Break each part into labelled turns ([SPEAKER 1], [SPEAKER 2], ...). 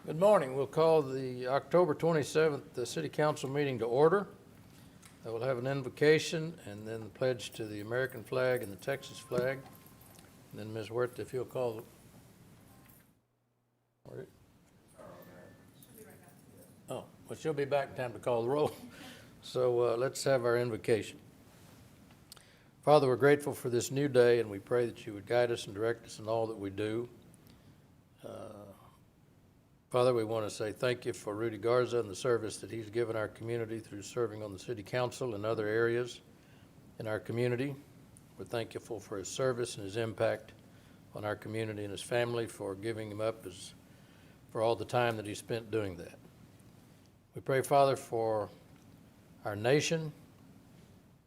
[SPEAKER 1] Good morning. We'll call the October 27th City Council meeting to order. We'll have an invocation and then the pledge to the American flag and the Texas flag. And then Ms. Wirth, if you'll call the... Oh, well, she'll be back in time to call the roll. So let's have our invocation. Father, we're grateful for this new day, and we pray that you would guide us and direct us in all that we do. Father, we want to say thank you for Rudy Garza and the service that he's given our community through serving on the city council and other areas in our community. We're thankful for his service and his impact on our community and his family, for giving him up for all the time that he spent doing that. We pray, Father, for our nation,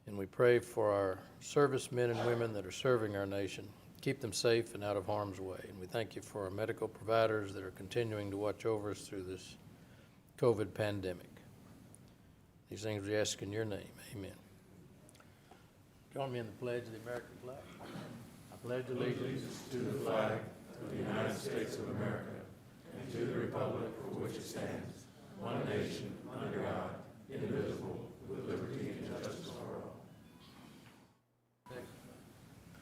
[SPEAKER 1] and we pray for our servicemen and women that are serving our nation. Keep them safe and out of harm's way. And we thank you for our medical providers that are continuing to watch over us through this COVID pandemic. These things we ask in your name. Amen. Join me in the pledge of the American flag. I pledge allegiance
[SPEAKER 2] to the flag of the United States of America and to the republic for which it stands, one nation, under God, indivisible, with liberty and justice for all.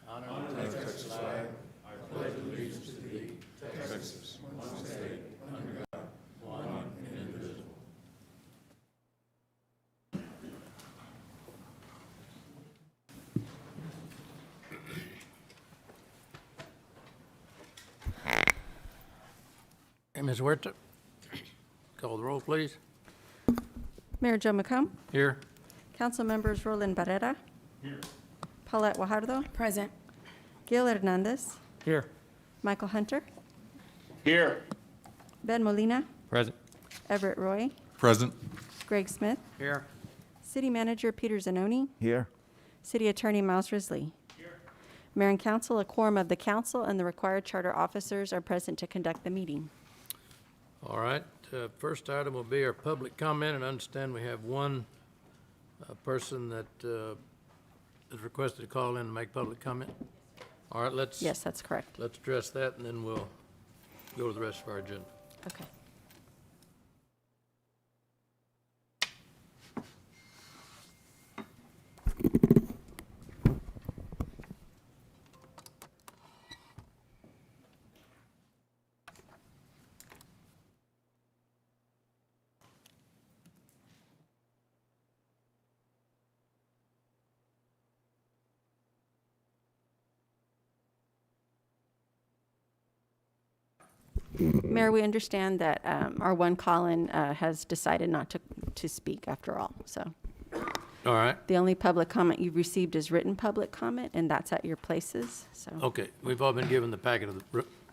[SPEAKER 2] Honor the Texas flag. I pledge allegiance to thee, Texas, one state, under God, one and indivisible.
[SPEAKER 1] Hey, Ms. Huerta, call the roll, please.
[SPEAKER 3] Mayor Joe McComb.
[SPEAKER 1] Here.
[SPEAKER 3] Council members Roland Barrera.
[SPEAKER 2] Here.
[SPEAKER 3] Paulette Guajardo.
[SPEAKER 4] Present.
[SPEAKER 3] Gil Hernandez.
[SPEAKER 1] Here.
[SPEAKER 3] Michael Hunter.
[SPEAKER 2] Here.
[SPEAKER 3] Ben Molina.
[SPEAKER 1] Present.
[SPEAKER 3] Everett Roy.
[SPEAKER 5] Present.
[SPEAKER 3] Greg Smith.
[SPEAKER 1] Here.
[SPEAKER 3] City Manager Peter Zanoni.
[SPEAKER 5] Here.
[SPEAKER 3] City Attorney Miles Risley.
[SPEAKER 2] Here.
[SPEAKER 3] Mayor and Council, a quorum of the council and the required charter officers are present to conduct the meeting.
[SPEAKER 1] All right. First item will be our public comment, and I understand we have one person that is requested to call in and make public comment. All right, let's
[SPEAKER 3] That's correct.
[SPEAKER 1] let's address that, and then we'll go to the rest of our agenda.
[SPEAKER 3] Okay. Mayor, we understand that our one call-in has decided not to speak after all. So
[SPEAKER 1] All right.
[SPEAKER 3] the only public comment you've received is written public comment, and that's at your places. So
[SPEAKER 1] Okay. We've all been given the packet of the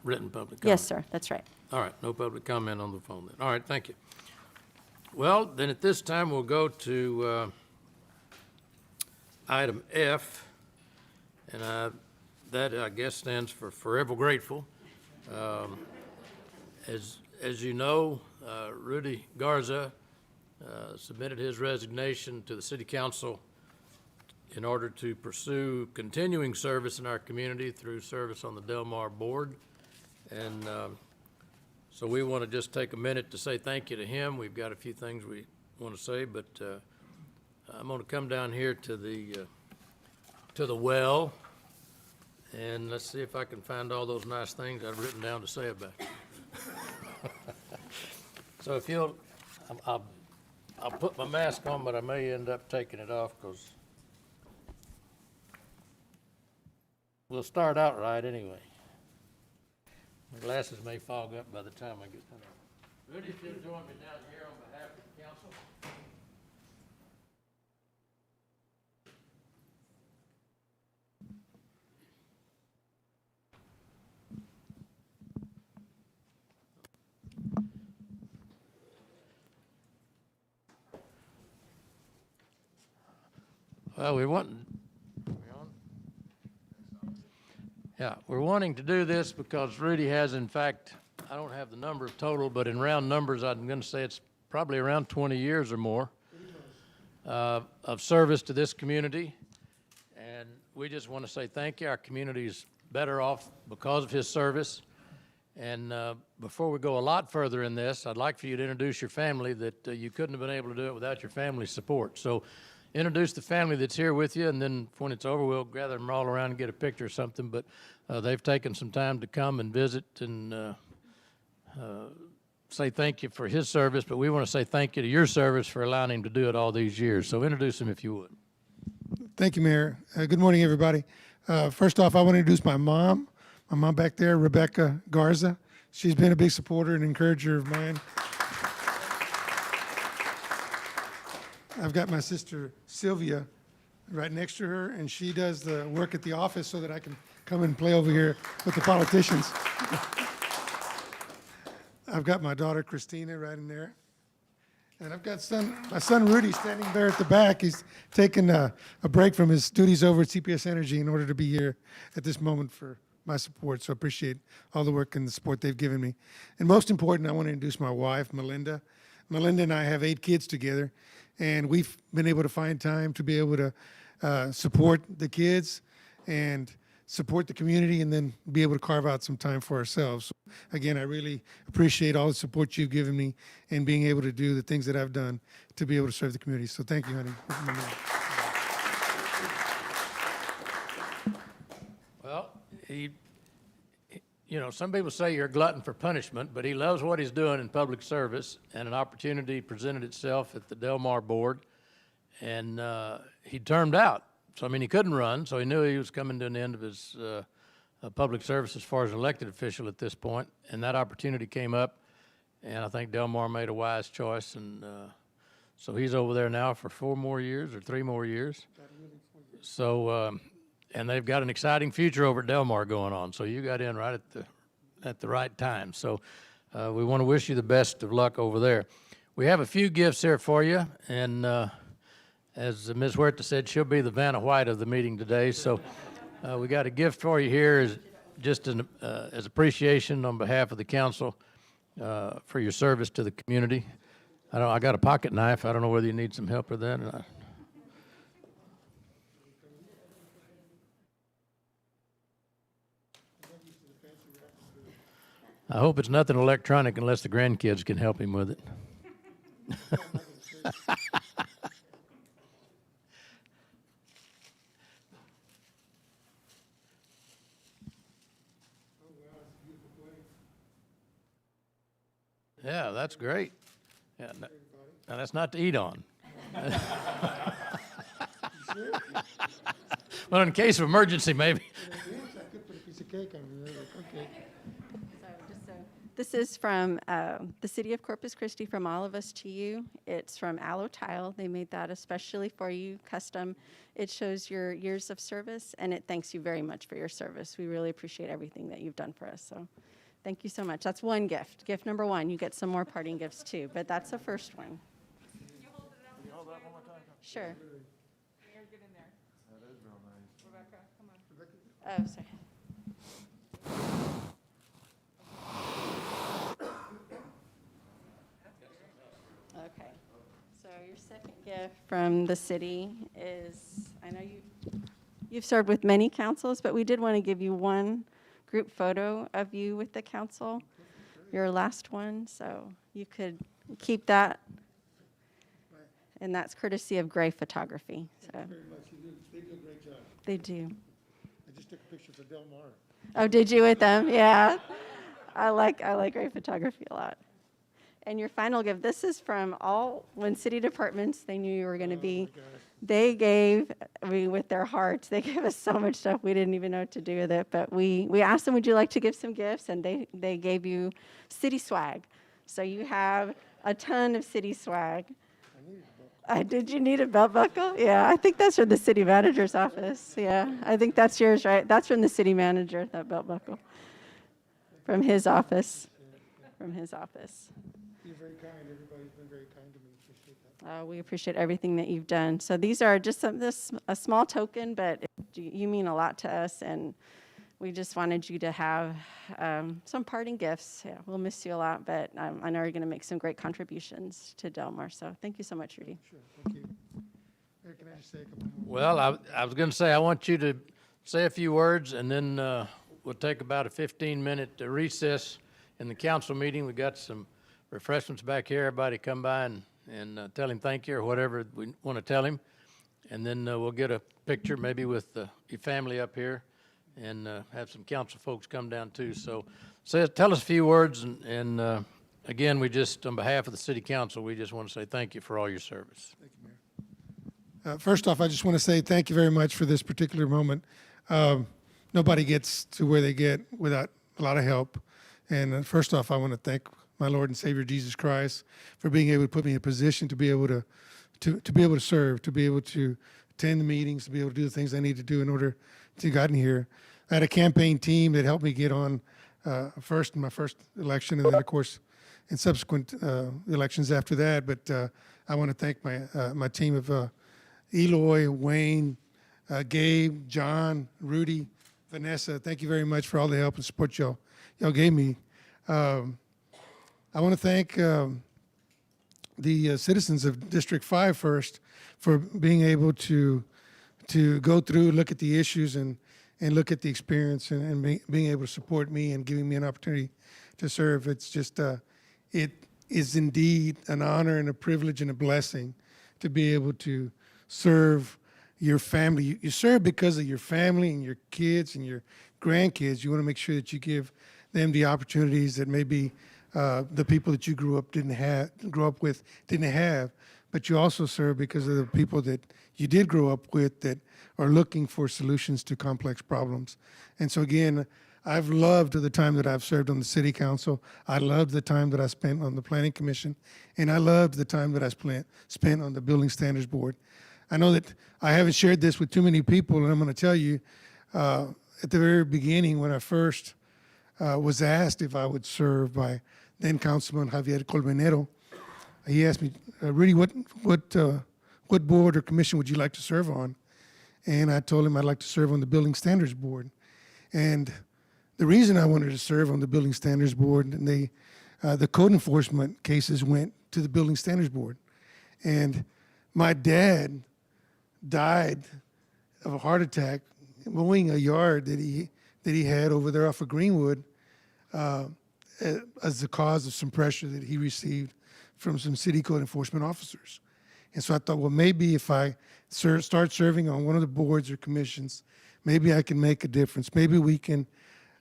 [SPEAKER 1] written public comment.
[SPEAKER 3] yes, sir. That's right.
[SPEAKER 1] All right. No public comment on the phone then. All right. Thank you. Well, then at this time we'll go to item F, and that I guess stands for Forever Grateful. As you know, Rudy Garza submitted his resignation to the City Council in order to pursue continuing service in our community through service on the Del Mar Board. And so we want to just take a minute to say thank you to him. We've got a few things we want to say, but I'm going to come down here to the well, and let's see if I can find all those nice things I've written down to say about it. So if you'll, I'll put my mask on, but I may end up taking it off because we'll start out right anyway. My glasses may fog up by the time I get done. Rudy, if you'll join me down here on behalf of the council. Well, we're wanting to do this because Rudy has, in fact, I don't have the number of total, but in round numbers, I'm going to say it's probably around 20 years or more of service to this community. And we just want to say thank you. Our community is better off because of his service. And before we go a lot further in this, I'd like for you to introduce your family that you couldn't have been able to do it without your family's support. So introduce the family that's here with you, and then when it's over, we'll gather them all around and get a picture or something. But they've taken some time to come and visit and say thank you for his service, but we want to say thank you to your service for allowing him to do it all these years. So introduce him if you would.
[SPEAKER 4] Thank you, Mayor. Good morning, everybody. First off, I want to introduce my mom back there, Rebecca Garza. She's been a big supporter and encourager of mine. I've got my sister Sylvia right next to her, and she does the work at the office so that I can come and play over here with the politicians. I've got my daughter Christina right in there. And I've got my son Rudy standing there at the back. He's taking a break from his duties over at CPS Energy in order to be here at this moment for my support. So I appreciate all the work and the support they've given me. And most important, I want to introduce my wife, Melinda. Melinda and I have 8 kids together, and we've been able to find time to be able to support the kids and support the community, and then be able to carve out some time for ourselves. So again, I really appreciate all the support you've given me and being able to do the things that I've done to be able to serve the community. So thank you, honey.
[SPEAKER 1] Well, you know, some people say you're a glutton for punishment, but he loves what he's doing in public service, and an opportunity presented itself at the Del Mar board, and he termed out. So, I mean, he couldn't run, so he knew he was coming to an end of his public service as far as elected official at this point, and that opportunity came up, and I think Del Mar made a wise choice, and so he's over there now for 4 more years or 3 more years. So, and they've got an exciting future over at Del Mar going on, so you got in right at the right time. So we want to wish you the best of luck over there. We have a few gifts here for you, and as Ms. Huerta said, she'll be the Vanna White of the meeting today. So we got a gift for you here as just as appreciation on behalf of the council for your service to the community. I got a pocket knife. I don't know whether you need some help with that or not. I hope it's nothing electronic unless the grandkids can help him with it. Yeah, that's great. Yeah, now that's not to eat on. Well, in case of emergency, maybe.
[SPEAKER 4] I could put a piece of cake on there. Okay.
[SPEAKER 3] This is from the city of Corpus Christi, from all of us to you. It's from Aloe Tile. They made that especially for you, custom. It shows your years of service, and it thanks you very much for your service. We really appreciate everything that you've done for us. So thank you so much. That's one gift. Gift number 1. You get some more parting gifts too, but that's the first one.
[SPEAKER 2] Can you hold that one more time?
[SPEAKER 3] Sure.
[SPEAKER 2] Here, get in there. That is real nice. Rebecca, come on.
[SPEAKER 3] Oh, sorry. Okay. So your second gift from the city is, I know you've served with many councils, but we did want to give you one group photo of you with the council, your last one, so you could keep that. And that's courtesy of Gray Photography. So
[SPEAKER 4] Very much. They do a great job.
[SPEAKER 3] they do.
[SPEAKER 4] I just took a picture for Del Mar.
[SPEAKER 3] Oh, did you with them? Yeah. I like Gray Photography a lot. And your final gift, this is from when city departments, they knew you were going to be, they gave, with their hearts, they gave us so much stuff we didn't even know what to do with it. But we asked them, would you like to give some gifts? And they gave you city swag. So you have a ton of city swag. Did you need a belt buckle? Yeah, I think that's from the city manager's office. Yeah, I think that's yours, right? That's from the city manager, that belt buckle. From his office. From his office.
[SPEAKER 4] You're very kind. Everybody's been very kind to me. Appreciate that.
[SPEAKER 3] We appreciate everything that you've done. So these are just a small token, but you mean a lot to us, and we just wanted you to have some parting gifts. Yeah, we'll miss you a lot, but I know you're going to make some great contributions to Del Mar. So thank you so much, Rudy.
[SPEAKER 4] Sure. Thank you. Mayor, can I just say a couple more?
[SPEAKER 1] Well, I was going to say, I want you to say a few words, and then we'll take about a 15-minute recess in the council meeting. We got some refreshments back here. Everybody come by and tell him thank you or whatever we want to tell him. And then we'll get a picture maybe with your family up here and have some council folks come down too. So tell us a few words. And again, we just, on behalf of the city council, we just want to say thank you for all your service.
[SPEAKER 4] First off, I just want to say thank you very much for this particular moment. Nobody gets to where they get without a lot of help. And first off, I want to thank my Lord and Savior Jesus Christ for being able to put me in a position to be able to be able to serve, to be able to attend the meetings, to be able to do the things I need to do in order to get in here. I had a campaign team that helped me get on first in my first election, and then of course in subsequent elections after that. But I want to thank my team of Eloy, Wayne, Gabe, John, Rudy, Vanessa. Thank you very much for all the help and support y'all gave me. I want to thank the citizens of District 5 first for being able to go through, look at the issues and look at the experience and being able to support me and giving me an opportunity to serve. It's just, it is indeed an honor and a privilege and a blessing to be able to serve your family. You serve because of your family and your kids and your grandkids. You want to make sure that you give them the opportunities that maybe the people that you grew up with didn't have, but you also serve because of the people that you did grow up with that are looking for solutions to complex problems. And so again, I've loved the time that I've served on the city council. I loved the time that I spent on the planning commission, and I loved the time that I spent on the building standards board. I know that I haven't shared this with too many people, and I'm going to tell you, at the very beginning when I first was asked if I would serve by then Councilman Javier Colmenero, he asked me, Rudy, what board or commission would you like to serve on? And I told him I'd like to serve on the Building Standards Board. And the reason I wanted to serve on the Building Standards Board, and the code enforcement cases went to the Building Standards Board. And my dad died of a heart attack mowing a yard that he had over there off of Greenwood as the cause of some pressure that he received from some city code enforcement officers. And so I thought, well, maybe if I start serving on one of the boards or commissions, maybe I can make a difference. Maybe we can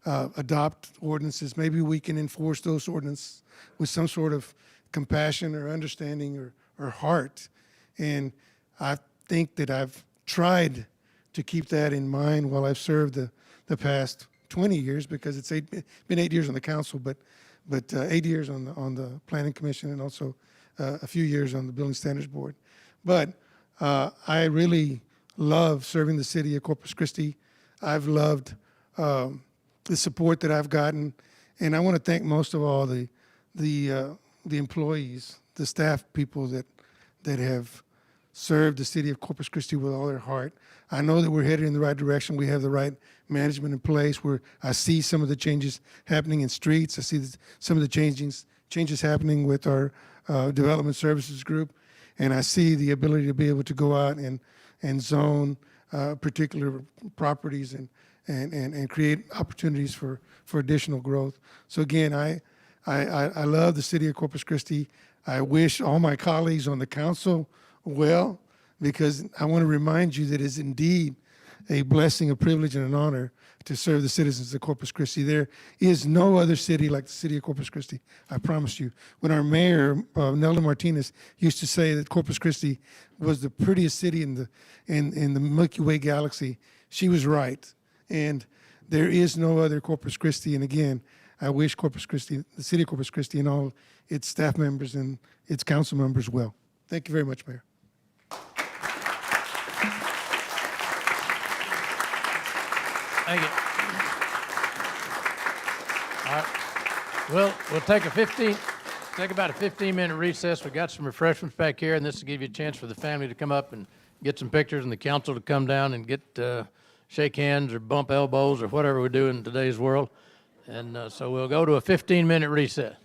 [SPEAKER 4] adopt ordinances. Maybe we can enforce those ordinances with some sort of compassion or understanding or heart. And I think that I've tried to keep that in mind while I've served the past 20 years, because it's been 8 years on the council, but 8 years on the planning commission, and also a few years on the building standards board. But I really love serving the city of Corpus Christi. I've loved the support that I've gotten, and I want to thank most of all the employees, the staff people that have served the city of Corpus Christi with all their heart. I know that we're headed in the right direction. We have the right management in place, where I see some of the changes happening in streets. I see some of the changes happening with our development services group, and I see the ability to be able to go out and zone particular properties and create opportunities for additional growth. So again, I love the city of Corpus Christi. I wish all my colleagues on the council well, because I want to remind you that it's indeed a blessing, a privilege, and an honor to serve the citizens of Corpus Christi. There is no other city like the city of Corpus Christi, I promise you. When our mayor, Nelda Martinez, used to say that Corpus Christi was the prettiest city in the Milky Way galaxy, she was right. And there is no other Corpus Christi. And again, I wish Corpus Christi, the city of Corpus Christi, and all its staff members and its council members well. Thank you very much, Mayor.
[SPEAKER 1] Thank you. All right. Well, we'll take about a 15-minute recess. We've got some refreshments back here, and this will give you a chance for the family to come up and get some pictures, and the council to come down and get shake hands or bump elbows or whatever we do in today's world. And so we'll go to a 15-minute recess.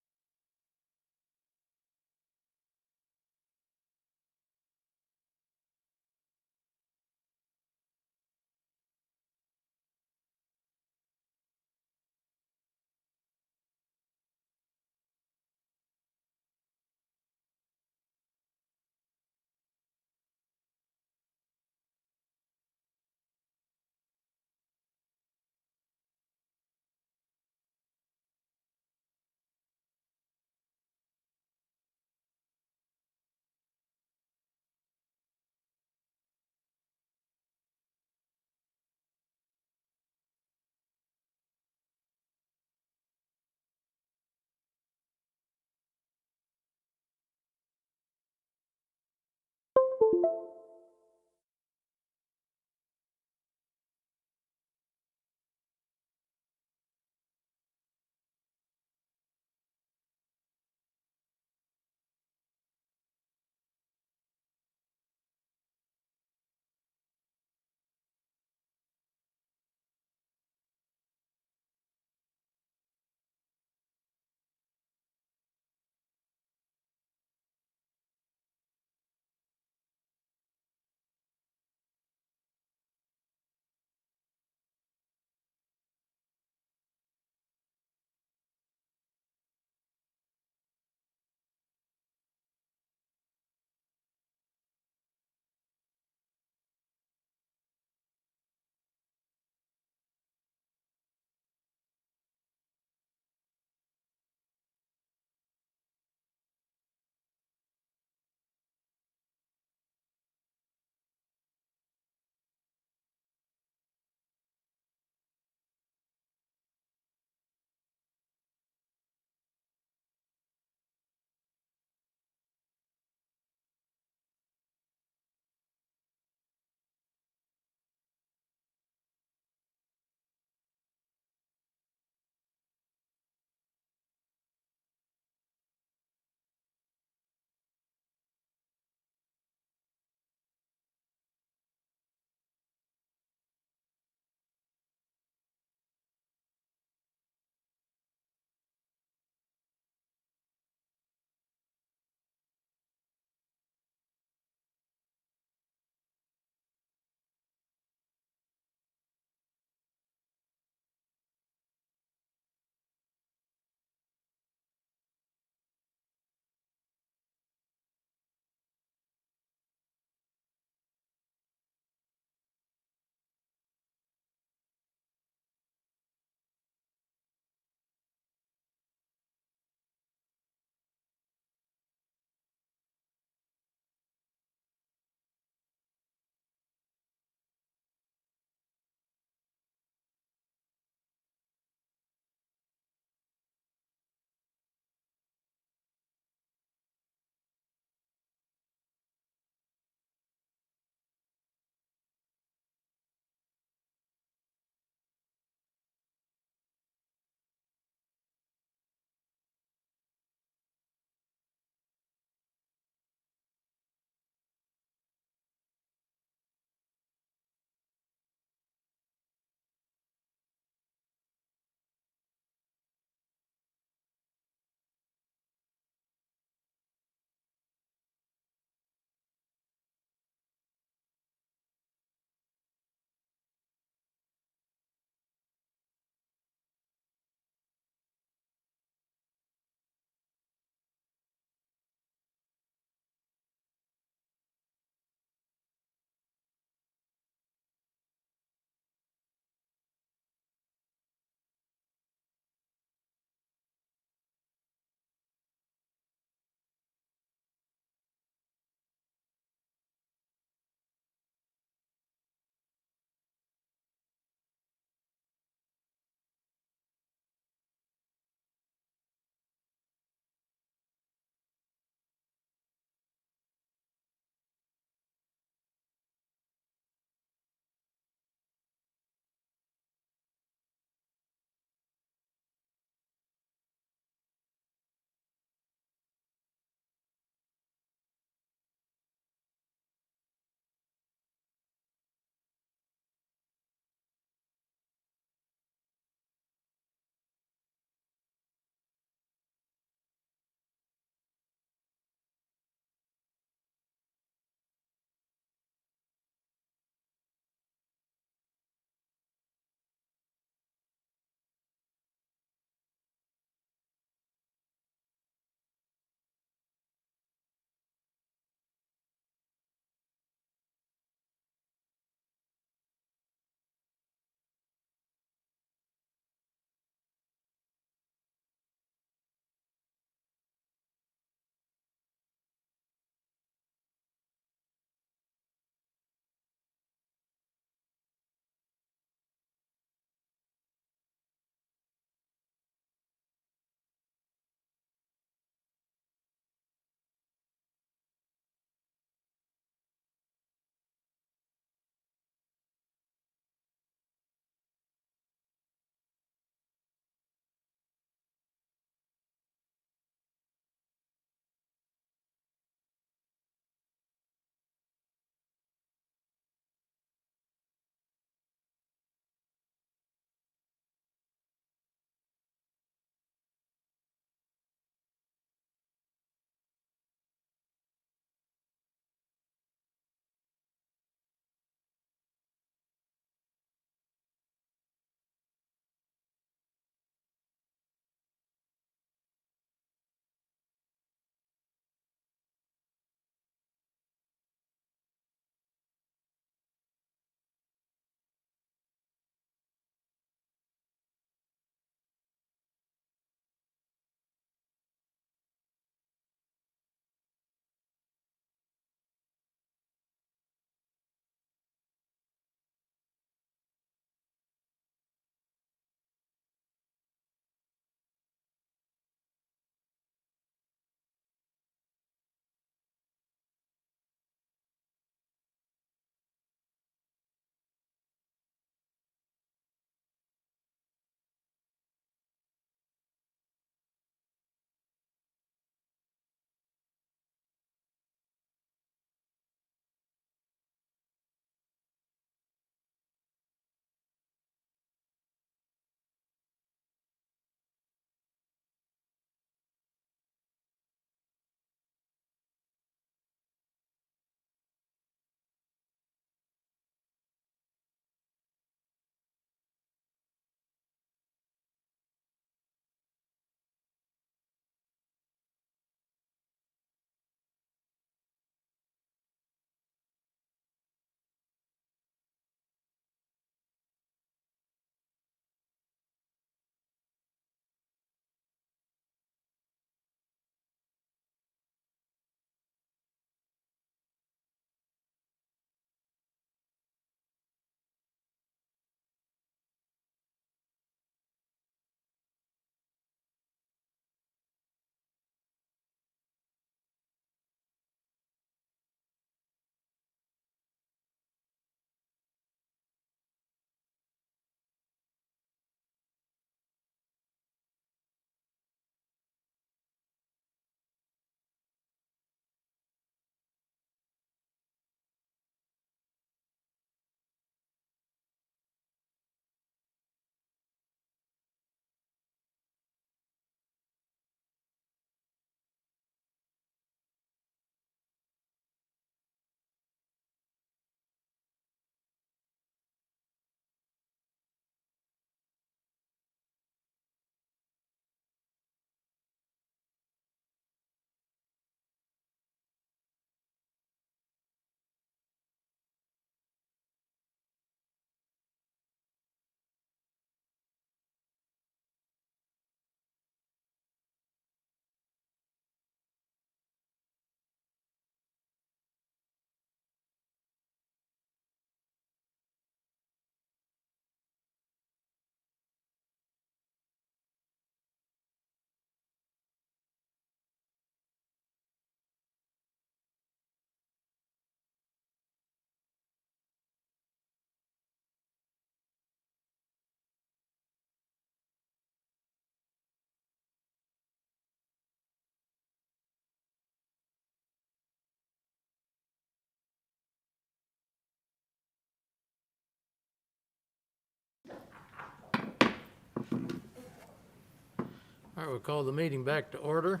[SPEAKER 1] All right, we'll call the meeting back to order.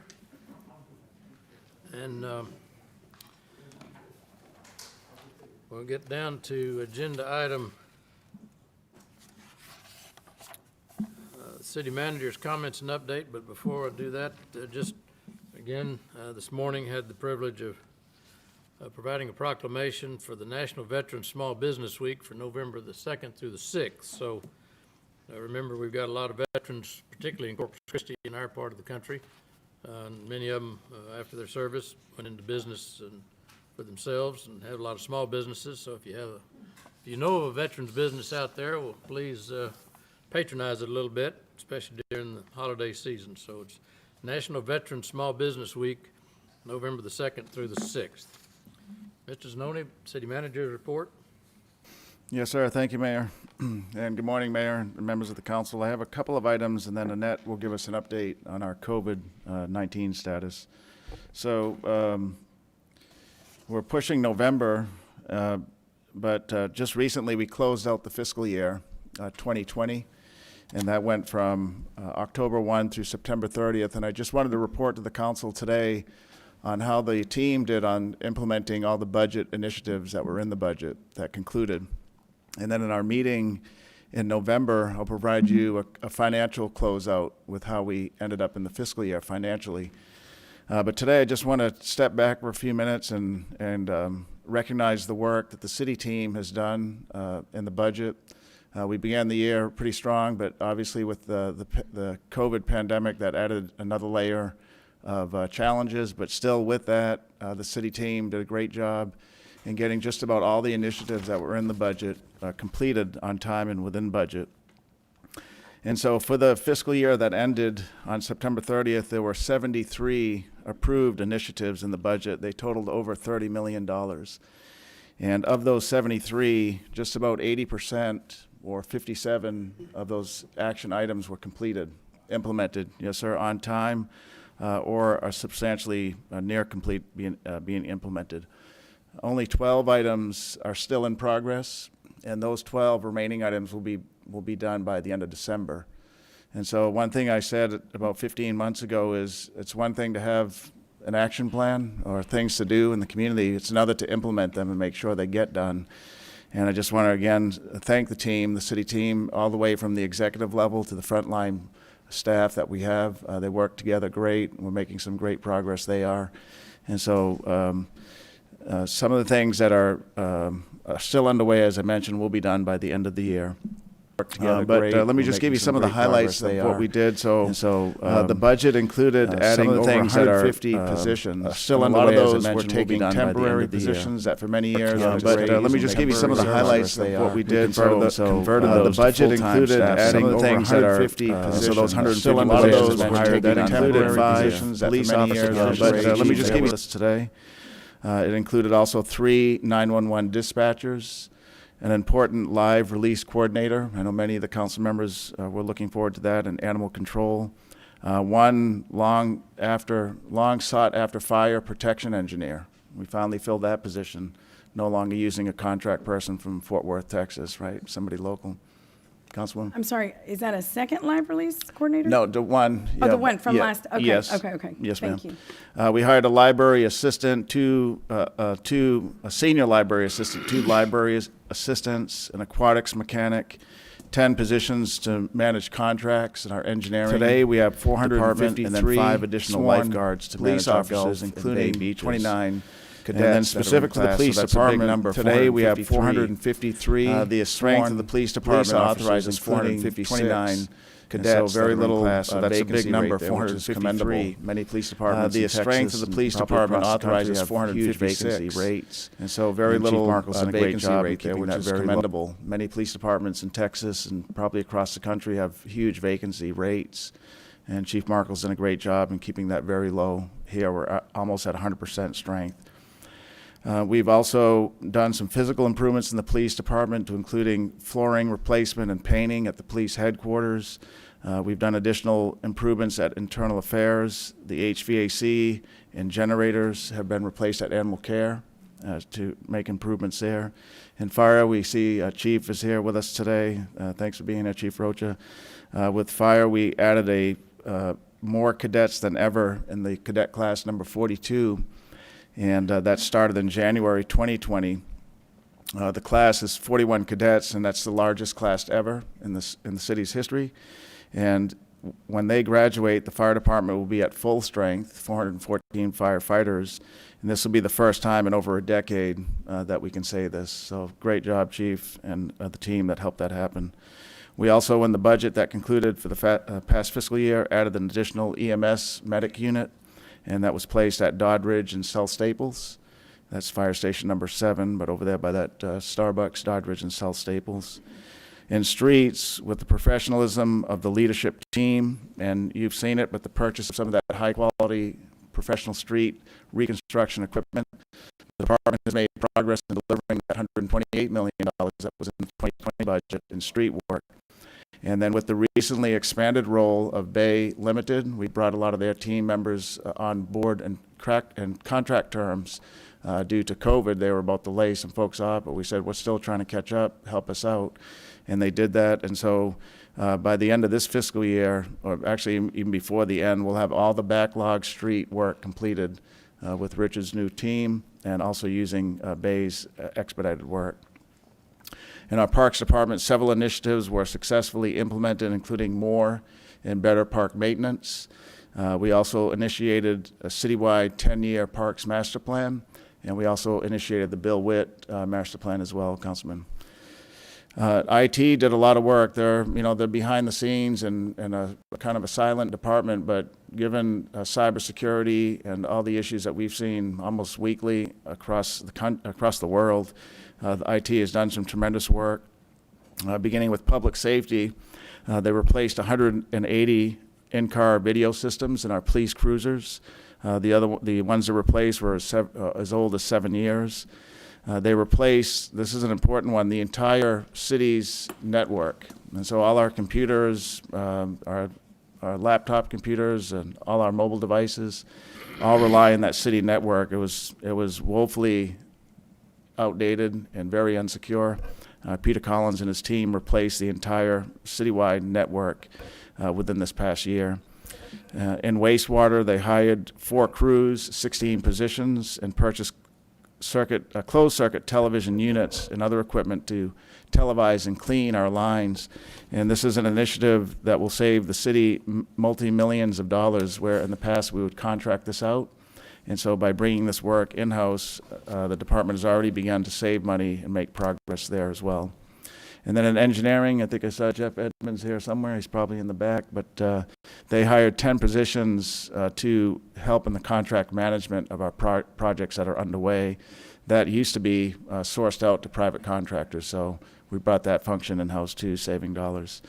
[SPEAKER 1] And we'll get down to agenda item city manager's comments and update. But before I do that, just again, this morning had the privilege of providing a proclamation for the National Veterans Small Business Week for November the 2nd through the 6th. So remember, we've got a lot of veterans, particularly in Corpus Christi in our part of the country. Many of them, after their service, went into business and for themselves and have a lot of small businesses. So if you know of a veterans business out there, well, please patronize it a little bit, especially during the holiday season. So it's National Veterans Small Business Week, November the 2nd through the 6th. Mr. Zanoni, City Manager's report.
[SPEAKER 5] Yes, sir. Thank you, Mayor. And good morning, Mayor and members of the council. I have a couple of items, and then Annette will give us an update on our COVID-19 status. So we're pushing November, but just recently we closed out the fiscal year 2020, and that went from October 1 through September 30th. And I just wanted to report to the council today on how the team did on implementing all the budget initiatives that were in the budget that concluded. And then in our meeting in November, I'll provide you a financial closeout with how we ended up in the fiscal year financially. But today I just want to step back for a few minutes and recognize the work that the city team has done in the budget. We began the year pretty strong, but obviously with the COVID pandemic, that added another layer of challenges. But still with that, the city team did a great job in getting just about all the initiatives that were in the budget completed on time and within budget. And so for the fiscal year that ended on September 30th, there were 73 approved initiatives in the budget. They totaled over $30 million. And of those 73, just about 80% or 57 of those action items were completed, implemented, yes, sir, on time, or are substantially near complete being implemented. Only 12 items are still in progress, and those 12 remaining items will be done by the end of December. And so one thing I said about 15 months ago is it's one thing to have an action plan or things to do in the community. It's another to implement them and make sure they get done. And I just want to again thank the team, the city team, all the way from the executive level to the frontline staff that we have. They work together great. We're making some great progress. They are. And so some of the things that are still underway, as I mentioned, will be done by the end of the year. But let me just give you some of the highlights of what we did. So the budget included adding over 150 positions. Still underway, as I mentioned, we're taking temporary positions that for many years. But let me just give you some of the highlights of what we did. So the budget included adding over 150 positions. So those 150 a lot of those were taking temporary positions that for many years. But let me just give you this today. It included also 3 911 dispatchers, an important live release coordinator. I know many of the council members were looking forward to that, and animal control. One long sought after fire protection engineer. We finally filled that position, no longer using a contract person from Fort Worth, Texas, right? Somebody local. Councilwoman?
[SPEAKER 6] I'm sorry, is that a second live release coordinator?
[SPEAKER 5] No, the one.
[SPEAKER 6] Oh, the one from last, okay,
[SPEAKER 5] yes.
[SPEAKER 6] okay.
[SPEAKER 5] Yes, ma'am.
[SPEAKER 6] Thank you.
[SPEAKER 5] We hired a library assistant, a senior library assistant, 2 library assistants, an aquatics mechanic, 10 positions to manage contracts in our engineering. Today, we have 453 and then 5 additional lifeguards to police officers, including 29 cadets. And then specific to the police department, today we have 453. The strength of the police department authorizes 459 cadets. So very little so that's a big number, 453. Many police departments the strength of the police department authorizes 456 rates. And so very little vacancy rate there, which is commendable. Many police departments in Texas and probably across the country have huge vacancy rates. And Chief Markle's done a great job in keeping that very low. Here we're almost at 100% strength. We've also done some physical improvements in the police department, to including flooring replacement and painting at the police headquarters. We've done additional improvements at internal affairs. The HVAC and generators have been replaced at animal care to make improvements there. In fire, we see Chief is here with us today. Thanks for being here, Chief Rocha. With fire, we added a more cadets than ever in the cadet class number 42, and that started in January 2020. The class is 41 cadets, and that's the largest class ever in the city's history. And when they graduate, the fire department will be at full strength, 414 firefighters, and this will be the first time in over a decade that we can say this. So great job, Chief, and the team that helped that happen. We also, in the budget that concluded for the past fiscal year, added an additional EMS medic unit, and that was placed at Doddridge and South Staples. That's fire station number 7, but over there by that Starbucks, Doddridge and South Staples. In streets, with the professionalism of the leadership team, and you've seen it, but the purchase of some of that high-quality professional street reconstruction equipment, the department has made progress in delivering that $128 million that was in the 2020 budget in street work. And then with the recently expanded role of Bay Limited, we brought a lot of their team members on board and contract terms. Due to COVID, they were about to lay some folks off, but we said, we're still trying to catch up, help us out. And they did that. And so by the end of this fiscal year, or actually even before the end, we'll have all the backlog street work completed with Richard's new team and also using Bay's expedited work. In our Parks Department, several initiatives were successfully implemented, including more and better park maintenance. We also initiated a citywide 10-year Parks Master Plan, and we also initiated the Bill Witt Master Plan as well, Councilman. IT did a lot of work. They're behind the scenes and a kind of a silent department, but given cybersecurity and all the issues that we've seen almost weekly across the world, the IT has done some tremendous work. Beginning with public safety, they replaced 180 in-car video systems in our police cruisers. The ones that replaced were as old as 7 years. They replaced, this is an important one, the entire city's network. And so all our computers, our laptop computers and all our mobile devices all rely on that city network. It was woefully outdated and very unsecure. Peter Collins and his team replaced the entire citywide network within this past year. In wastewater, they hired 4 crews, 16 positions, and purchased closed-circuit television units and other equipment to televise and clean our lines. And this is an initiative that will save the city multi-millions of dollars, where in the past we would contract this out. And so by bringing this work in-house, the department has already begun to save money and make progress there as well. And then in engineering, I think I saw Jeff Edmonds here somewhere. He's probably in the back. But they hired 10 positions to help in the contract management of our projects that are underway. That used to be sourced out to private contractors. So we brought that function in-house too, saving dollars.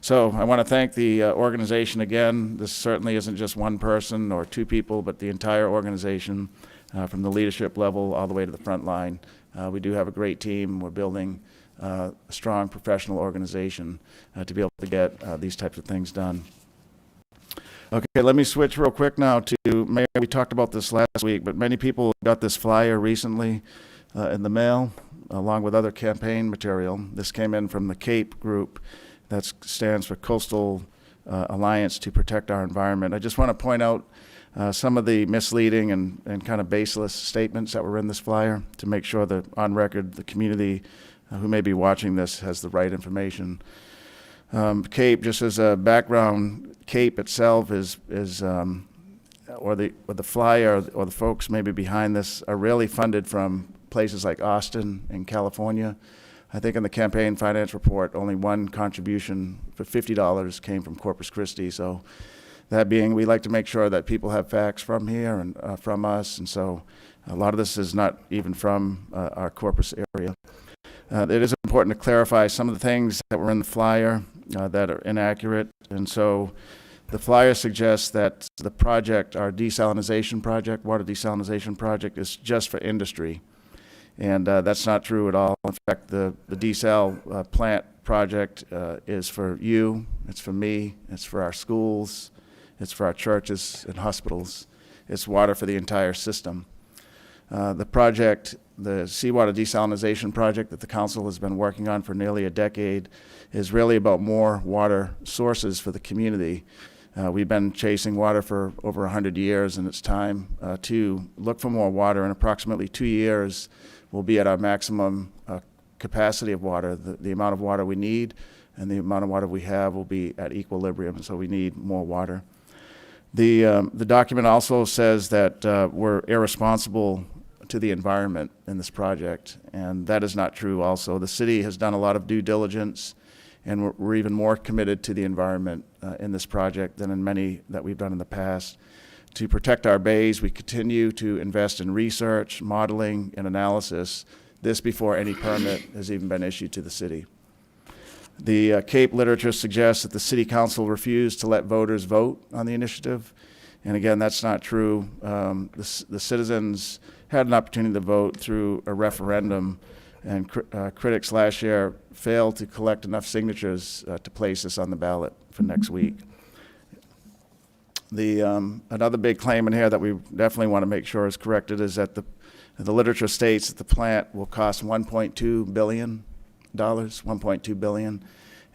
[SPEAKER 5] So I want to thank the organization again. This certainly isn't just one person or 2 people, but the entire organization from the leadership level all the way to the front line. We do have a great team. We're building a strong professional organization to be able to get these types of things done. Okay, let me switch real quick now to, Mayor, we talked about this last week, but many people got this flyer recently in the mail along with other campaign material. This came in from the CAPE group. That stands for Coastal Alliance to Protect Our Environment. I just want to point out some of the misleading and kind of baseless statements that were in this flyer to make sure that on record the community who may be watching this has the right information. CAPE, just as a background, CAPE itself or the flyer or the folks maybe behind this are really funded from places like Austin and California. I think in the campaign finance report, only one contribution for $50 came from Corpus Christi. So that being, we like to make sure that people have facts from here and from us. And so a lot of this is not even from our Corpus area. It is important to clarify some of the things that were in the flyer that are inaccurate. And so the flyer suggests that the project, our desalinization project, water desalinization project, is just for industry. And that's not true at all. In fact, the desal plant project is for you, it's for me, it's for our schools, it's for our churches and hospitals. It's water for the entire system. The project, the seawater desalinization project that the council has been working on for nearly a decade, is really about more water sources for the community. We've been chasing water for over 100 years, and it's time to look for more water. In approximately 2 years, we'll be at our maximum capacity of water. The amount of water we need and the amount of water we have will be at equilibrium, so we need more water. The document also says that we're irresponsible to the environment in this project, and that is not true also. The city has done a lot of due diligence, and we're even more committed to the environment in this project than in many that we've done in the past. To protect our bays, we continue to invest in research, modeling, and analysis, this before any permit has even been issued to the city. The Cape literature suggests that the city council refused to let voters vote on the initiative. And again, that's not true. The citizens had an opportunity to vote through a referendum, and critics last year failed to collect enough signatures to place this on the ballot for next week. Another big claim in here that we definitely want to make sure is corrected is that the literature states that the plant will cost $1.2 billion, $1.2 billion,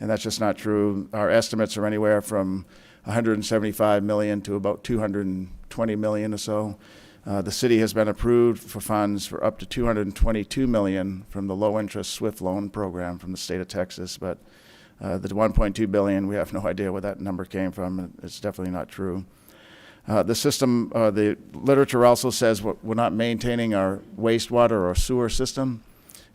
[SPEAKER 5] and that's just not true. Our estimates are anywhere from $175 million to about $220 million or so. The city has been approved for funds for up to $222 million from the low-interest SWIFT loan program from the state of Texas, but the $1.2 billion, we have no idea where that number came from. It's definitely not true. The literature also says we're not maintaining our wastewater or sewer system.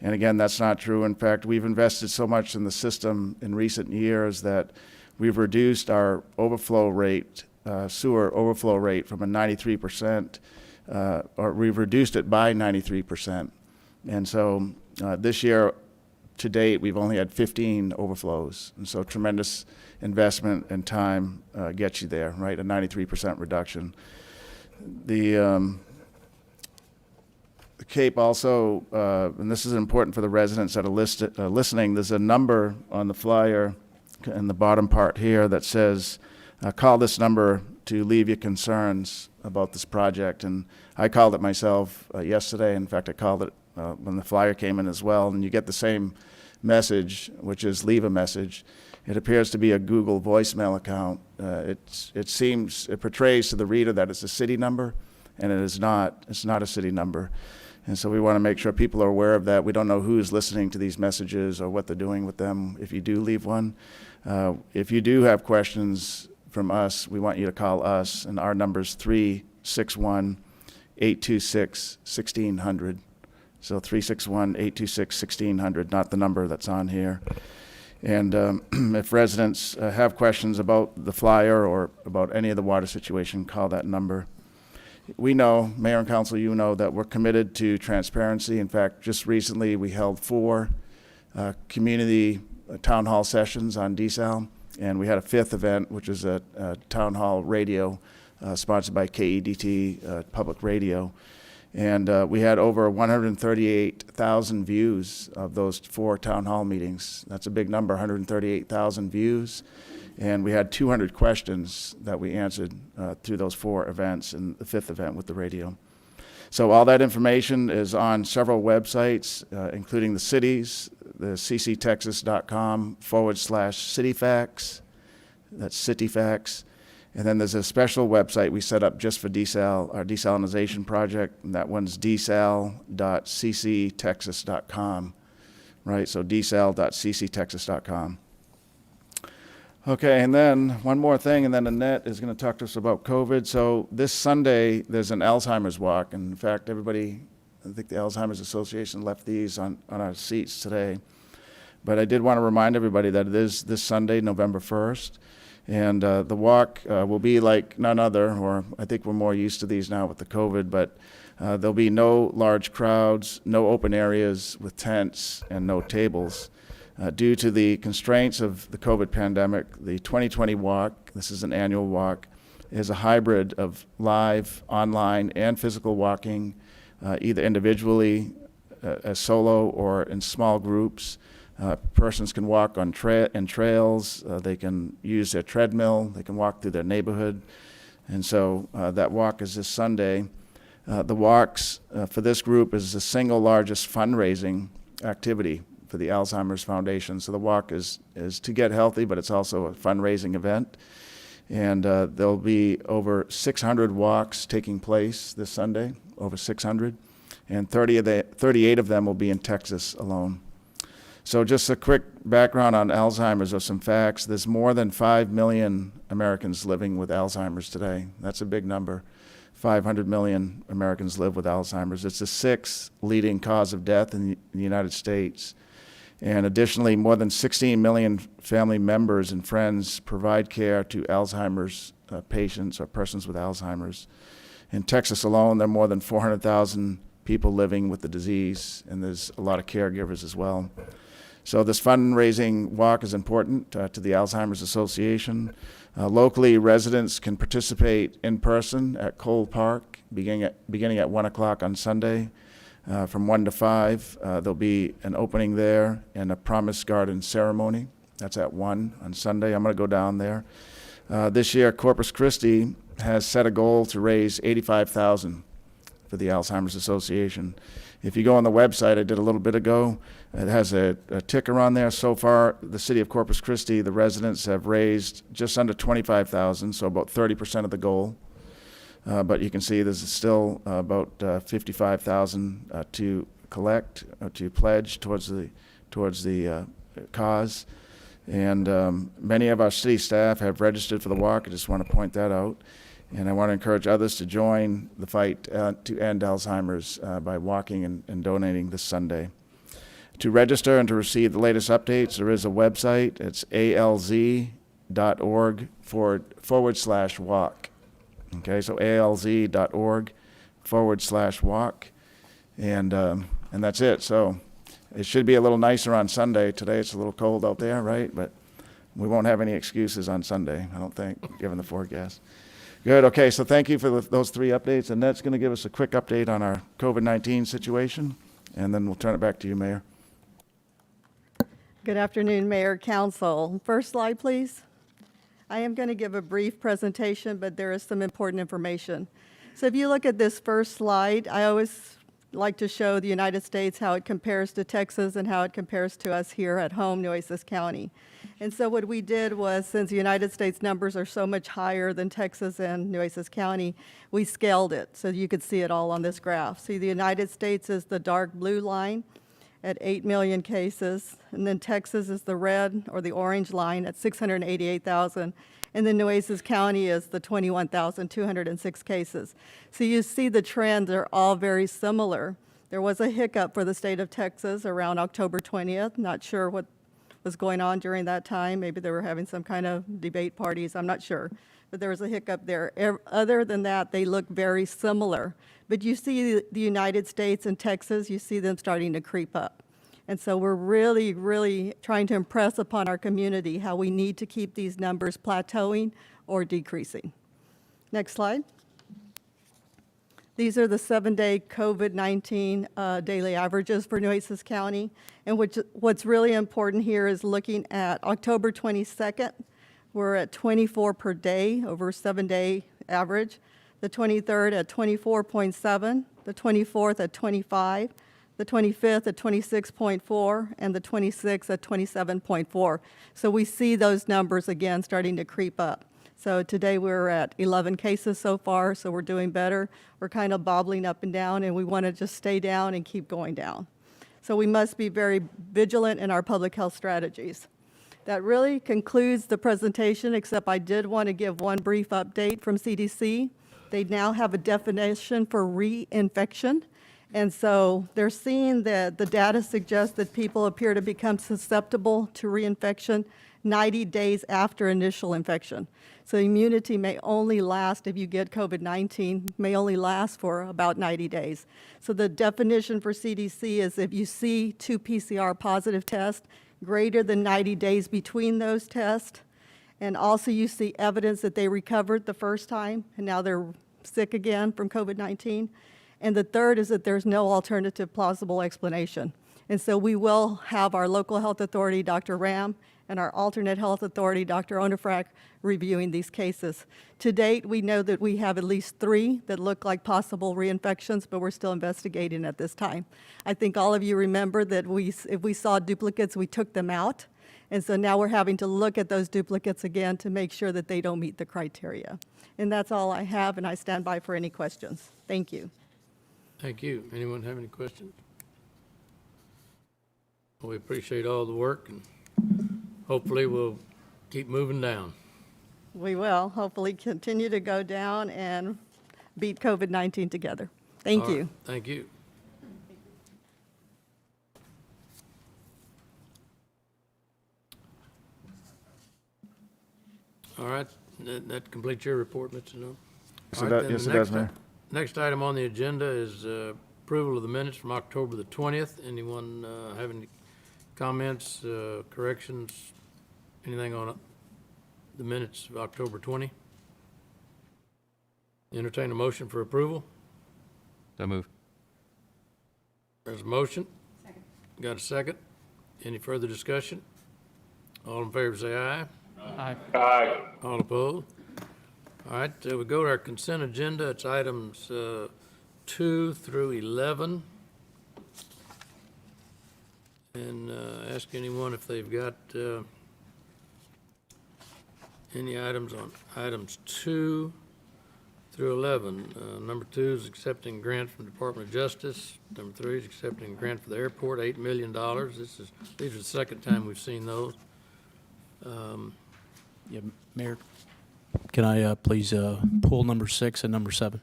[SPEAKER 5] And again, that's not true. In fact, we've invested so much in the system in recent years that we've reduced our overflow rate, sewer overflow rate from a 93%, or we've reduced it by 93%. And so this year, to date, we've only had 15 overflows. And so tremendous investment and time gets you there, right? A 93% reduction. The Cape also, and this is important for the residents that are listening, there's a number on the flyer in the bottom part here that says, call this number to leave your concerns about this project. And I called it myself yesterday. In fact, I called it when the flyer came in as well. And you get the same message, which is leave a message. It appears to be a Google voicemail account. It portrays to the reader that it's a city number, and it is not. It's not a city number. And so we want to make sure people are aware of that. We don't know who's listening to these messages or what they're doing with them if you do leave one. If you do have questions from us, we want you to call us, and our number is 361-826-1600. So 361-826-1600, not the number that's on here. And if residents have questions about the flyer or about any of the water situation, call that number. We know, Mayor and Council, you know that we're committed to transparency. In fact, just recently we held 4 community town hall sessions on desal, and we had a 5th event, which is a town hall radio sponsored by KEDT Public Radio. And we had over 138,000 views of those 4 town hall meetings. That's a big number, 138,000 views. And we had 200 questions that we answered through those 4 events and the 5th event with the radio. So all that information is on several websites, including the cities, the cctexas.com/cityfacts. That's CityFacts. And then there's a special website we set up just for desal, our desalinization project, and that one's desal.cctexas.com, right? So desal.cctexas.com. Okay, and then one more thing, and then Annette is going to talk to us about COVID. So this Sunday, there's an Alzheimer's walk. And in fact, everybody, I think the Alzheimer's Association left these on our seats today. But I did want to remind everybody that it is this Sunday, November 1st. And the walk will be like none other, or I think we're more used to these now with the COVID, but there'll be no large crowds, no open areas with tents, and no tables. Due to the constraints of the COVID pandemic, the 2020 walk, this is an annual walk, is a hybrid of live, online, and physical walking, either individually, as solo, or in small groups. Persons can walk on trails, they can use their treadmill, they can walk through their neighborhood. And so that walk is this Sunday. The walks for this group is the single largest fundraising activity for the Alzheimer's Foundation. So the walk is to get healthy, but it's also a fundraising event. And there'll be over 600 walks taking place this Sunday, over 600, and 38 of them will be in Texas alone. So just a quick background on Alzheimer's or some facts. There's more than 5 million Americans living with Alzheimer's today. That's a big number. 500 million Americans live with Alzheimer's. It's the 6th leading cause of death in the United States. And additionally, more than 16 million family members and friends provide care to Alzheimer's patients or persons with Alzheimer's. In Texas alone, there are more than 400,000 people living with the disease, and there's a lot of caregivers as well. So this fundraising walk is important to the Alzheimer's Association. Locally, residents can participate in person at Cole Park beginning at 1 o'clock on Sunday. From 1 to 5, there'll be an opening there and a Promise Garden ceremony. That's at 1 on Sunday. I'm going to go down there. This year, Corpus Christi has set a goal to raise $85,000 for the Alzheimer's Association. If you go on the website, I did a little bit ago, it has a ticker on there. So far, the city of Corpus Christi, the residents have raised just under $25,000, so about 30% of the goal. But you can see there's still about $55,000 to collect, to pledge towards the cause. And many of our city staff have registered for the walk. I just want to point that out. And I want to encourage others to join the fight to end Alzheimer's by walking and donating this Sunday. To register and to receive the latest updates, there is a website. It's alz.org/walk. Okay, so alz.org/walk. And that's it. So it should be a little nicer on Sunday. Today it's a little cold out there, right? But we won't have any excuses on Sunday, I don't think, given the forecast. Good, okay, so thank you for those 3 updates. And that's going to give us a quick update on our COVID-19 situation, and then we'll turn it back to you, Mayor.
[SPEAKER 3] Good afternoon, Mayor, Council. First slide, please. I am going to give a brief presentation, but there is some important information. So if you look at this first slide, I always like to show the United States how it compares to Texas and how it compares to us here at home, Nueces County. And so what we did was, since the United States numbers are so much higher than Texas and Nueces County, we scaled it so you could see it all on this graph. See, the United States is the dark blue line at 8 million cases, and then Texas is the red or the orange line at 688,000, and then Nueces County is the 21,206 cases. So you see the trends are all very similar. There was a hiccup for the state of Texas around October 20th. Not sure what was going on during that time. Maybe they were having some kind of debate parties, I'm not sure. But there was a hiccup there. Other than that, they look very similar. But you see the United States and Texas, you see them starting to creep up. And so we're really, really trying to impress upon our community how we need to keep these numbers plateauing or decreasing. Next slide. These are the 7-day COVID-19 daily averages for Nueces County. And what's really important here is looking at October 22nd, we're at 24 per day over 7-day average. The 23rd at 24.7, the 24th at 25, the 25th at 26.4, and the 26th at 27.4. So we see those numbers again starting to creep up. So today we're at 11 cases so far, so we're doing better. We're kind of bobbling up and down, and we want to just stay down and keep going down. So we must be very vigilant in our public health strategies. That really concludes the presentation, except I did want to give one brief update from CDC. They now have a definition for reinfection. And so they're seeing that the data suggests that people appear to become susceptible to reinfection 90 days after initial infection. So immunity may only last, if you get COVID-19, may only last for about 90 days. So the definition for CDC is if you see 2 PCR positive tests, greater than 90 days between those tests, and also you see evidence that they recovered the first time and now they're sick again from COVID-19. And the third is that there's no alternative plausible explanation. And so we will have our local health authority, Dr. Ram, and our alternate health authority, Dr. Onifrak, reviewing these cases. To date, we know that we have at least 3 that look like possible reinfections, but we're still investigating at this time. I think all of you remember that if we saw duplicates, we took them out.
[SPEAKER 7] And so now we're having to look at those duplicates again to make sure that they don't meet the criteria. And that's all I have, and I stand by for any questions. Thank you.
[SPEAKER 1] Thank you. Anyone have any questions? We appreciate all the work, and hopefully we'll keep moving down.
[SPEAKER 7] We will hopefully continue to go down and beat COVID-19 together. Thank
[SPEAKER 1] All right.
[SPEAKER 7] you.
[SPEAKER 1] Thank you. All right, that completes your report, Mr. No?
[SPEAKER 5] Yes, it does- yes, it does, Mayor.
[SPEAKER 1] Next item on the agenda is approval of the minutes from October the 20th. Anyone have any comments, corrections, anything on the minutes of October 20? Entertain a motion for approval.
[SPEAKER 8] So move.
[SPEAKER 1] There's a motion. Second. Got a second? Any further discussion? All in favor say aye.
[SPEAKER 8] Aye.
[SPEAKER 1] All opposed? All right, we go to our consent agenda. It's items 2 through 11. And ask anyone if they've got any items on items 2 through 11. Number 2 is accepting grant from the Department of Justice. Number 3 is accepting a grant for the airport, $8 million. These are the second time we've seen those.
[SPEAKER 9] Yeah, Mayor, can I please pull number 6 and number 7?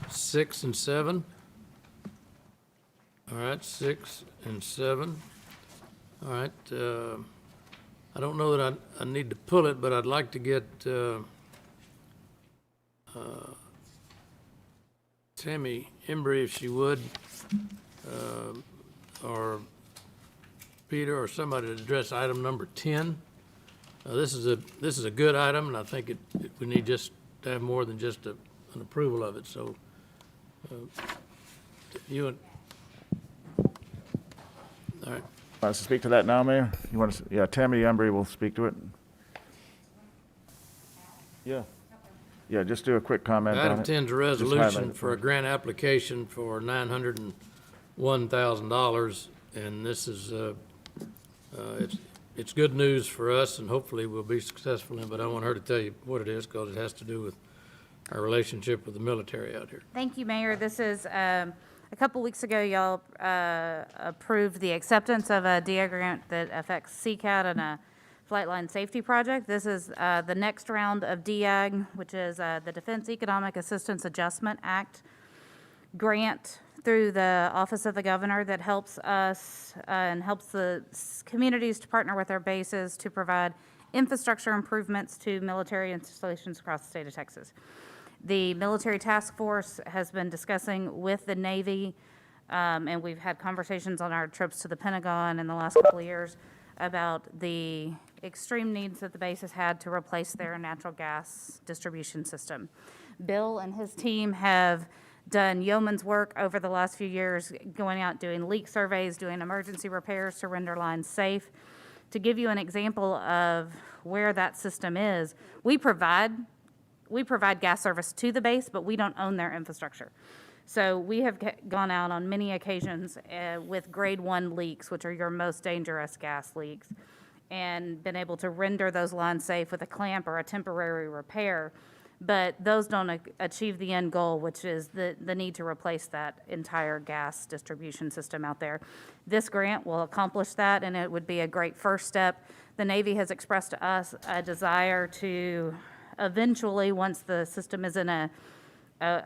[SPEAKER 1] 6 and 7. All right, 6 and 7. All right, I don't know that I need to pull it, but I'd like to get Tammy Embry, if she would, or Peter or somebody to address item number 10. This is a good item, and I think we need just to have more than just an approval of it. So, you and all right.
[SPEAKER 5] Want us to speak to that now, Mayor? You want to, yeah, Tammy Embry will speak to it. Yeah. Yeah, just do a quick comment on it.
[SPEAKER 1] Item 10 is a
[SPEAKER 5] Just highlight
[SPEAKER 1] resolution
[SPEAKER 5] it
[SPEAKER 1] for a
[SPEAKER 5] us.
[SPEAKER 1] grant application for $901,000, and this is it's good news for us, and hopefully we'll be successful in it, but I want her to tell you what it is, because it has to do with our relationship with the military out here.
[SPEAKER 10] Thank you, Mayor. This is, a couple weeks ago, y'all approved the acceptance of a DIA grant that affects CCAT and a flight line safety project. This is the next round of DIAG, which is the Defense Economic Assistance Adjustment Act grant through the Office of the Governor that helps us and helps the communities to partner with our bases to provide infrastructure improvements to military installations across the state of Texas. The military task force has been discussing with the Navy, and we've had conversations on our trips to the Pentagon in the last couple of years about the extreme needs that the base has had to replace their natural gas distribution system. Bill and his team have done yeoman's work over the last few years, going out doing leak surveys, doing emergency repairs to render lines safe. To give you an example of where that system is, we provide gas service to the base, but we don't own their infrastructure. So we have gone out on many occasions with grade 1 leaks, which are your most dangerous gas leaks, and been able to render those lines safe with a clamp or a temporary repair. But those don't achieve the end goal, which is the need to replace that entire gas distribution system out there. This grant will accomplish that, and it would be a great first step. The Navy has expressed to us a desire to eventually, once the system is in a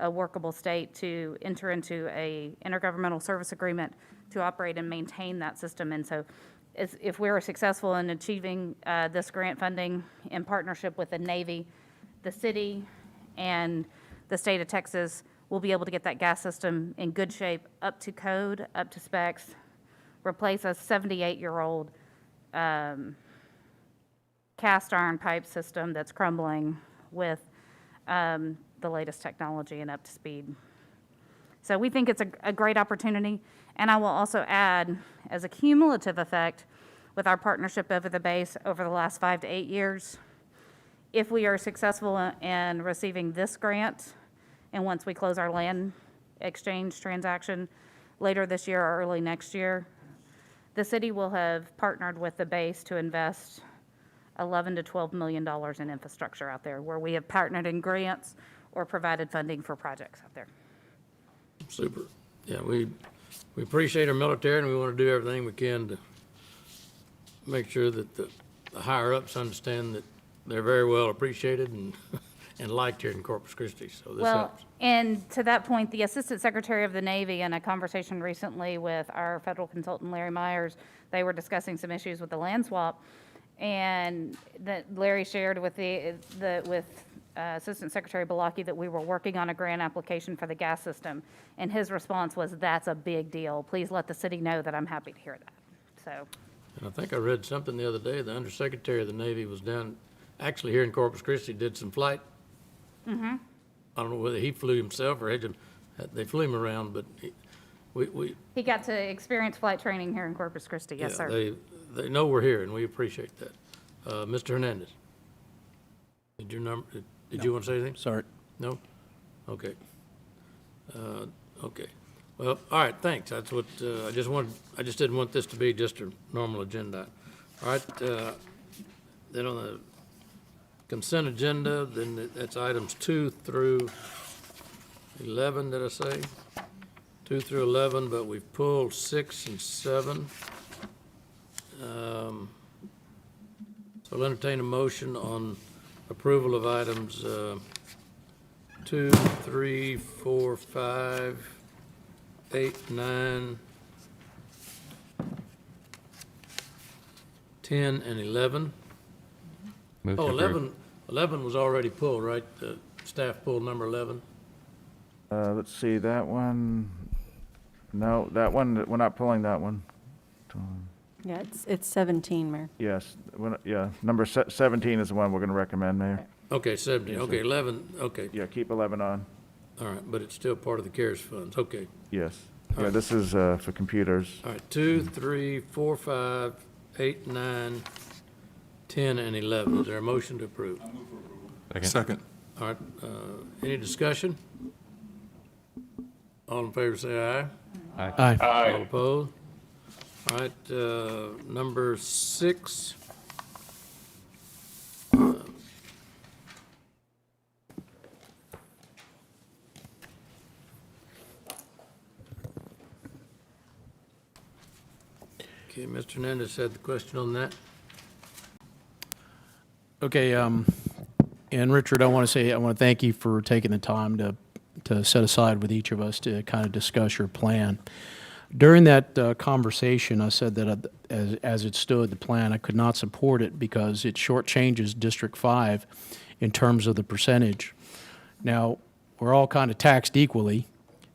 [SPEAKER 10] workable state, to enter into a intergovernmental service agreement to operate and maintain that system. And so if we're successful in achieving this grant funding in partnership with the Navy, the city and the state of Texas will be able to get that gas system in good shape, up to code, up to specs, replace a 78-year-old cast iron pipe system that's crumbling with the latest technology and up to speed. So we think it's a great opportunity. And I will also add, as a cumulative effect, with our partnership over the base over the last 5 to 8 years, if we are successful in receiving this grant, and once we close our land exchange transaction later this year or early next year, The city will have partnered with the base to invest $11 to $12 million in infrastructure out there, where we have partnered in grants or provided funding for projects out there.
[SPEAKER 1] Super. Yeah, we appreciate our military, and we want to do everything we can to make sure that the higher-ups understand that they're very well appreciated and, and liked here in Corpus Christi, so this
[SPEAKER 10] Well,
[SPEAKER 1] helps.
[SPEAKER 10] and to that point, the Assistant Secretary of the Navy, in a conversation recently with our federal consultant, Larry Myers, they were discussing some issues with the land swap, and that Larry shared with Assistant Secretary Balaki that we were working on a grant application for the gas system, and his response was, "That's a big deal. Please let the city know that I'm happy to hear that." So,
[SPEAKER 1] And I think I read something the other day, the Undersecretary of the Navy was down, actually here in Corpus Christi, did some flight. I don't know whether he flew himself or they flew him around, but
[SPEAKER 10] he got to experience flight training here in Corpus Christi. Yes,
[SPEAKER 1] yeah,
[SPEAKER 10] sir.
[SPEAKER 1] they know we're here, and we appreciate that. Mr. Hernandez, did you want to say anything?
[SPEAKER 9] Sorry.
[SPEAKER 1] No? Okay. Okay. Well, all right, thanks. That's what, I just didn't want this to be just a normal agenda. All right, then on the consent agenda, then that's items 2 through 11, did I say? 2 through 11, but we've pulled 6 and 7. So I'll entertain a motion on approval of items 2, 3, 4, 5, 8, 9, 10, and 11.
[SPEAKER 8] Move to
[SPEAKER 1] Oh,
[SPEAKER 8] approve.
[SPEAKER 1] 11 was already pulled, right? Staff pulled number 11.
[SPEAKER 5] Let's see, that one, no, that one, we're not pulling that one.
[SPEAKER 3] Yeah, it's 17, Mayor.
[SPEAKER 5] Yes, yeah, number 17 is the one we're going to recommend, Mayor.
[SPEAKER 1] Okay, 17,
[SPEAKER 5] Yes,
[SPEAKER 1] okay,
[SPEAKER 5] sir.
[SPEAKER 1] 11, okay,
[SPEAKER 5] Yeah, keep 11 on,
[SPEAKER 1] all right, but it's still part of the CARES funds, okay.
[SPEAKER 5] yes.
[SPEAKER 1] All
[SPEAKER 5] Yeah,
[SPEAKER 1] right.
[SPEAKER 5] this is for computers.
[SPEAKER 1] All right, 2, 3, 4, 5, 8, 9, 10, and 11. Is there a motion to approve?
[SPEAKER 2] Second.
[SPEAKER 1] All right, any discussion? All in favor say aye.
[SPEAKER 9] Aye.
[SPEAKER 1] All opposed? All right, number 6. Okay, Mr. Hernandez had the question on that.
[SPEAKER 9] Okay, and Richard, I want to thank you for taking the time to set aside with each of us to kind of discuss your plan. During that conversation, I said that as it stood, the plan, I could not support it because it shortchanges District 5 in terms of the percentage. Now, we're all kind of taxed equally,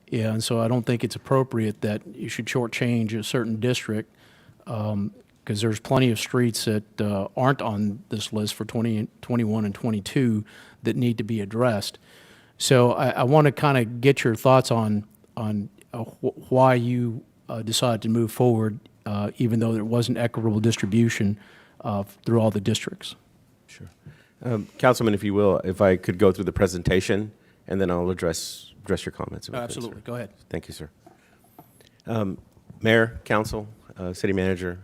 [SPEAKER 9] yeah, and so I don't think it's appropriate that you should shortchange a certain district, because there's plenty of streets that aren't on this list for 2021 and 22 that need to be addressed. So I want to kind of get your thoughts on why you decided to move forward, even though there wasn't equitable distribution through all the districts.
[SPEAKER 11] Sure. Councilman, if you will, if I could go through the presentation, and then I'll address your comments. if I could,
[SPEAKER 9] Absolutely.
[SPEAKER 11] sir.
[SPEAKER 9] Go ahead.
[SPEAKER 11] Thank you, sir. Mayor, Council, City Manager,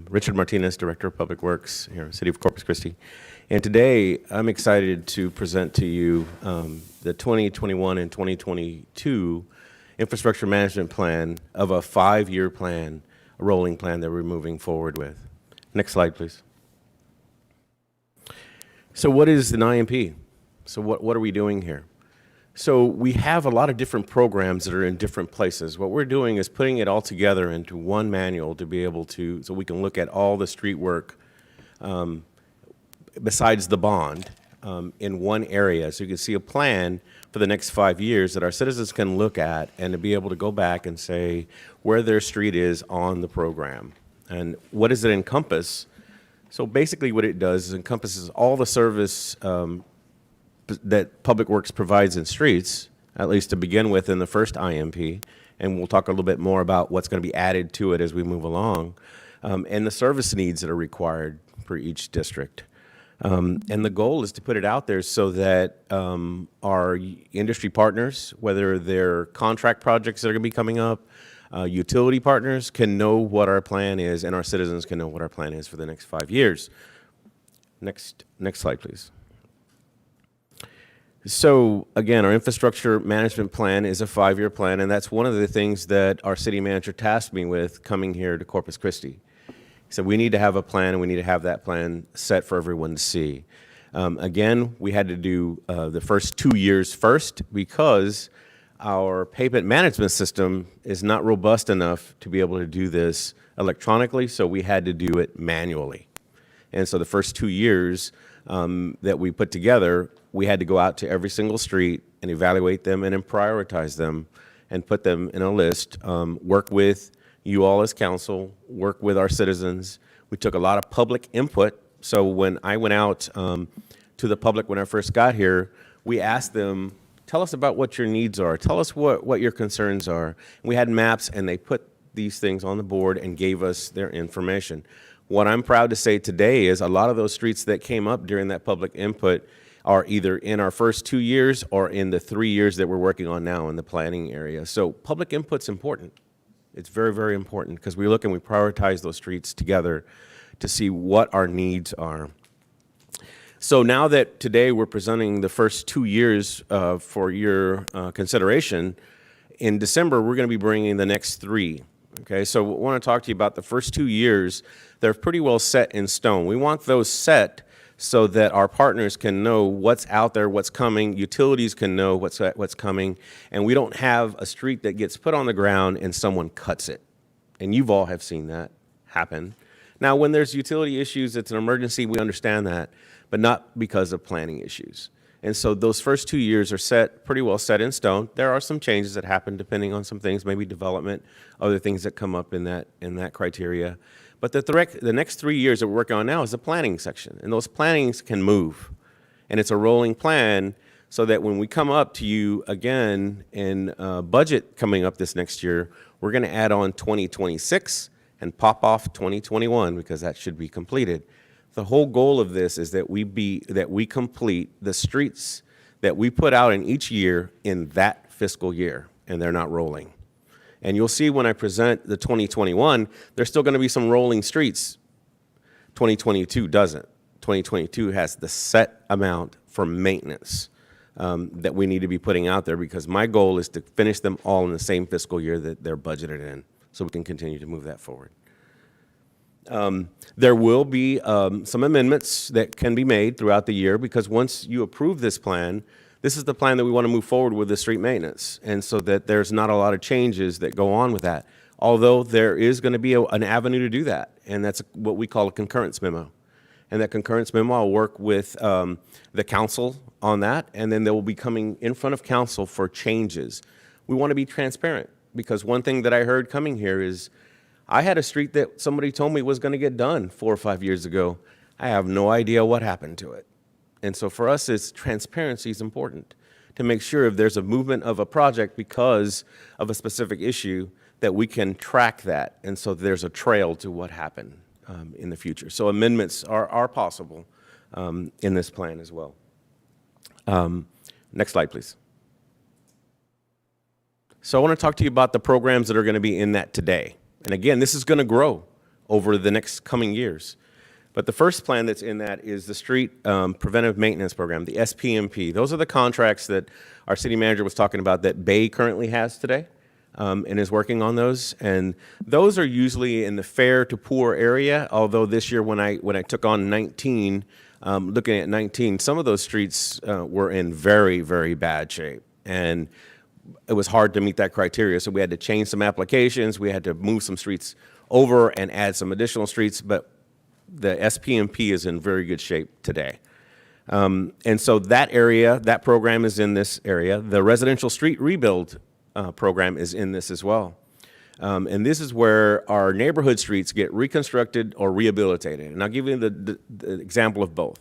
[SPEAKER 11] Richard Martinez, Director of Public Works here, City of Corpus Christi. And today, I'm excited to present to you the 2021 and 2022 Infrastructure Management Plan of a 5-year plan, a rolling plan that we're moving forward with. Next slide, please. So what is an IMP? So what are we doing here? So we have a lot of different programs that are in different places. What we're doing is putting it all together into one manual to be able to, so we can look at all the street work besides the bond in one area. So you can see a plan for the next 5 years that our citizens can look at and to be able to go back and say where their street is on the program. And what does it encompass? So basically what it does is encompasses all the service that Public Works provides in streets, at least to begin with in the first IMP, and we'll talk a little bit more about what's going to be added to it as we move along, and the service needs that are required for each district. And the goal is to put it out there so that our industry partners, whether they're contract projects that are going to be coming up, utility partners can know what our plan is, and our citizens can know what our plan is for the next 5 years. Next slide, please. So again, our infrastructure management plan is a 5-year plan, and that's one of the things that our city manager tasked me with coming here to Corpus Christi. He said, we need to have a plan, and we need to have that plan set for everyone to see. Again, we had to do the first 2 years first because our payment management system is not robust enough to be able to do this electronically, so we had to do it manually. And so the first 2 years that we put together, we had to go out to every single street and evaluate them and then prioritize them and put them in a list, work with you all as council, work with our citizens. We took a lot of public input. So when I went out to the public when I first got here, we asked them, tell us about what your needs are. Tell us what your concerns are. We had maps, and they put these things on the board and gave us their information. What I'm proud to say today is a lot of those streets that came up during that public input are either in our first 2 years or in the 3 years that we're working on now in the planning area. So public input's important. It's very, very important because we look and we prioritize those streets together to see what our needs are. So now that today we're presenting the first 2 years for your consideration, in December we're going to be bringing the next 3. Okay, so I want to talk to you about the first 2 years. They're pretty well set in stone. We want those set so that our partners can know what's out there, what's coming, utilities can know what's coming, and we don't have a street that gets put on the ground and someone cuts it. And you've all have seen that happen. Now, when there's utility issues, it's an emergency, we understand that, but not because of planning issues. And so those first 2 years are pretty well set in stone. There are some changes that happen depending on some things, maybe development, other things that come up in that criteria. But the next 3 years that we're working on now is the planning section, and those plannings can move. And it's a rolling plan so that when we come up to you again in budget coming up this next year, we're going to add on 2026 and pop off 2021 because that should be completed. The whole goal of this is that we complete the streets that we put out in each year in that fiscal year, and they're not rolling. And you'll see when I present the 2021, there's still going to be some rolling streets. 2022 doesn't. 2022 has the set amount for maintenance that we need to be putting out there because my goal is to finish them all in the same fiscal year that they're budgeted in so we can continue to move that forward. There will be some amendments that can be made throughout the year because once you approve this plan, this is the plan that we want to move forward with the street maintenance, and so that there's not a lot of changes that go on with that. Although there is going to be an avenue to do that, and that's what we call a concurrence memo. And that concurrence memo, I'll work with the council on that, and then they will be coming in front of council for changes. We want to be transparent because one thing that I heard coming here is I had a street that somebody told me was going to get done 4 or 5 years ago. I have no idea what happened to it. And so for us, transparency is important to make sure if there's a movement of a project because of a specific issue that we can track that. And so there's a trail to what happened in the future. So amendments are possible in this plan as well. Next slide, please. So I want to talk to you about the programs that are going to be in that today. And again, this is going to grow over the next coming years. But the first plan that's in that is the Street Preventive Maintenance Program, the SPMP. Those are the contracts that our city manager was talking about that Bay currently has today and is working on those. And those are usually in the fair to poor area, although this year when I took on 19, looking at 19, some of those streets were in very, very bad shape. And it was hard to meet that criteria, so we had to change some applications. We had to move some streets over and add some additional streets, but the SPMP is in very good shape today. And so that area, that program is in this area. The Residential Street Rebuild program is in this as well. And this is where our neighborhood streets get reconstructed or rehabilitated. And I'll give you the example of both.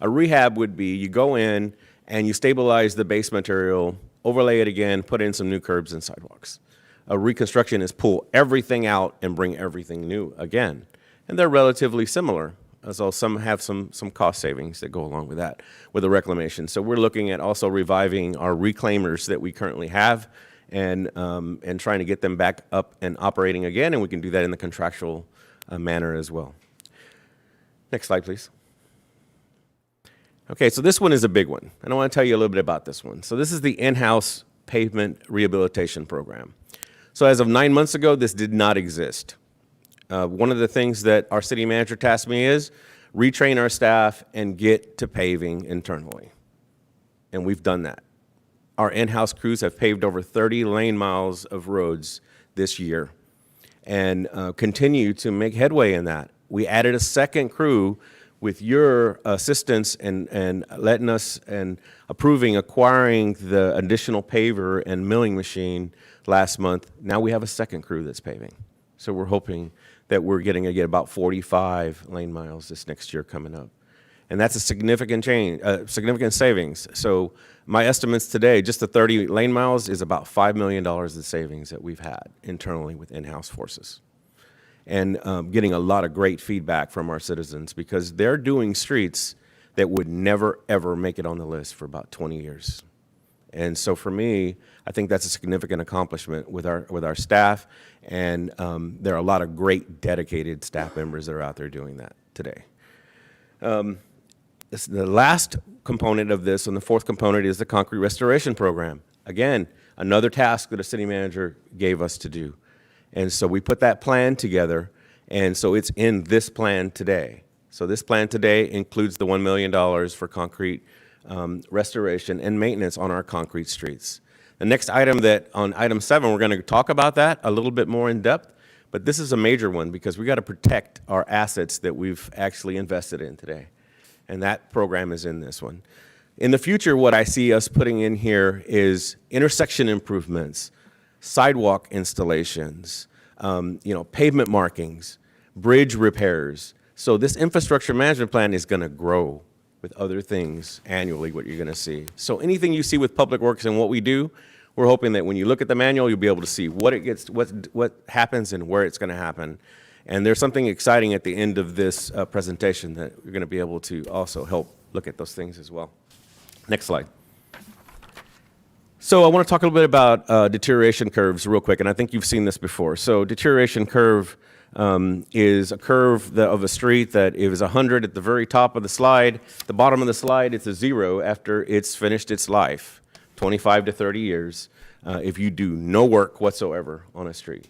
[SPEAKER 11] A rehab would be you go in and you stabilize the base material, overlay it again, put in some new curbs and sidewalks. A reconstruction is pull everything out and bring everything new again. And they're relatively similar, although some have some cost savings that go along with that, with the reclamation. So we're looking at also reviving our reclaimers that we currently have and trying to get them back up and operating again, and we can do that in the contractual manner as well. Next slide, please. Okay, so this one is a big one, and I want to tell you a little bit about this one. So this is the in-house pavement rehabilitation program. So as of 9 months ago, this did not exist. One of the things that our city manager tasked me is retrain our staff and get to paving internally. And we've done that. Our in-house crews have paved over 30 lane miles of roads this year and continue to make headway in that. We added a second crew with your assistance and letting us and acquiring the additional paver and milling machine last month. Now we have a second crew that's paving. So we're hoping that we're getting to get about 45 lane miles this next year coming up. And that's a significant change, significant savings. So my estimates today, just the 30 lane miles is about $5 million in savings that we've had internally with in-house forces. And getting a lot of great feedback from our citizens because they're doing streets that would never, ever make it on the list for about 20 years. And so for me, I think that's a significant accomplishment with our staff, and there are a lot of great dedicated staff members that are out there doing that today. The last component of this, and the fourth component, is the concrete restoration program. Again, another task that a city manager gave us to do. And so we put that plan together, and so it's in this plan today. So this plan today includes the $1 million for concrete restoration and maintenance on our concrete streets. The next item on item 7, we're going to talk about that a little bit more in depth, but this is a major one because we got to protect our assets that we've actually invested in today. And that program is in this one. In the future, what I see us putting in here is intersection improvements, sidewalk installations, pavement markings, bridge repairs. So this infrastructure management plan is going to grow with other things annually, what you're going to see. So anything you see with Public Works and what we do, we're hoping that when you look at the manual, you'll be able to see what happens and where it's going to happen. And there's something exciting at the end of this presentation that you're going to be able to also help look at those things as well. Next slide. So I want to talk a little bit about deterioration curves real quick, and I think you've seen this before. So deterioration curve is a curve of a street that it was 100 at the very top of the slide. The bottom of the slide, it's a 0 after it's finished its life, 25 to 30 years, if you do no work whatsoever on a street.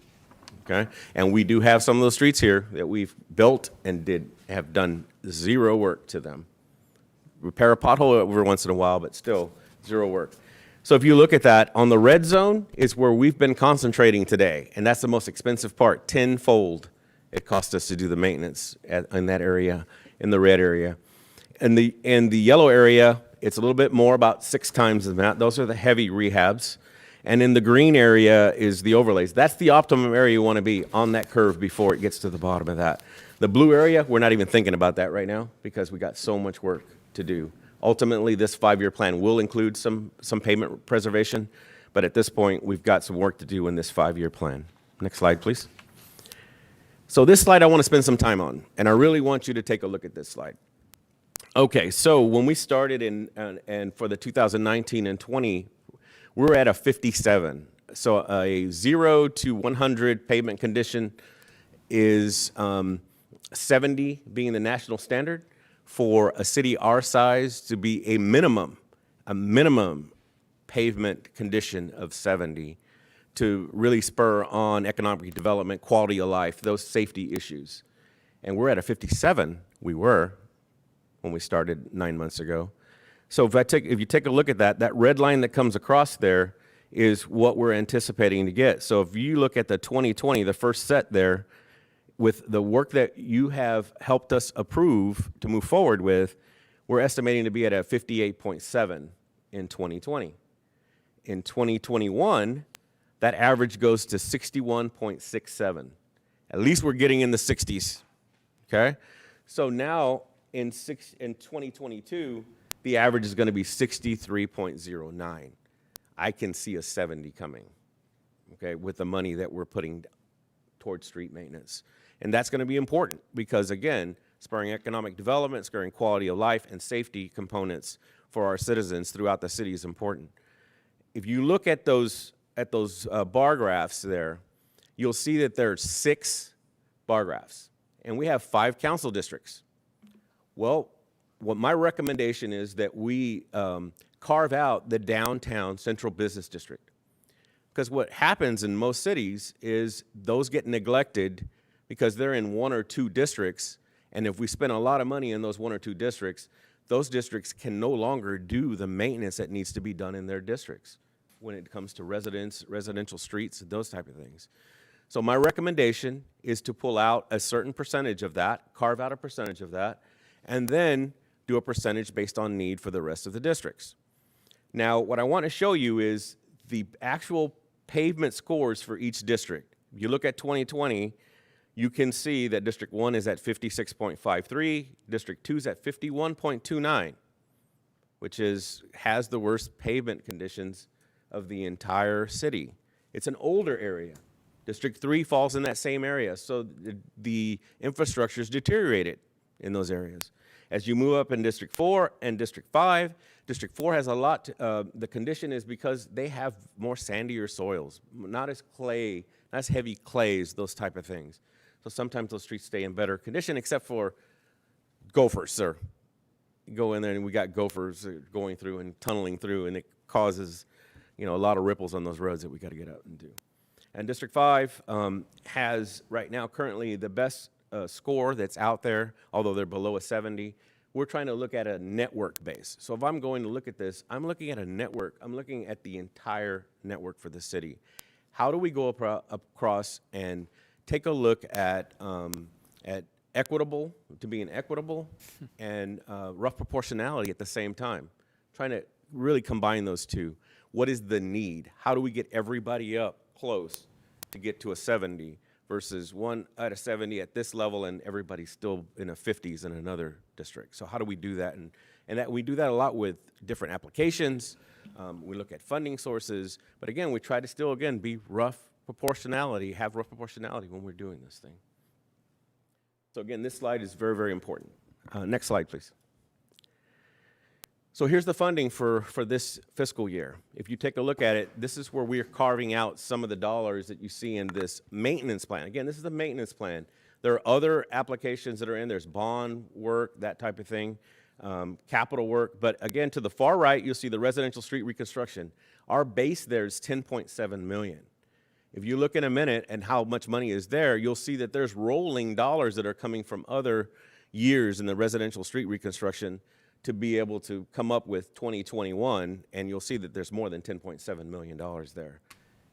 [SPEAKER 11] Okay? And we do have some of those streets here that we've built and have done 0 work to them. Repair a pothole every once in a while, but still 0 work. So if you look at that, on the red zone is where we've been concentrating today, and that's the most expensive part, tenfold it cost us to do the maintenance in that area, in the red area. In the yellow area, it's a little bit more, about 6 times that. Those are the heavy rehabs. And in the green area is the overlays. That's the optimum area you want to be on that curve before it gets to the bottom of that. The blue area, we're not even thinking about that right now because we got so much work to do. Ultimately, this 5-year plan will include some pavement preservation, but at this point, we've got some work to do in this 5-year plan. Next slide, please. So this slide I want to spend some time on, and I really want you to take a look at this slide. Okay, so when we started and for the 2019 and 20, we were at a 57. So a 0 to 100 pavement condition is 70 being the national standard. For a city our size to be a minimum pavement condition of 70 to really spur on economic development, quality of life, those safety issues. And we're at a 57, we were, when we started 9 months ago. So if you take a look at that red line that comes across there is what we're anticipating to get. So if you look at the 2020, the first set there, with the work that you have helped us approve to move forward with, we're estimating to be at a 58.7 in 2020. In 2021, that average goes to 61.67. At least we're getting in the 60s, okay? So now in 2022, the average is going to be 63.09. I can see a 70 coming, okay, with the money that we're putting towards street maintenance. And that's going to be important because, again, spurring economic development, spurring quality of life and safety components for our citizens throughout the city is important. If you look at those at those bar graphs there, you'll see that there are 6 bar graphs, and we have 5 council districts. Well, what my recommendation is that we carve out the downtown central business district. Because what happens in most cities is those get neglected because they're in 1 or 2 districts, and if we spend a lot of money in those 1 or 2 districts, those districts can no longer do the maintenance that needs to be done in their districts when it comes to residential streets, those type of things. So my recommendation is to pull out a certain percentage of that, carve out a percentage of that, and then do a percentage based on need for the rest of the districts. Now, what I want to show you is the actual pavement scores for each district. If you look at 2020, you can see that District 1 is at 56.53, District 2 is at 51.29, which has the worst pavement conditions of the entire city. It's an older area. District 3 falls in that same area, so the infrastructure is deteriorated in those areas. As you move up in District 4 and District 5, District 4 has a lot, the condition is because they have more sandier soils, not as heavy clays, those type of things. So sometimes those streets stay in better condition, except for gophers, sir. You go in there and we got gophers going through and tunneling through, and it causes, a lot of ripples on those roads that we got to get out and do. And District 5 has right now currently the best score that's out there, although they're below a 70. We're trying to look at a network base. So if I'm going to look at this, I'm looking at a network. I'm looking at the entire network for the city. How do we go across and take a look at equitable, to being equitable, and rough proportionality at the same time? Trying to really combine those two. What is the need? How do we get everybody up close to get to a 70 versus one at a 70 at this level and everybody's still in a 50s in another district? So how do we do that? And that we do that a lot with different applications. We look at funding sources, but again, we try to still, again, be rough proportionality, have rough proportionality when we're doing this thing. So again, this slide is very, very important. Next slide, please. So here's the funding for this fiscal year. If you take a look at it, this is where we're carving out some of the dollars that you see in this maintenance plan. Again, this is the maintenance plan. There are other applications that are in. There's bond work, that type of thing, capital work. But again, to the far right, you'll see the residential street reconstruction. Our base there is $10.7 million. If you look in a minute at how much money is there, you'll see that there's rolling dollars that are coming from other years in the residential street reconstruction to be able to come up with 2021, and you'll see that there's more than $10.7 million there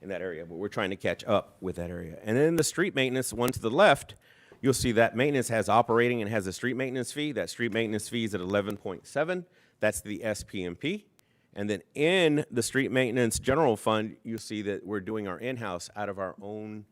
[SPEAKER 11] in that area, but we're trying to catch up with that area. And then the street maintenance, one to the left, you'll see that maintenance has operating and has a street maintenance fee. That street maintenance fee is at 11.7. That's the SPMP. And then in the street maintenance general fund, you see that we're doing our in-house out of our own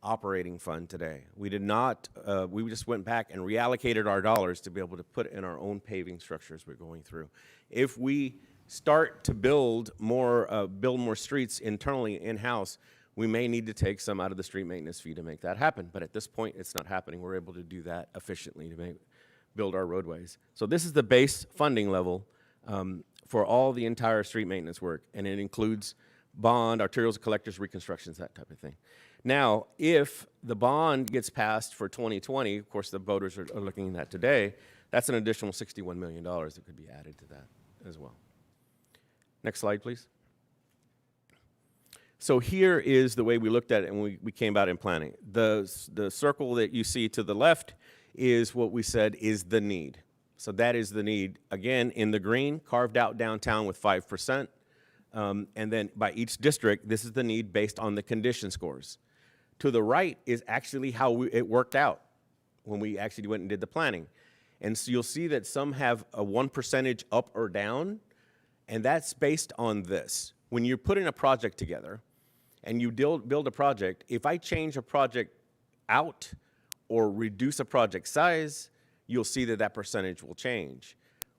[SPEAKER 11] operating fund today. We did not, we just went back and reallocated our dollars to be able to put in our own paving structures we're going through. If we start to build more streets internally in-house, we may need to take some out of the street maintenance fee to make that happen. But at this point, it's not happening. We're able to do that efficiently to build our roadways. So this is the base funding level for all the entire street maintenance work, and it includes bond, arterials, collectors, reconstructions, that type of thing. Now, if the bond gets passed for 2020, of course, the voters are looking at that today, that's an additional $61 million that could be added to that as well. Next slide, please. So here is the way we looked at it when we came about in planning. The circle that you see to the left is what we said is the need. So that is the need, again, in the green, carved out downtown with 5%. And then by each district, this is the need based on the condition scores. To the right is actually how it worked out when we actually went and did the planning. And so you'll see that some have a 1% up or down, and that's based on this. When you're putting a project together and you build a project, if I change a project out or reduce a project size, you'll see that that percentage will change.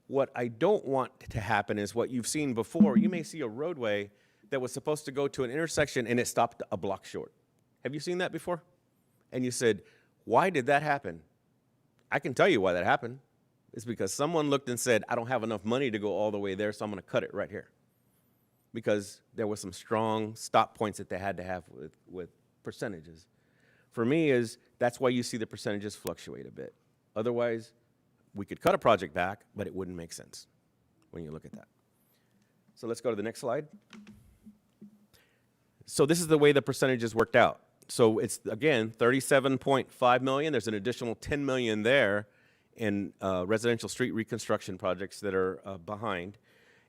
[SPEAKER 11] What I don't want to happen is what you've seen before. You may see a roadway that was supposed to go to an intersection and it stopped a block short. Have you seen that before? And you said, why did that happen? I can tell you why that happened. It's because someone looked and said, I don't have enough money to go all the way there, so I'm going to cut it right here. because there were some strong stop points that they had to have with percentages. For me is, that's why you see the percentages fluctuate a bit. Otherwise, we could cut a project back, but it wouldn't make sense when you look at that. So let's go to the next slide. So this is the way the percentages worked out. So it's, again, 37.5 million. There's an additional 10 million there in residential street reconstruction projects that are behind.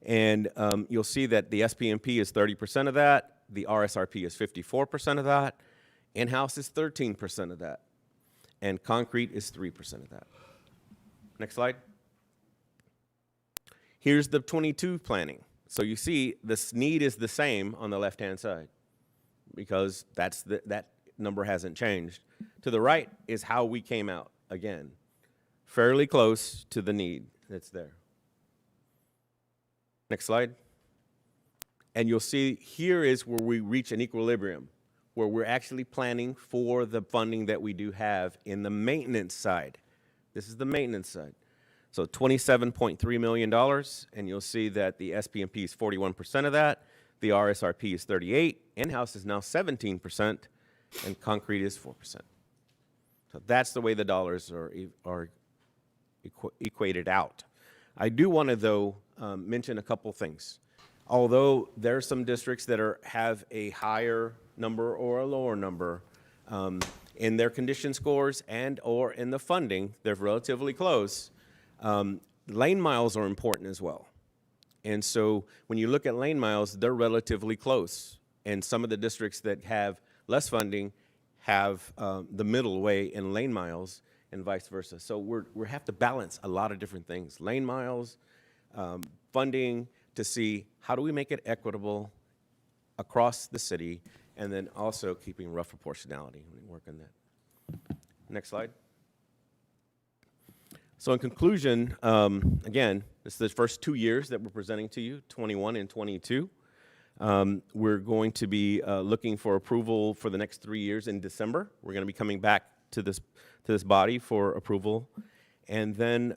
[SPEAKER 11] And you'll see that the SPMP is 30% of that. The RSRP is 54% of that. In-house is 13% of that. And concrete is 3% of that. Next slide. Here's the 22 planning. So you see this need is the same on the left-hand side because that number hasn't changed. To the right is how we came out, again, fairly close to the need that's there. Next slide. And you'll see here is where we reach an equilibrium, where we're actually planning for the funding that we do have in the maintenance side. This is the maintenance side. So $27.3 million, and you'll see that the SPMP is 41% of that, the RSRP is 38%, in-house is now 17%, and concrete is 4%. So that's the way the dollars are equated out. I do want to, though, mention a couple things. Although there are some districts that have a higher number or a lower number in their condition scores and or in the funding, they're relatively close. Lane miles are important as well. And so when you look at lane miles, they're relatively close. And some of the districts that have less funding have the middle way in lane miles and vice versa. So we have to balance a lot of different things. Lane miles, funding, to see how do we make it equitable across the city, and then also keeping rough proportionality when we work on that. Next slide. So in conclusion, again, this is the first 2 years that we're presenting to you, 21 and 22. We're going to be looking for approval for the next 3 years in December. We're going to be coming back to this body for approval. And then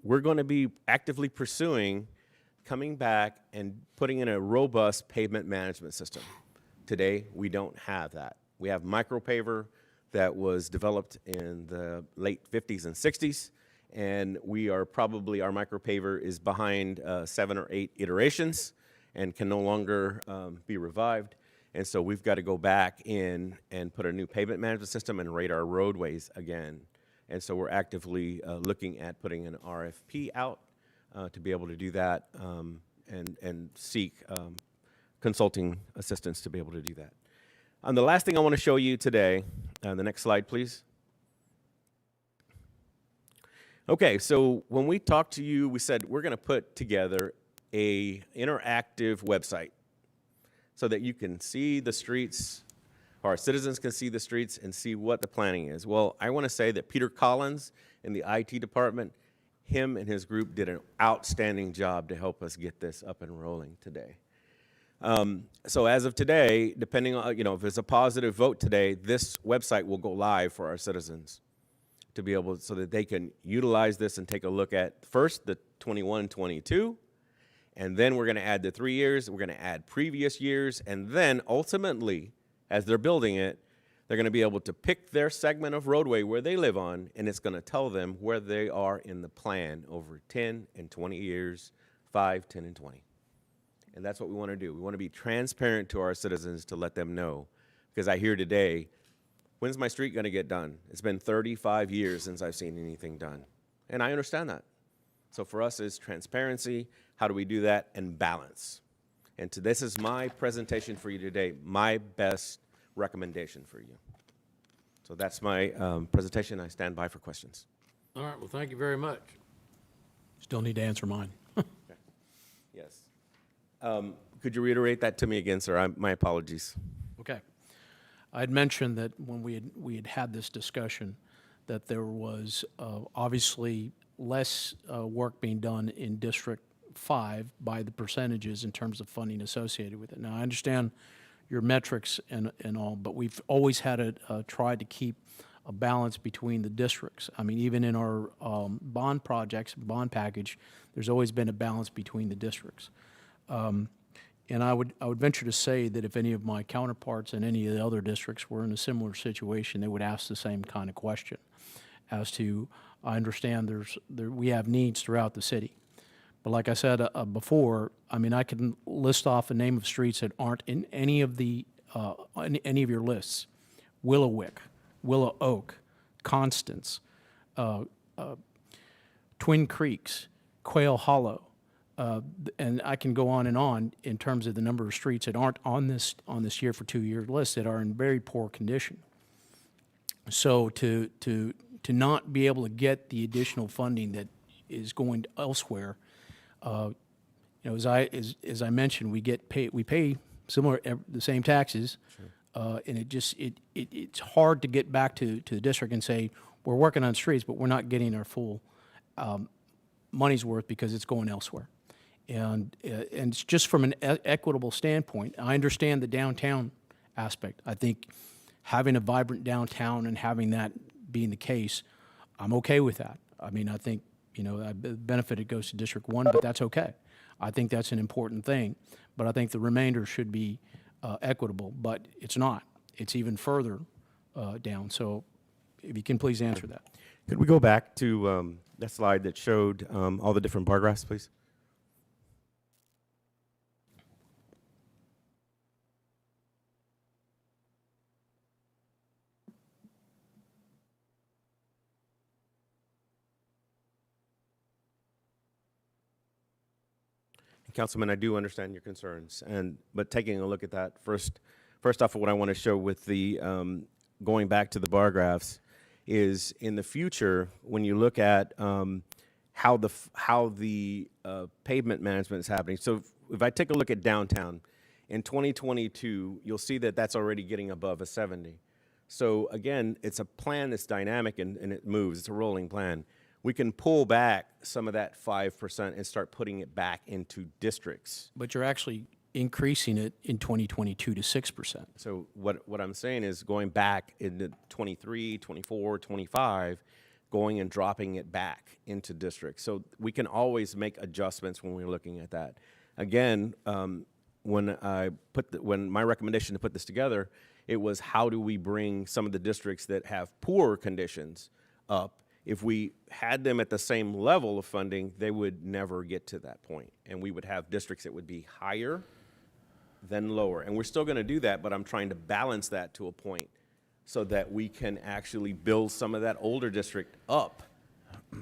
[SPEAKER 11] we're going to be actively pursuing coming back and putting in a robust pavement management system. Today, we don't have that. We have micropaver that was developed in the late 50s and 60s, and our micropaver is behind 7 or 8 iterations and can no longer be revived. And so we've got to go back in and put a new pavement management system and rate our roadways again. And so we're actively looking at putting an RFP out to be able to do that and seek consulting assistance to be able to do that. And the last thing I want to show you today, the next slide, please. Okay, so when we talked to you, we said we're going to put together a interactive website so that you can see the streets, or our citizens can see the streets and see what the planning is. Well, I want to say that Peter Collins in the IT department, him and his group did an outstanding job to help us get this up and rolling today. So as of today, depending on, if it's a positive vote today, this website will go live for our citizens to be able, so that they can utilize this and take a look at first the 21, 22, and then we're going to add the 3 years, we're going to add previous years, and then ultimately, as they're building it, they're going to be able to pick their segment of roadway where they live on, and it's going to tell them where they are in the plan over 10 and 20 years, 5, 10, and 20. And that's what we want to do. We want to be transparent to our citizens to let them know. Because I hear today, when's my street going to get done? It's been 35 years since I've seen anything done. And I understand that. So for us, it's transparency. How do we do that? And balance. And this is my presentation for you today, my best recommendation for you. So that's my presentation. I stand by for questions.
[SPEAKER 1] All right, well, thank you very much.
[SPEAKER 9] Still need to answer mine.
[SPEAKER 11] Yes. Could you reiterate that to me again, sir? My apologies.
[SPEAKER 9] Okay. I'd mentioned that when we had this discussion, that there was obviously less work being done in District 5 by the percentages in terms of funding associated with it. Now, I understand your metrics and all, but we've always had tried to keep a balance between the districts. I mean, even in our bond projects, bond package, there's always been a balance between the districts. And I would venture to say that if any of my counterparts in any of the other districts were in a similar situation, they would ask the same kind of question as to, I understand we have needs throughout the city. But like I said before, I mean, I can list off a name of streets that aren't in any of any of your lists. Willowick, Willow Oak, Constance, Twin Creeks, Quail Hollow, and I can go on in terms of the number of streets that aren't on this year for 2-year list that are in very poor condition. So to not be able to get the additional funding that is going elsewhere, you know, as I mentioned, we pay the same taxes, and it's hard to get back to the district and say we're working on streets, but we're not getting our full money's worth because it's going elsewhere. And it's just from an equitable standpoint. I understand the downtown aspect. I think having a vibrant downtown and having that being the case, I'm okay with that. I mean, I think, you know, the benefit it goes to District 1, but that's okay. I think that's an important thing. But I think the remainder should be equitable, but it's not. It's even further down. So if you can please answer that.
[SPEAKER 11] Could we go back to that slide that showed all the different bar graphs, please? Councilman, I do understand your concerns, but taking a look at that, first off, what I want to show with the going back to the bar graphs is in the future when you look at how the pavement management is happening. So if I take a look at downtown in 2022, you'll see that that's already getting above a 70. So again, it's a plan that's dynamic and it moves. It's a rolling plan. We can pull back some of that 5% and start putting it back into districts.
[SPEAKER 9] But you're actually increasing it in 2022 to 6%.
[SPEAKER 11] So what I'm saying is going back into 23, 24, 25, going and dropping it back into districts. So we can always make adjustments when we're looking at that. Again, when my recommendation to put this together, it was how do we bring some of the districts that have poor conditions up. If we had them at the same level of funding, they would never get to that point. And we would have districts that would be higher than lower. And we're still going to do that, but I'm trying to balance that to a point so that we can actually build some of that older district up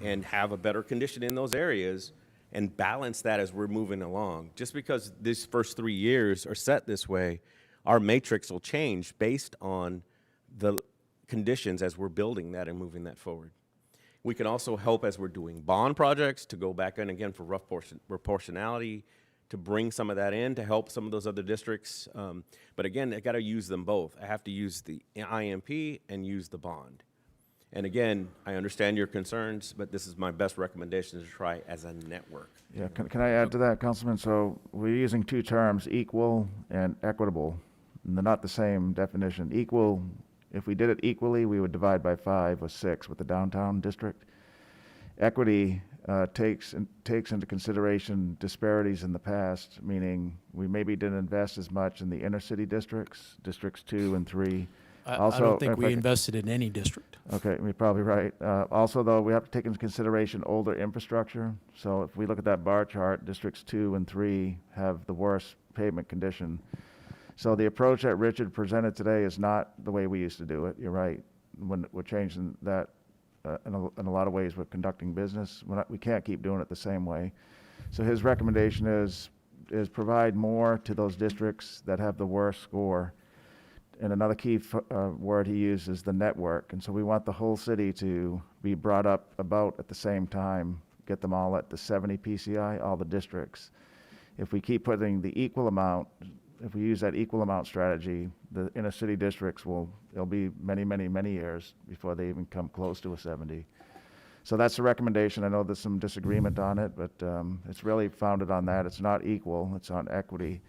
[SPEAKER 11] and have a better condition in those areas and balance that as we're moving along. Just because these first 3 years are set this way, our matrix will change based on the conditions as we're building that and moving that forward. We can also help as we're doing bond projects to go back in again for rough proportionality, to bring some of that in to help some of those other districts. But again, I got to use them both. I have to use the IMP and use the bond. And again, I understand your concerns, but this is my best recommendation to try as a network.
[SPEAKER 5] Yeah, can I add to that, Councilman? So we're using two terms, equal and equitable, and they're not the same definition. Equal, if we did it equally, we would divide by 5 or 6 with the downtown district. Equity takes into consideration disparities in the past, meaning we maybe didn't invest as much in the inner city districts, districts 2 and 3.
[SPEAKER 9] I don't think we invested in any district.
[SPEAKER 5] Okay, you're probably right. Also, though, we have to take into consideration older infrastructure. So if we look at that bar chart, districts 2 and 3 have the worst pavement condition. So the approach that Richard presented today is not the way we used to do it. You're right. When we're changing that in a lot of ways, we're conducting business. We can't keep doing it the same way. So his recommendation is provide more to those districts that have the worst score. And another key word he used is the network. And so we want the whole city to be brought up about at the same time, get them all at the 70 PCI, all the districts. If we keep putting the equal amount, if we use that equal amount strategy, the inner city districts it'll be many, many, many years before they even come close to a 70. So that's the recommendation. I know there's some disagreement on it, but it's really founded on that. It's not equal, it's on equity.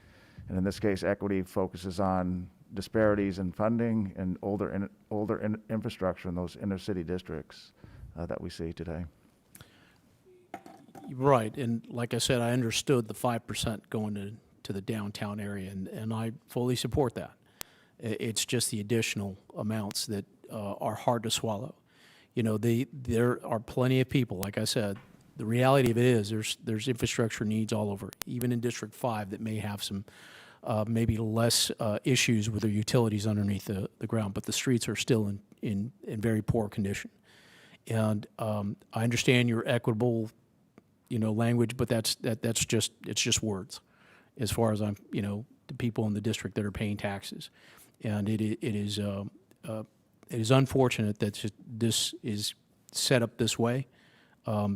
[SPEAKER 5] And in this case, equity focuses on disparities in funding and older infrastructure in those inner city districts that we see today.
[SPEAKER 9] Right, and like I said, I understood the 5% going to to the downtown area, and I fully support that. It's just the additional amounts that are hard to swallow. You know, there are plenty of people, like I said, the reality of it is there's infrastructure needs all over, even in District 5 that may have some maybe less issues with their utilities underneath the ground, but the streets are still in very poor condition. And I understand your equitable, language, but it's just words, as far as I'm, the people in the district that are paying taxes, and it is unfortunate that this is set up this way,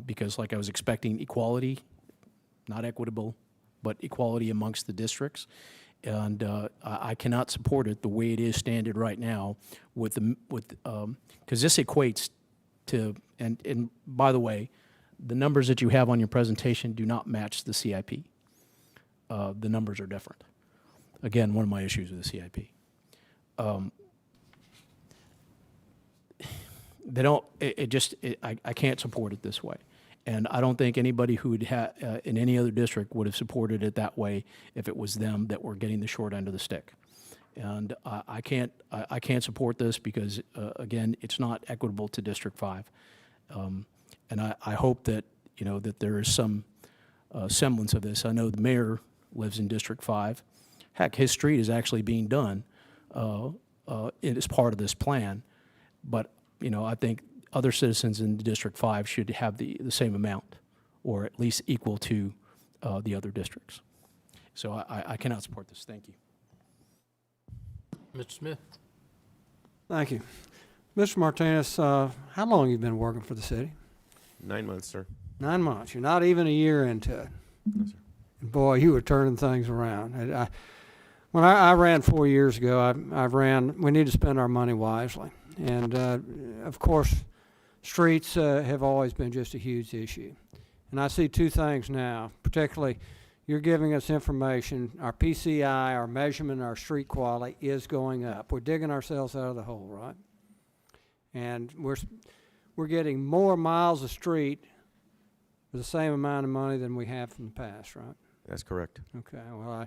[SPEAKER 9] because like I was expecting equality, not equitable, but equality amongst the districts. And I cannot support it the way it is standard right now because this equates to, and by the way, the numbers that you have on your presentation do not match the CIP. The numbers are different. Again, one of my issues with the CIP. They don't, I can't support it this way. And I don't think anybody who would in any other district would have supported it that way if it was them that were getting the short end of the stick. And I can't support this because, again, it's not equitable to District 5. And I hope that, that there is some semblance of this. I know the mayor lives in District 5. Heck, his street is actually being done as part of this plan. But, I think other citizens in District 5 should have the same amount, or at least equal to the other districts. So I cannot support this. Thank you.
[SPEAKER 1] Mr. Smith?
[SPEAKER 12] Thank you. Mr. Martinez, how long have you been working for the city?
[SPEAKER 11] 9 months, sir.
[SPEAKER 12] 9 months. You're not even a year into it.
[SPEAKER 11] No, sir.
[SPEAKER 12] And boy, you were turning things around. When I ran 4 years ago, we need to spend our money wisely. And, of course, streets have always been just a huge issue. And I see two things now, particularly you're giving us information. Our PCI, our measurement, our street quality is going up. We're digging ourselves out of the hole, right? And we're getting more miles of street for the same amount of money than we have in the past, right?
[SPEAKER 11] That's correct.
[SPEAKER 12] Okay, well,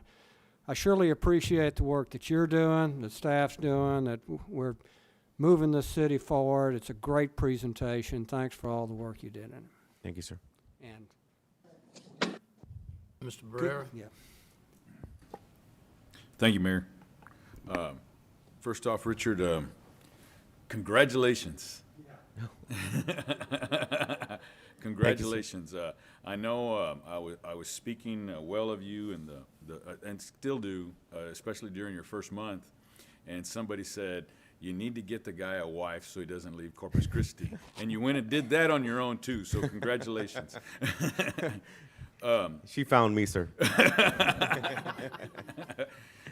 [SPEAKER 12] I surely appreciate the work that you're doing, the staff's doing, that we're moving this city forward. It's a great presentation. Thanks for all the work you did in it.
[SPEAKER 11] Thank you, sir.
[SPEAKER 12] And
[SPEAKER 1] Mr. Barrera?
[SPEAKER 12] yeah.
[SPEAKER 2] Thank you, Mayor. First off, Richard, congratulations. Congratulations. I know I was speaking well of you and and still do, especially during your first month. And somebody said, you need to get the guy a wife so he doesn't leave Corpus Christi. And you went and did that on your own, too, so congratulations.
[SPEAKER 11] She found me, sir.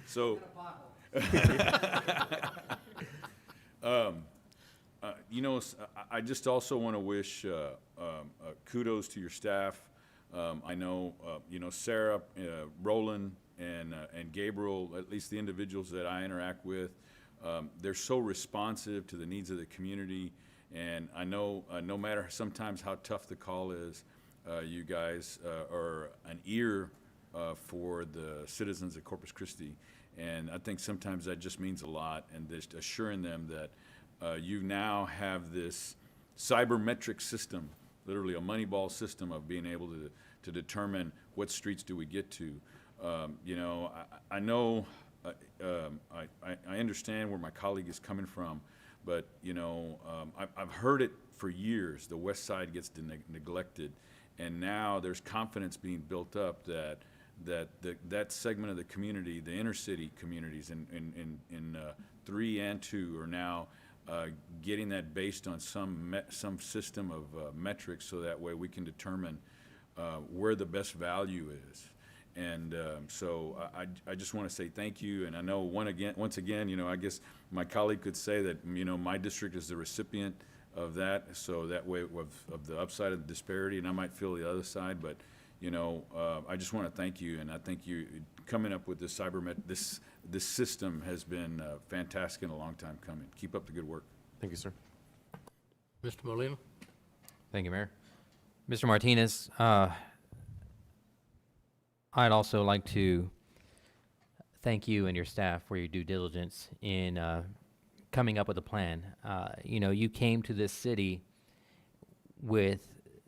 [SPEAKER 2] So, I just also want to wish kudos to your staff. I know, Sarah, Roland, and Gabriel, at least the individuals that I interact with, they're so responsive to the needs of the community. And I know no matter sometimes how tough the call is, you guys are an ear for the citizens of Corpus Christi. And I think sometimes that just means a lot, and just assuring them that you now have this cybermetric system, literally a Moneyball system of being able to determine what streets do we get to. I know, I understand where my colleague is coming from, but I've heard it for years. The west side gets neglected, and now there's confidence being built up that segment of the community, the inner city communities in 3 and 2 are now getting that based on some system of metrics, so that way we can determine where the best value is. And so I just want to say thank you. And I know once again, I guess my colleague could say that, my district is the recipient of that. So that way of the upside of the disparity, and I might feel the other side, but I just want to thank you. And I think you coming up with this this system has been fantastic and a long time coming. Keep up the good work.
[SPEAKER 11] Thank you, sir.
[SPEAKER 1] Mr. Molina?
[SPEAKER 8] Thank you, Mayor. Mr. Martinez, I'd also like to thank you and your staff for your due diligence in coming up with a plan. You came to this city with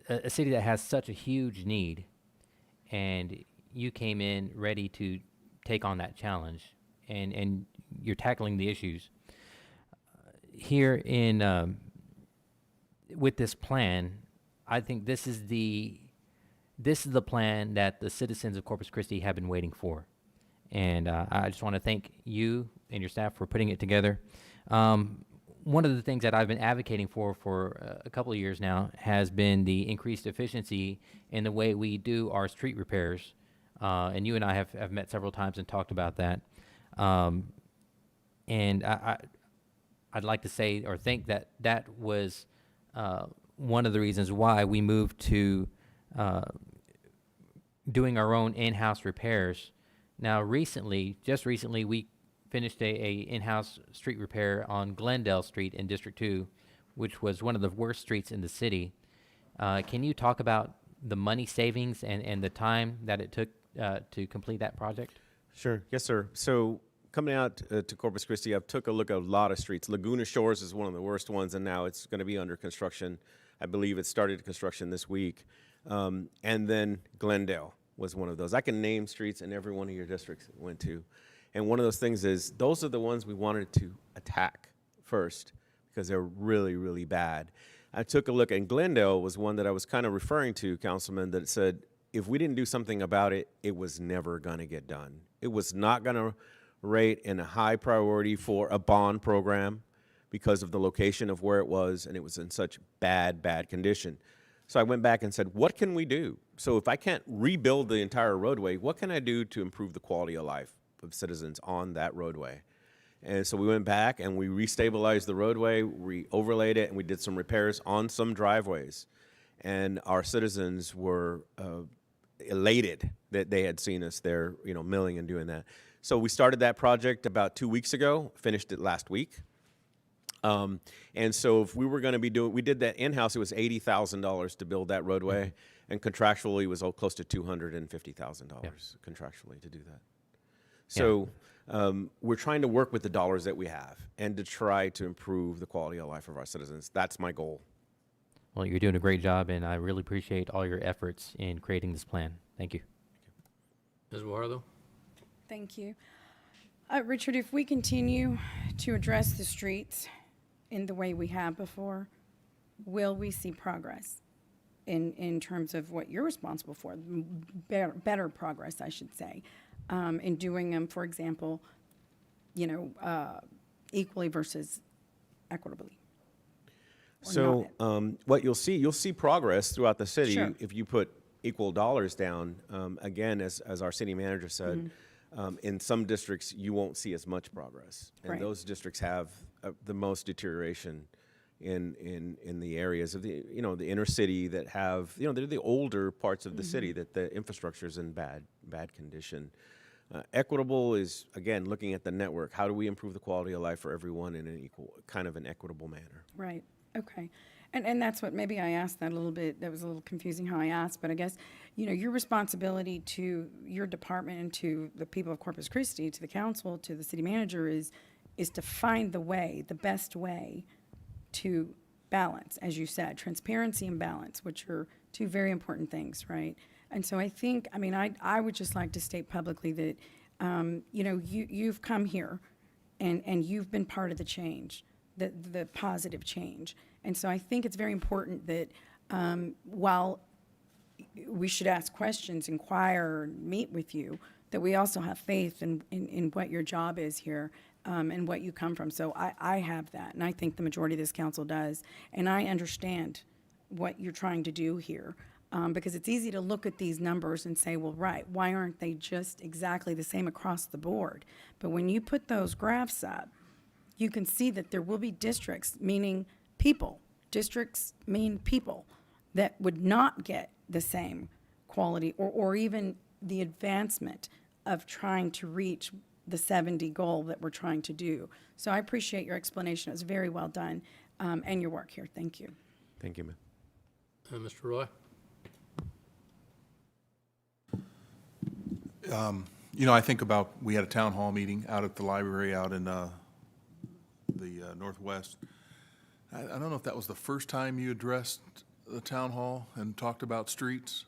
[SPEAKER 8] a city that has such a huge need, and you came in ready to take on that challenge, and you're tackling the issues. Here with this plan, I think this is the plan that the citizens of Corpus Christi have been waiting for. And I just want to thank you and your staff for putting it together. One of the things that I've been advocating for a couple of years now has been the increased efficiency in the way we do our street repairs. And you and I have met several times and talked about that. And I'd like to say or think that that was one of the reasons why we moved to doing our own in-house repairs. Now, just recently, we finished a in-house street repair on Glendale Street in District 2, which was one of the worst streets in the city. Can you talk about the money savings and the time that it took to complete that project?
[SPEAKER 11] Sure. Yes, sir. So coming out to Corpus Christi, I've took a look at a lot of streets. Laguna Shores is one of the worst ones, and now it's going to be under construction. I believe it started construction this week. And then Glendale was one of those. I can name streets in every one of your districts it went to. And one of those things is those are the ones we wanted to attack first because they're really, really bad. I took a look, and Glendale was one that I was kind of referring to, Councilman, that said if we didn't do something about it, it was never going to get done. It was not going to rate in a high priority for a bond program because of the location of where it was, and it was in such bad condition. So I went back and said, what can we do? So if I can't rebuild the entire roadway, what can I do to improve the quality of life of citizens on that roadway? And so we went back and we restabilized the roadway, we overlaid it, and we did some repairs on some driveways. And our citizens were elated that they had seen us there, milling and doing that. So we started that project about 2 weeks ago, finished it last week. And so if we were going to be we did that in-house, it was $80,000 to build that roadway, and contractually it was close to $250,000 contractually to do that. So we're trying to work with the dollars that we have and to try to improve the quality of life of our citizens. That's my goal.
[SPEAKER 8] Well, you're doing a great job, and I really appreciate all your efforts in creating this plan. Thank you.
[SPEAKER 1] Ms. Guajardo?
[SPEAKER 6] Thank you. Richard, if we continue to address the streets in the way we have before, will we see progress in terms of what you're responsible for? Better progress, I should say, in doing them, for example, equally versus equitably?
[SPEAKER 11] So what you'll see progress throughout the city.
[SPEAKER 6] Sure.
[SPEAKER 11] If you put equal dollars down. Again, as our city manager said, in some districts you won't see as much progress, and
[SPEAKER 6] Right.
[SPEAKER 11] those districts have the most deterioration in the areas of the the inner city that have they're the older parts of the city that the infrastructure is in bad condition. Equitable is, again, looking at the network. How do we improve the quality of life for everyone in an equitable manner?
[SPEAKER 6] Right, okay. And that's what, maybe I asked that a little bit, that was a little confusing how I asked, but I guess, your responsibility to your department and to the people of Corpus Christi, to the council, to the city manager is to find the best way to balance, as you said, transparency and balance, which are two very important things, right? And so I think, I would just like to state publicly that, you've come here and you've been part of the change, the positive change. And so I think it's very important that while we should ask questions, inquire, meet with you, that we also have faith in what your job is here and what you come from. So I have that, and I think the majority of this council does. And I understand what you're trying to do here. Because it's easy to look at these numbers and say, well, right, why aren't they just exactly the same across the board? But when you put those graphs up, you can see that there will be districts, meaning people, districts mean people, that would not get the same quality or even the advancement of trying to reach the 70 goal that we're trying to do. So I appreciate your explanation. It was very well done, and your work here. Thank you.
[SPEAKER 11] Thank you, ma'am.
[SPEAKER 1] Mr. Roy?
[SPEAKER 13] You know, I think about, we had a town hall meeting out at the library out in the Northwest. I don't know if that was the first time you addressed the town hall and talked about streets.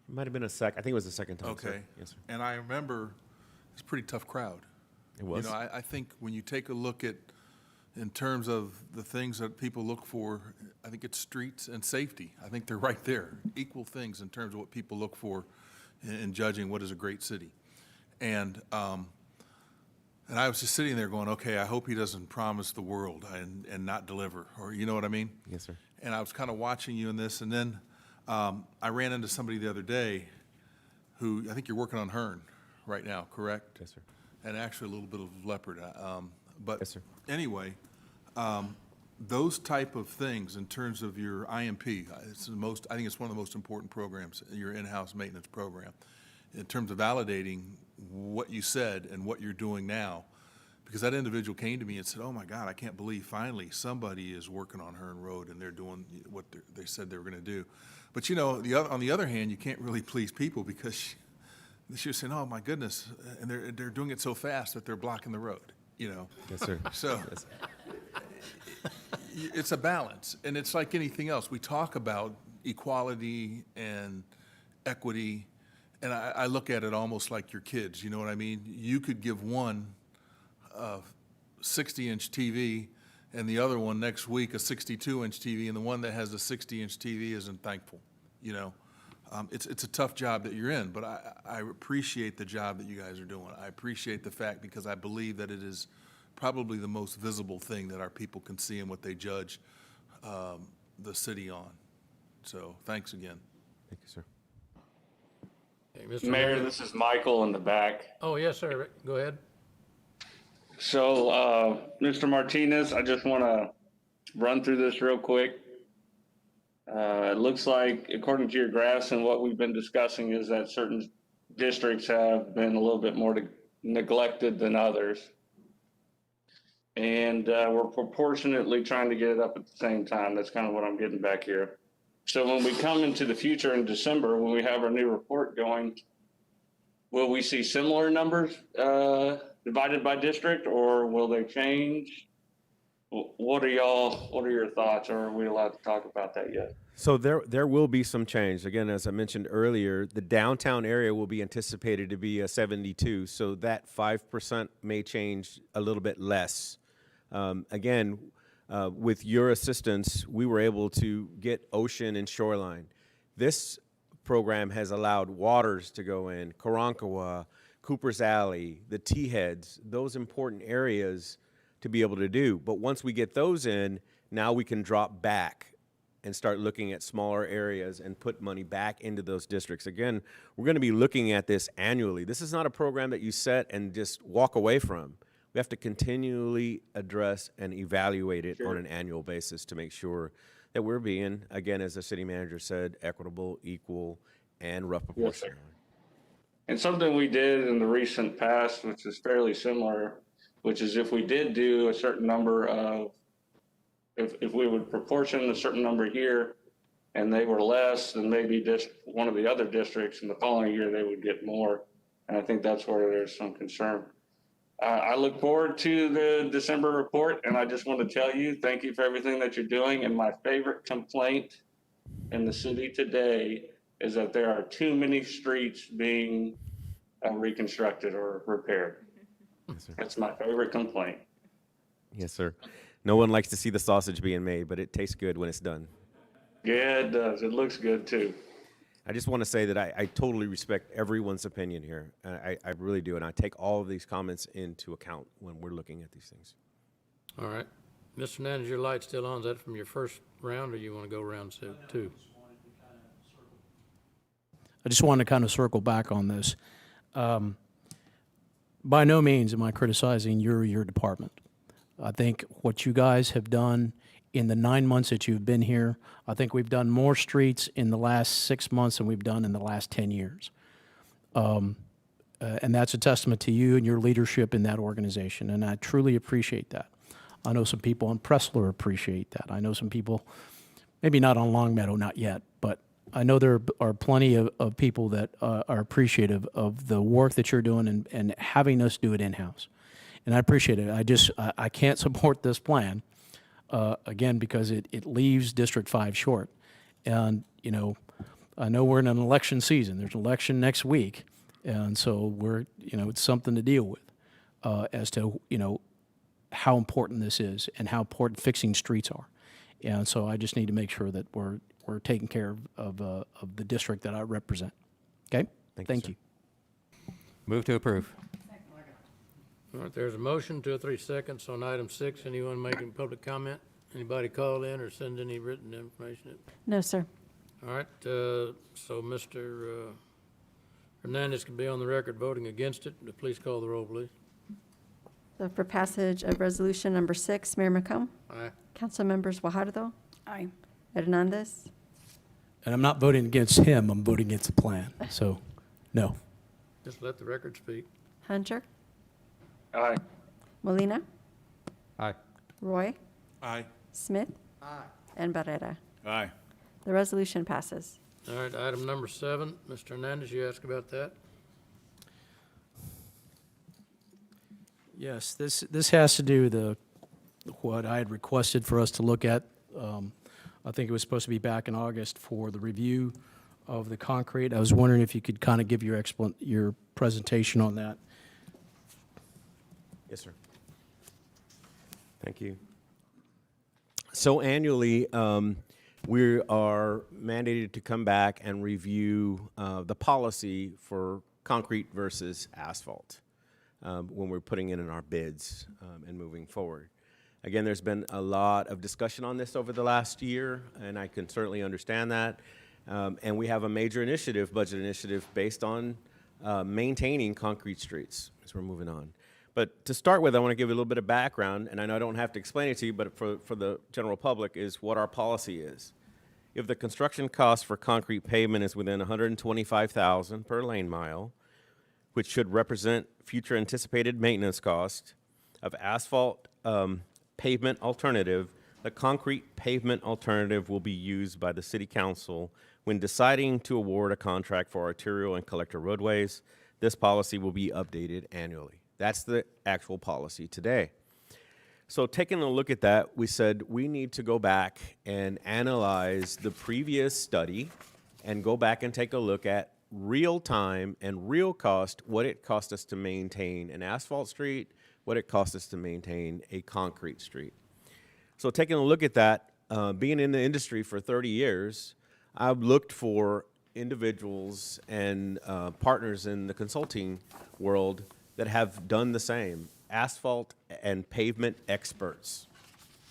[SPEAKER 11] It might have been I think it was the second time, sir.
[SPEAKER 13] Okay.
[SPEAKER 11] Yes, sir.
[SPEAKER 13] And I remember, it's a pretty tough crowd.
[SPEAKER 11] It was.
[SPEAKER 13] You know, I think when you take a look at, in terms of the things that people look for, I think it's streets and safety. I think they're right there, equal things in terms of what people look for in judging what is a great city. And I was just sitting there going, okay, I hope he doesn't promise the world and not deliver, or you know what I mean?
[SPEAKER 11] Yes, sir.
[SPEAKER 13] And I was kind of watching you in this, and then I ran into somebody the other day who, I think you're working on Hearn right now, correct?
[SPEAKER 11] Yes, sir.
[SPEAKER 13] And actually a little bit of Leopard. But
[SPEAKER 11] Yes, sir.
[SPEAKER 13] anyway, those type of things in terms of your IMP, I think it's one of the most important programs, your in-house maintenance program, in terms of validating what you said and what you're doing now. Because that individual came to me and said, oh my God, I can't believe finally somebody is working on Hearn Road and they're doing what they said they were gonna do. But you know, on the other hand, you can't really please people because she was saying, oh my goodness, and they're doing it so fast that they're blocking the road, you know?
[SPEAKER 11] Yes, sir.
[SPEAKER 13] So
[SPEAKER 11] Yes.
[SPEAKER 13] it's a balance, and it's like anything else. We talk about equality and equity, and I look at it almost like your kids, you know what I mean? You could give one a 60-inch TV and the other one next week a 62-inch TV, and the one that has a 60-inch TV isn't thankful, you know? It's a tough job that you're in, but I appreciate the job that you guys are doing. I appreciate the fact, because I believe that it is probably the most visible thing that our people can see and what they judge the city on. So thanks again.
[SPEAKER 11] Thank you, sir.
[SPEAKER 1] Okay, Mr.
[SPEAKER 14] Mayor,
[SPEAKER 1] Miller.
[SPEAKER 14] this is Michael in the back.
[SPEAKER 1] Oh, yes, sir. Rick, go ahead.
[SPEAKER 14] So, Mr. Martinez, I just want to run through this real quick. It looks like, according to your graphs and what we've been discussing, is that certain districts have been a little bit more neglected than others. And we're proportionately trying to get it up at the same time. That's kind of what I'm getting back here. So when we come into the future in December, when we have our new report going, will we see similar numbers divided by district, or will they change? What are your thoughts, or are we allowed to talk about that yet?
[SPEAKER 11] So there will be some change. Again, as I mentioned earlier, the downtown area will be anticipated to be a 72, so that 5% may change a little bit less. Again, with your assistance, we were able to get ocean and shoreline. This program has allowed waters to go in, Karankawa, Cooper's Alley, the T-heads, those important areas to be able to do. But once we get those in, now we can drop back and start looking at smaller areas and put money back into those districts. Again, we're going to be looking at this annually. This is not a program that you set and just walk away from. We have to continually address and evaluate it on an annual basis to make sure that we're being, again, as the city manager said, equitable, equal, and rough proportional.
[SPEAKER 14] Yes, and something we did in the recent past, which is fairly similar, which is if we did do a certain number of, if we would proportion a certain number here and they were less, then maybe just one of the other districts in the following year, they would get more. And I think that's where there's some concern. I look forward to the December report, and I just want to tell you, thank you for everything that you're doing. And my favorite complaint in the city today is that there are too many streets being reconstructed or repaired.
[SPEAKER 11] Yes, sir.
[SPEAKER 14] That's my favorite complaint.
[SPEAKER 11] Yes, sir. No one likes to see the sausage being made, but it tastes good when it's done.
[SPEAKER 14] Yeah, it does. It looks good too.
[SPEAKER 11] I just want to say that I totally respect everyone's opinion here. I really do, and I take all of these comments into account when we're looking at these things.
[SPEAKER 1] All right. Mr. Hernandez, your light's still on. Is that from your first round, or you want to go round two?
[SPEAKER 9] I just wanted to kind of circle back on this. By no means am I criticizing your department. I think what you guys have done in the 9 months that you've been here, I think we've done more streets in the last 6 months than we've done in the last 10 years. And that's a testament to you and your leadership in that organization, and I truly appreciate that. I know some people on Pressler appreciate that. I know some people, maybe not on Longmeadow, not yet, but I know there are plenty of people that are appreciative of the work that you're doing and having us do it in-house. And I appreciate it. I can't support this plan, again, because it leaves District 5 short. And, you know, I know we're in an election season. There's an election next week. And so it's something to deal with as to, how important this is and how important fixing streets are. And so I just need to make sure that we're taking care of the district that I represent. Okay? Thank you.
[SPEAKER 8] Move to approve.
[SPEAKER 1] All right, there's a motion, 2 or 3 seconds on item 6. Anyone making public comment? Anybody call in or send any written information in?
[SPEAKER 3] No, sir.
[SPEAKER 1] All right, so Mr. Hernandez can be on the record voting against it. Please call the roll, please.
[SPEAKER 3] So for passage of resolution number 6, Mayor McComb,
[SPEAKER 1] Aye.
[SPEAKER 3] Council members Guajardo,
[SPEAKER 6] Aye.
[SPEAKER 3] Hernandez,
[SPEAKER 9] And I'm not voting against him, I'm voting against the plan. So, no.
[SPEAKER 1] Just let the record speak.
[SPEAKER 3] Hunter,
[SPEAKER 14] Aye.
[SPEAKER 3] Molina,
[SPEAKER 8] Aye.
[SPEAKER 3] Roy,
[SPEAKER 13] Aye.
[SPEAKER 3] Smith, and Barrera.
[SPEAKER 2] Aye.
[SPEAKER 3] The resolution passes.
[SPEAKER 1] All right, item number 7, Mr. Hernandez, you asked about that?
[SPEAKER 9] Yes, this has to do what I had requested for us to look at. I think it was supposed to be back in August for the review of the concrete. I was wondering if you could kind of give your presentation on that.
[SPEAKER 11] Yes, sir. Thank you. So annually, we are mandated to come back and review the policy for concrete versus asphalt when we're putting in our bids and moving forward. Again, there's been a lot of discussion on this over the last year, and I can certainly understand that. And we have a major initiative, budget initiative, based on maintaining concrete streets as we're moving on. But to start with, I want to give you a little bit of background, and I know I don't have to explain it to you, but for the general public, is what our policy is. If the construction cost for concrete pavement is within $125,000 per lane mile, which should represent future anticipated maintenance cost of asphalt pavement alternative, the concrete pavement alternative will be used by the City Council when deciding to award a contract for arterial and collector roadways. This policy will be updated annually. That's the actual policy today. So taking a look at that, we said we need to go back and analyze the previous study and go back and take a look at real time and real cost, what it cost us to maintain an asphalt street, what it cost us to maintain a concrete street. So taking a look at that, being in the industry for 30 years, I've looked for individuals and partners in the consulting world that have done the same, asphalt and pavement experts.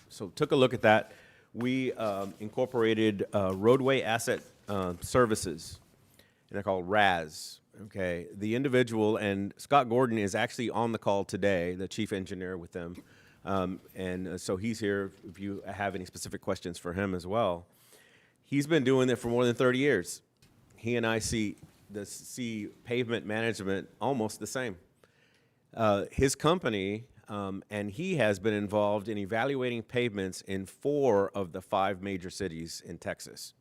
[SPEAKER 11] So took a look at that. We incorporated roadway asset services, and they're called RAS. Okay, the individual, and Scott Gordon is actually on the call today, the chief engineer with them. So he's here if you have any specific questions for him as well. He's been doing it for more than 30 years. He and I see pavement management almost the same. His company, and he has been involved in evaluating pavements in 4 of the 5 major cities in Texas.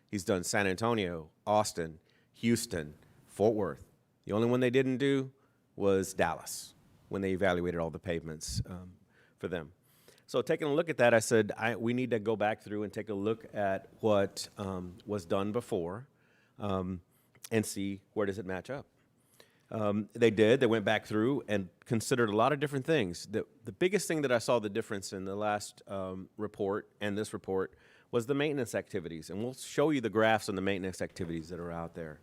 [SPEAKER 11] He's done San Antonio, Austin, Houston, Fort Worth. The only one they didn't do was Dallas when they evaluated all the pavements for them. So taking a look at that, I said, we need to go back through and take a look at what was done before and see where does it match up. They did. They went back through and considered a lot of different things. The biggest thing that I saw the difference in the last report and this report was the maintenance activities. And we'll show you the graphs on the maintenance activities that are out there.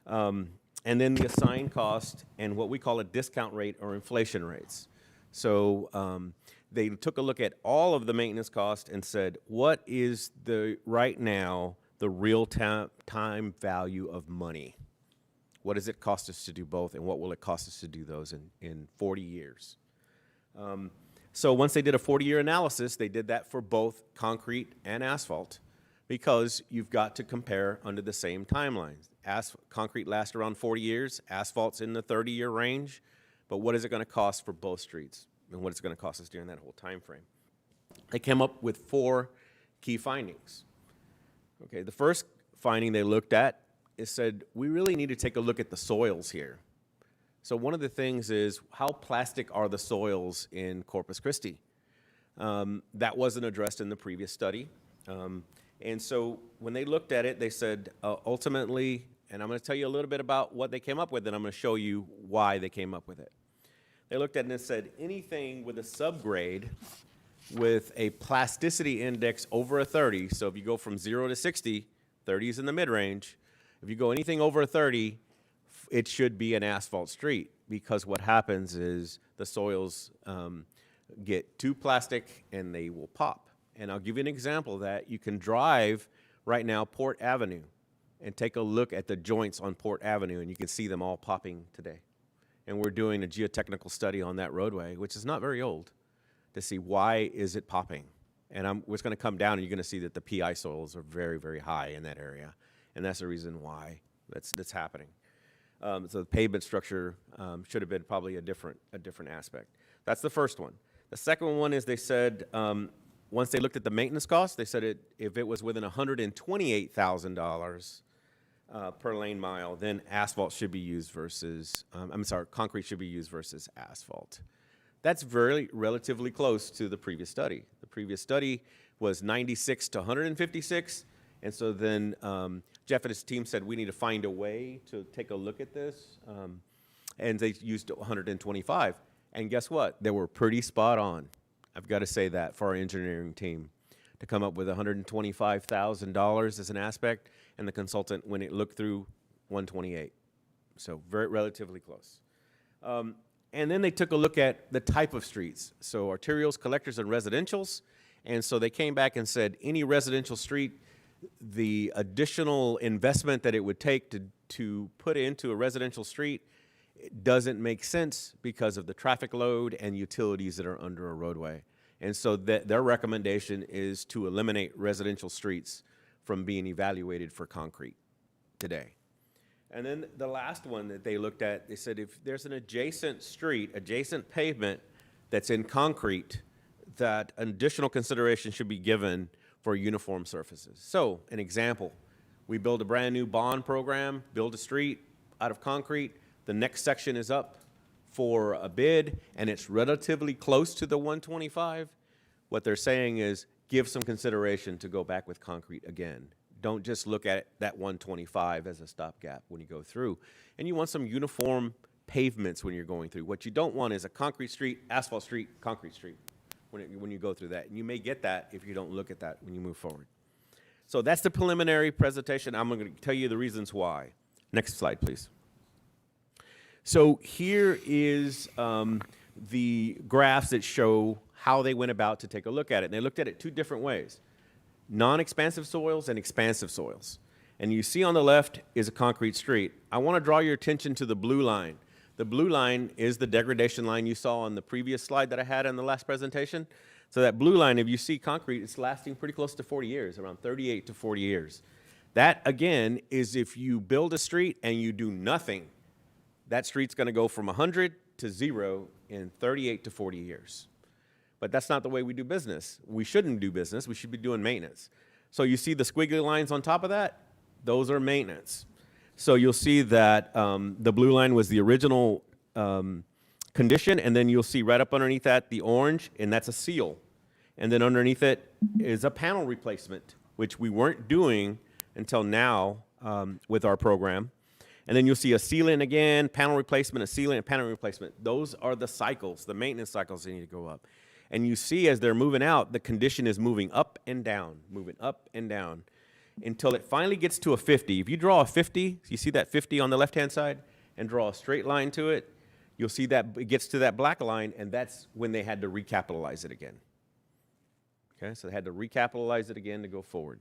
[SPEAKER 11] And then the assigned cost and what we call a discount rate or inflation rates. So they took a look at all of the maintenance cost and said, what is right now the real time value of money? What does it cost us to do both, and what will it cost us to do those in 40 years? So once they did a 40-year analysis, they did that for both concrete and asphalt, because you've got to compare under the same timelines. Concrete lasts around 40 years, asphalt's in the 30-year range, but what is it going to cost for both streets, and what is it going to cost us during that whole time frame? They came up with 4 key findings. Okay, the first finding they looked at is said, we really need to take a look at the soils here. So one of the things is, how plastic are the soils in Corpus Christi? That wasn't addressed in the previous study. And so when they looked at it, they said, ultimately, and I'm going to tell you a little bit about what they came up with, and I'm going to show you why they came up with it. They looked at it and said, anything with a subgrade with a plasticity index over a 30, so if you go from 0 to 60, 30 is in the mid-range. If you go anything over a 30, it should be an asphalt street, because what happens is the soils get too plastic and they will pop. And I'll give you an example of that. You can drive right now Port Avenue and take a look at the joints on Port Avenue, and you can see them all popping today. And we're doing a geotechnical study on that roadway, which is not very old, to see why is it popping. And it's going to come down, and you're going to see that the PI soils are very, very high in that area, and that's the reason why that's happening. So the pavement structure should have been probably a different aspect. That's the first one. The second one is they said, once they looked at the maintenance cost, they said if it was within $128,000 per lane mile, then asphalt should be used versus, concrete should be used versus asphalt. That's relatively close to the previous study. The previous study was 96 to 156, and so then Jeff and his team said, we need to find a way to take a look at this, and they used 125. And guess what? They were pretty spot on. I've got to say that for our engineering team, to come up with $125,000 as an aspect, and the consultant, when it looked through, 128. So very relatively close. And then they took a look at the type of streets, so arterials, collectors, and residentials. And so they came back and said, any residential street, the additional investment that it would take to put into a residential street, it doesn't make sense because of the traffic load and utilities that are under a roadway. And so their recommendation is to eliminate residential streets from being evaluated for concrete today. And then the last one that they looked at, they said if there's an adjacent street, adjacent pavement that's in concrete, that additional consideration should be given for uniform surfaces. So an example, we build a brand new bond program, build a street out of concrete. The next section is up for a bid, and it's relatively close to the 125. What they're saying is give some consideration to go back with concrete again. Don't just look at that 125 as a stopgap when you go through. And you want some uniform pavements when you're going through. What you don't want is a concrete street, asphalt street, concrete street when you go through that. And you may get that if you don't look at that when you move forward. So that's the preliminary presentation. I'm going to tell you the reasons why. Next slide, please. So here is the graphs that show how they went about to take a look at it. And they looked at it two different ways: non-expansive soils and expansive soils. And you see on the left is a concrete street. I want to draw your attention to the blue line. The blue line is the degradation line you saw on the previous slide that I had in the last presentation. So that blue line, if you see concrete, it's lasting pretty close to 40 years, around 38 to 40 years. That, again, is if you build a street and you do nothing, that street's going to go from 100 to 0 in 38 to 40 years. But that's not the way we do business. We shouldn't do business. We should be doing maintenance. So you see the squiggly lines on top of that? Those are maintenance. So you'll see that the blue line was the original condition, and then you'll see right up underneath that the orange, and that's a seal. And then underneath it is a panel replacement, which we weren't doing until now with our program. And then you'll see a sealant again, panel replacement, a sealant, and panel replacement. Those are the cycles, the maintenance cycles that need to go up. And you see as they're moving out, the condition is moving up and down, until it finally gets to a 50. If you draw a 50, you see that 50 on the left-hand side, and draw a straight line to it, you'll see that it gets to that black line, and that's when they had to recapitalize it again. Okay, so they had to recapitalize it again to go forward.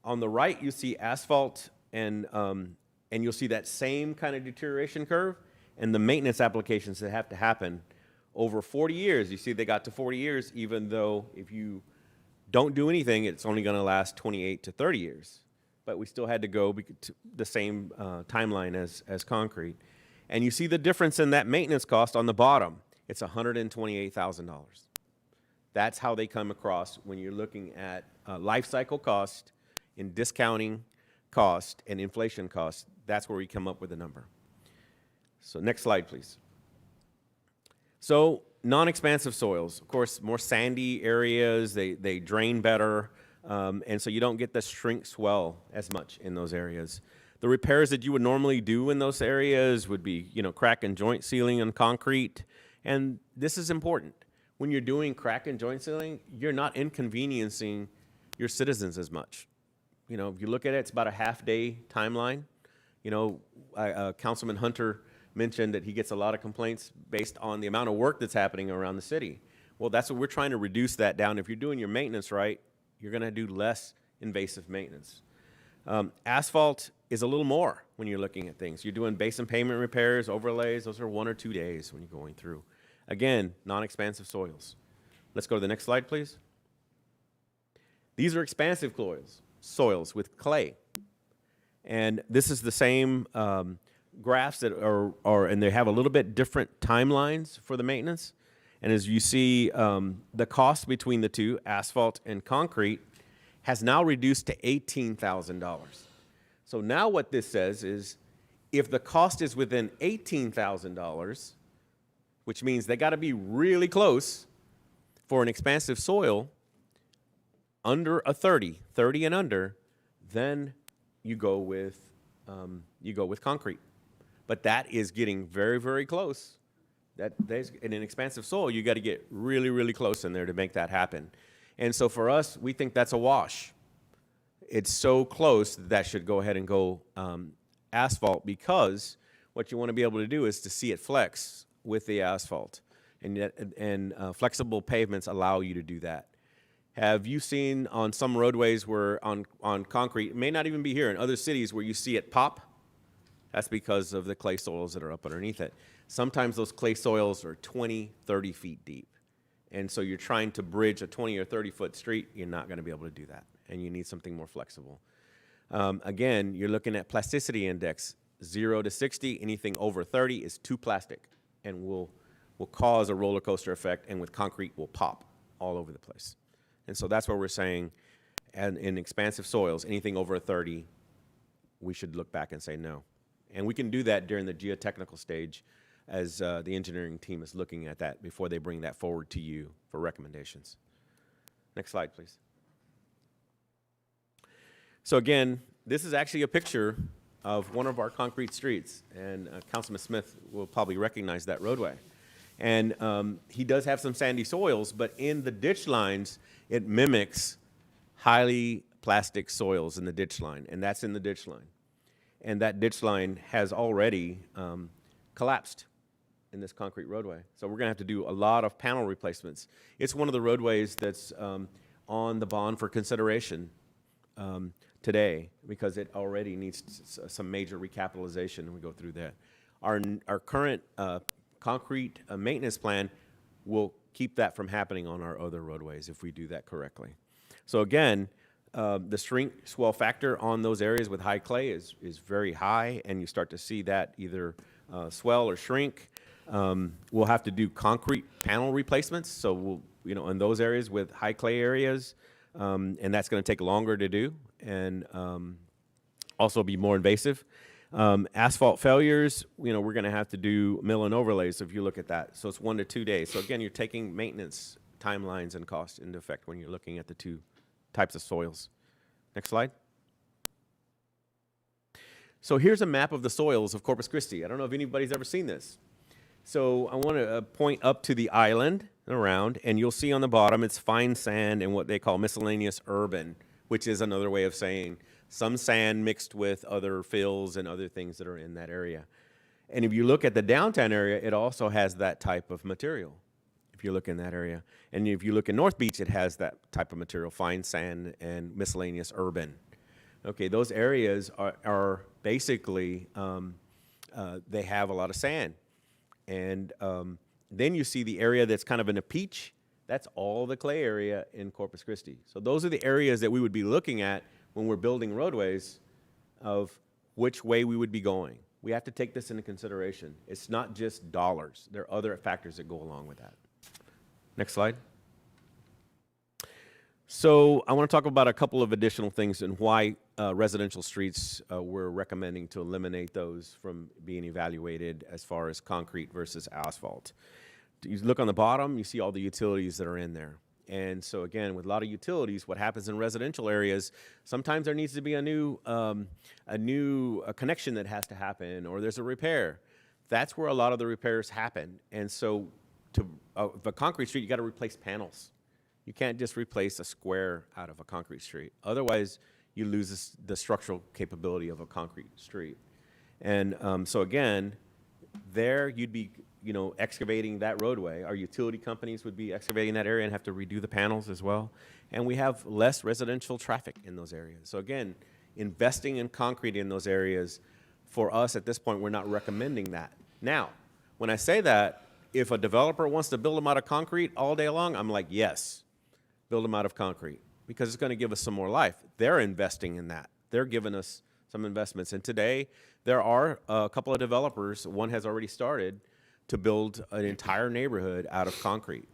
[SPEAKER 11] On the right, you see asphalt, and you'll see that same kind of deterioration curve, and the maintenance applications that have to happen over 40 years. You see they got to 40 years, even though if you don't do anything, it's only going to last 28 to 30 years. But we still had to go to the same timeline as concrete. And you see the difference in that maintenance cost on the bottom. It's $128,000. That's how they come across when you're looking at life cycle cost in discounting cost and inflation cost, that's where we come up with a number. So next slide, please. So non-expansive soils, of course, more sandy areas, they drain better, and so you don't get the shrink swell as much in those areas. The repairs that you would normally do in those areas would be, crack and joint sealing on concrete, and this is important. When you're doing crack and joint sealing, you're not inconveniencing your citizens as much. If you look at it, it's about a half-day timeline. Councilman Hunter mentioned that he gets a lot of complaints based on the amount of work that's happening around the city. Well, that's what we're trying to reduce that down. If you're doing your maintenance right, you're going to do less invasive maintenance. Asphalt is a little more when you're looking at things. You're doing base and pavement repairs, overlays. Those are 1 or 2 days when you're going through. Again, non-expansive soils. Let's go to the next slide, please. These are expansive soils with clay. And this is the same graphs that are, and they have a little bit different timelines for the maintenance. And as you see, the cost between the two, asphalt and concrete, has now reduced to $18,000. So now what this says is, if the cost is within $18,000, which means they got to be really close for an expansive soil, under a 30 and under, then you go with concrete. But that is getting very, very close. In an expansive soil, you got to get really, really close in there to make that happen. And so for us, we think that's a wash. It's so close that should go ahead and go asphalt, because what you want to be able to do is to see it flex with the asphalt. And flexible pavements allow you to do that. Have you seen on some roadways where on concrete, it may not even be here, in other cities where you see it pop? That's because of the clay soils that are up underneath it. Sometimes those clay soils are 20, 30 feet deep. And so you're trying to bridge a 20 or 30-foot street, you're not going to be able to do that. And you need something more flexible. Again, you're looking at plasticity index, 0 to 60. Anything over 30 is too plastic and will cause a roller coaster effect, and with concrete will pop all over the place. And so that's where we're saying, and in expansive soils, anything over a 30, we should look back and say no. And we can do that during the geotechnical stage as the engineering team is looking at that before they bring that forward to you for recommendations. Next slide, please. So again, this is actually a picture of one of our concrete streets, and Councilman Smith will probably recognize that roadway. And he does have some sandy soils, but in the ditch lines, it mimics highly plastic soils in the ditch line, and that's in the ditch line. And that ditch line has already collapsed in this concrete roadway. So we're gonna have to do a lot of panel replacements. It's one of the roadways that's on the bond for consideration today, because it already needs some major recapitalization, and we go through that. Our current concrete maintenance plan will keep that from happening on our other roadways if we do that correctly. So again, the shrink swell factor on those areas with high clay is very high, and you start to see that either swell or shrink. We'll have to do concrete panel replacements, so we'll, in those areas with high clay areas, and that's going to take longer to do, and also be more invasive. Asphalt failures, we're going to have to do mill and overlays. So if you look at that, so it's 1 to 2 days. So again, you're taking maintenance timelines and costs into effect when you're looking at the two types of soils. Next slide. So here's a map of the soils of Corpus Christi. I don't know if anybody's ever seen this. So I want to point up to the island and around, and you'll see on the bottom it's fine sand and what they call miscellaneous urban, which is another way of saying some sand mixed with other fills and other things that are in that area. And if you look at the downtown area, it also has that type of material, if you look in that area. And if you look in North Beach, it has that type of material, fine sand and miscellaneous urban. Okay, those areas are basically, they have a lot of sand. And then you see the area that's kind of in a peach. That's all the clay area in Corpus Christi. So those are the areas that we would be looking at when we're building roadways, of which way we would be going. We have to take this into consideration. It's not just dollars. There are other factors that go along with that. Next slide. So I want to talk about a couple of additional things and why residential streets, we're recommending to eliminate those from being evaluated as far as concrete versus asphalt. You look on the bottom, you see all the utilities that are in there. And so again, with a lot of utilities, what happens in residential areas, sometimes there needs to be a new connection that has to happen, or there's a repair. That's where a lot of the repairs happen. And so of a concrete street, you got to replace panels. You can't just replace a square out of a concrete street. Otherwise, you lose the structural capability of a concrete street. And so again, there you'd be, excavating that roadway. Our utility companies would be excavating that area and have to redo the panels as well. And we have less residential traffic in those areas. So again, investing in concrete in those areas, for us at this point, we're not recommending that. Now, when I say that, if a developer wants to build them out of concrete all day long, I'm like, yes, build them out of concrete, because it's going to give us some more life. They're investing in that. They're giving us some investments. And today, there are a couple of developers, one has already started, to build an entire neighborhood out of concrete.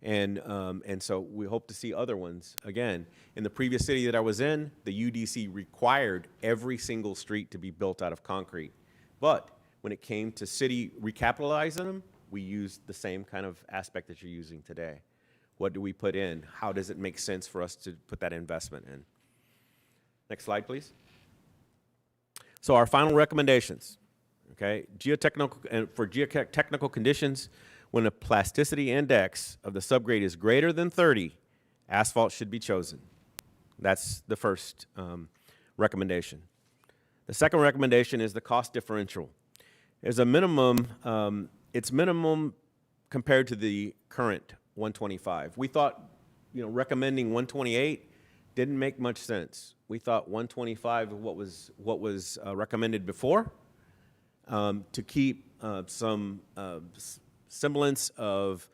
[SPEAKER 11] And so we hope to see other ones. Again, in the previous city that I was in, the UDC required every single street to be built out of concrete. But when it came to city recapitalizing them, we used the same kind of aspect that you're using today. What do we put in? How does it make sense for us to put that investment in? Next slide, please. So our final recommendations, okay? For geotechnical conditions, when a plasticity index of the subgrade is greater than 30, asphalt should be chosen. That's the first recommendation. The second recommendation is the cost differential. There's a minimum, it's minimum compared to the current 125. We thought, recommending 128 didn't make much sense. We thought 125 what was recommended before, to keep some semblance of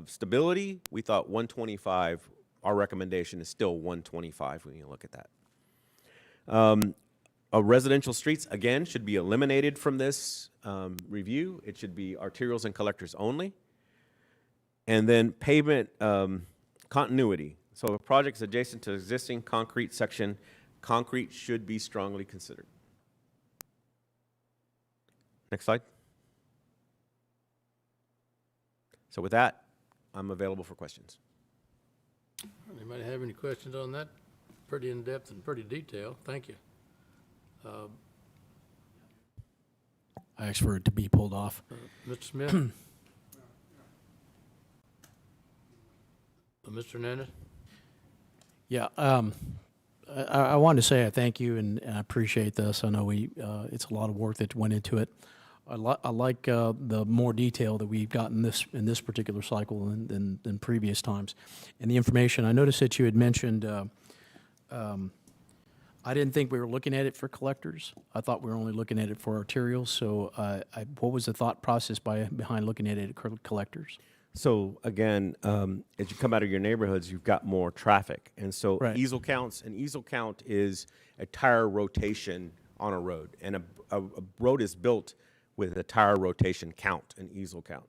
[SPEAKER 11] stability. We thought 125. Our recommendation is still 125 when you look at that. Residential streets, again, should be eliminated from this review. It should be arterials and collectors only. And then pavement continuity. So if a project is adjacent to existing concrete section, concrete should be strongly considered. Next slide. So with that, I'm available for questions.
[SPEAKER 1] Anybody have any questions on that? Pretty in-depth and pretty detailed. Thank you.
[SPEAKER 9] I asked for it to be pulled off.
[SPEAKER 1] Mr. Smith? Mr. Hernandez?
[SPEAKER 9] Yeah, I wanted to say I thank you and I appreciate this. I know it's a lot of work that went into it. I like the more detail that we've gotten in this particular cycle than previous times. And the information, I noticed that you had mentioned, I didn't think we were looking at it for collectors. I thought we were only looking at it for arterials. So what was the thought process behind looking at it at collectors?
[SPEAKER 11] So again, as you come out of your neighborhoods, you've got more traffic. And so
[SPEAKER 9] Right.
[SPEAKER 11] easel counts, an easel count is a tire rotation on a road. And a road is built with a tire rotation count, an easel count.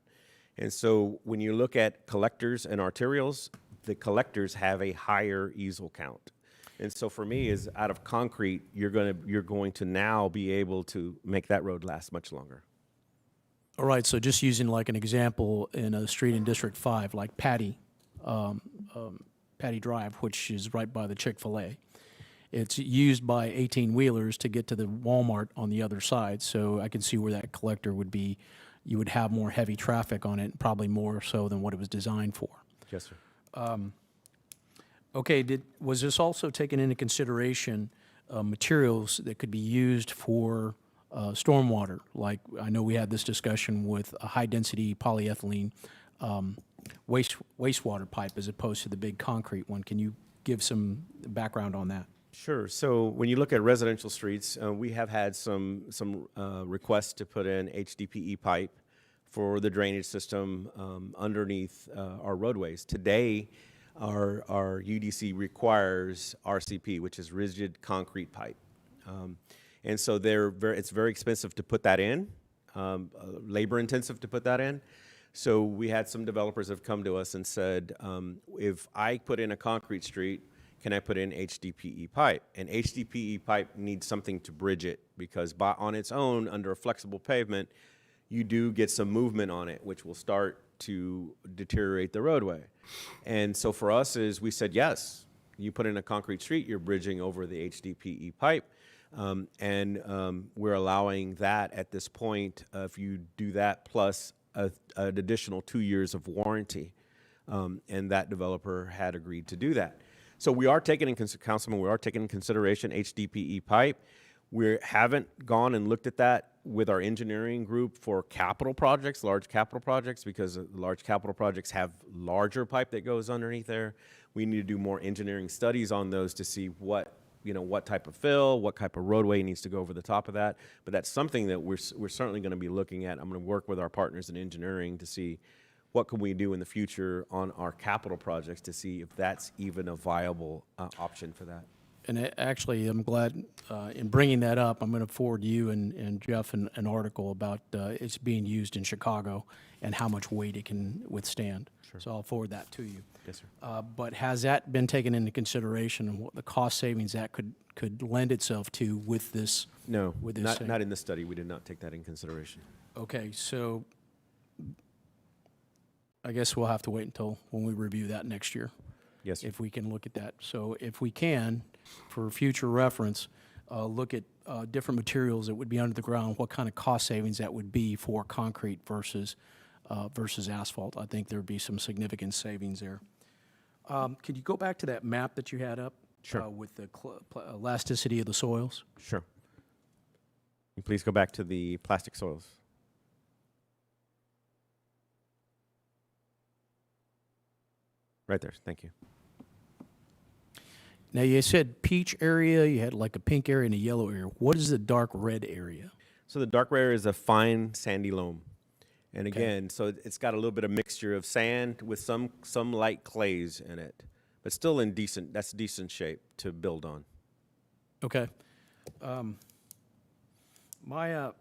[SPEAKER 11] And so when you look at collectors and arterials, the collectors have a higher easel count. And so for me, is out of concrete, you're going to now be able to make that road last much longer.
[SPEAKER 9] All right, so just using like an example in a street in District 5, like Patty Drive, which is right by the Chick-fil-A. It's used by 18-wheelers to get to the Walmart on the other side, so I can see where that collector would be. You would have more heavy traffic on it, probably more so than what it was designed for.
[SPEAKER 11] Yes, sir.
[SPEAKER 9] Okay, was this also taken into consideration materials that could be used for stormwater? Like, I know we had this discussion with a high-density polyethylene wastewater pipe as opposed to the big concrete one. Can you give some background on that?
[SPEAKER 11] Sure. So when you look at residential streets, we have had some requests to put in HDPE pipe for the drainage system underneath our roadways. Today, our UDC requires RCP, which is rigid concrete pipe. And so it's very expensive to put that in, labor intensive to put that in. So we had some developers have come to us and said, if I put in a concrete street, can I put in HDPE pipe? And HDPE pipe needs something to bridge it, because on its own, under a flexible pavement, you do get some movement on it, which will start to deteriorate the roadway. And so for us is, we said, yes, you put in a concrete street, you're bridging over the HDPE pipe. We're allowing that at this point, if you do that plus an additional 2 years of warranty. And that developer had agreed to do that. So we are taking in, Councilman, we are taking in consideration HDPE pipe. We haven't gone and looked at that with our engineering group for capital projects, large capital projects, because large capital projects have larger pipe that goes underneath there. We need to do more engineering studies on those to see what type of fill, what type of roadway needs to go over the top of that. But that's something that we're certainly going to be looking at. I'm going to work with our partners in engineering to see what can we do in the future on our capital projects to see if that's even a viable option for that.
[SPEAKER 9] And actually, I'm glad in bringing that up, I'm going to forward you and Jeff an article about it's being used in Chicago and how much weight it can withstand. Sure. So I'll forward that to you.
[SPEAKER 11] Yes, sir.
[SPEAKER 9] But has that been taken into consideration, and what the cost savings that could lend itself to with this?
[SPEAKER 11] No,
[SPEAKER 9] with this
[SPEAKER 11] not in the study. We did not take that in consideration.
[SPEAKER 9] Okay, so I guess we'll have to wait until when we review that next year.
[SPEAKER 11] Yes, sir.
[SPEAKER 9] If we can look at that. So if we can, for future reference, look at different materials that would be under the ground, what kind of cost savings that would be for concrete versus asphalt. I think there would be some significant savings there. Could you go back to that map that you had up?
[SPEAKER 11] Sure.
[SPEAKER 9] With the elasticity of the soils?
[SPEAKER 11] Sure. Can you please go back to the plastic soils? Right there, thank you.
[SPEAKER 9] Now, you said peach area, you had like a pink area and a yellow area. What is the dark red area?
[SPEAKER 11] So the dark red is a fine sandy loam. And again, so it's got a little bit of mixture of sand with some light clays in it, but still in decent shape to build on.
[SPEAKER 9] Okay. My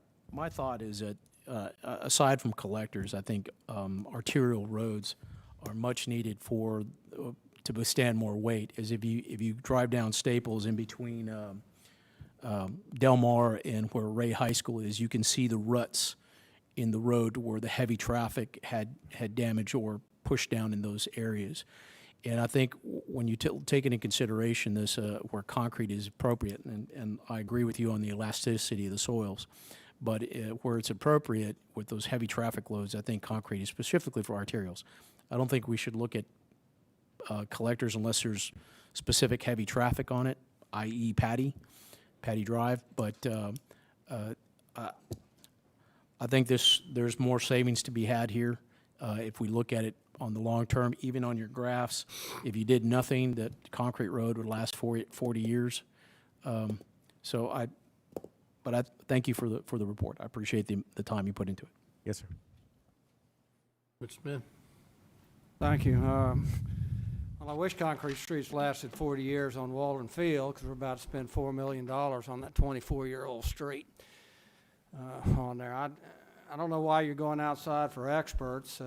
[SPEAKER 9] thought is that aside from collectors, I think arterial roads are much needed to withstand more weight. As if you drive down Staples in between Del Mar and where Ray High School is, you can see the ruts in the road where the heavy traffic had damaged or pushed down in those areas. And I think when you take into consideration this, where concrete is appropriate, and I agree with you on the elasticity of the soils, but where it's appropriate with those heavy traffic loads, I think concrete is specifically for arterials. I don't think we should look at collectors unless there's specific heavy traffic on it, i.e. Patty Drive, but I think there's more savings to be had here if we look at it on the long term, even on your graphs. If you did nothing, that concrete road would last 40 years. But I thank you for the report. I appreciate the time you put into it.
[SPEAKER 11] Yes, sir.
[SPEAKER 1] Mr. Smith?
[SPEAKER 12] Thank you. Well, I wish concrete streets lasted 40 years on Walden Field, because we're about to spend $4 million on that 24-year-old street on there. I don't know why you're going outside for experts.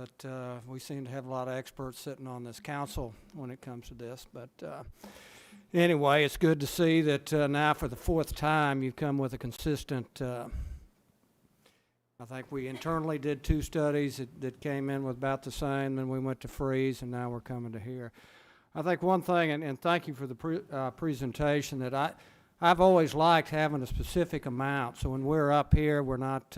[SPEAKER 12] We seem to have a lot of experts sitting on this council when it comes to this. But anyway, it's good to see that now for the fourth time you've come with a consistent I think we internally did 2 studies that came in with about the same, then we went to freeze, and now we're coming to here. I think one thing, and thank you for the presentation, that I've always liked having a specific amount. So when we're up here, we're not,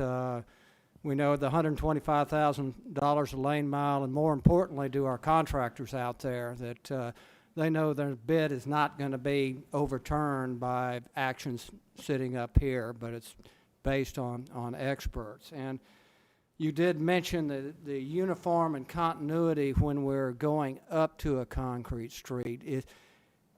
[SPEAKER 12] we know the $125,000 a lane mile, and more importantly, do our contractors out there that they know their bid is not going to be overturned by actions sitting up here, but it's based on experts. And you did mention the uniform and continuity when we're going up to a concrete street.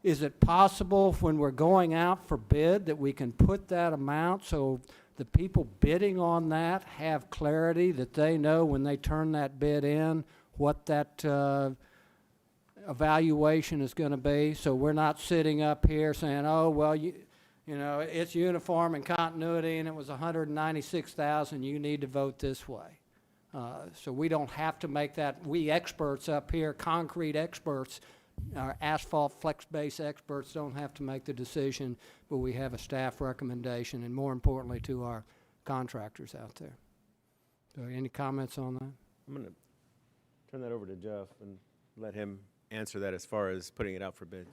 [SPEAKER 12] Is it possible when we're going out for bid that we can put that amount so the people bidding on that have clarity, that they know when they turn that bid in what that evaluation is going to be? So we're not sitting up here saying, oh, well, you know, it's uniform and continuity, and it was $196,000. You need to vote this way. So we don't have to make that, we experts up here, concrete experts, asphalt flex base experts don't have to make the decision, but we have a staff recommendation, and more importantly to our contractors out there. So any comments on that?
[SPEAKER 11] I'm going to turn that over to Jeff and let him answer that as far as putting it out for bid.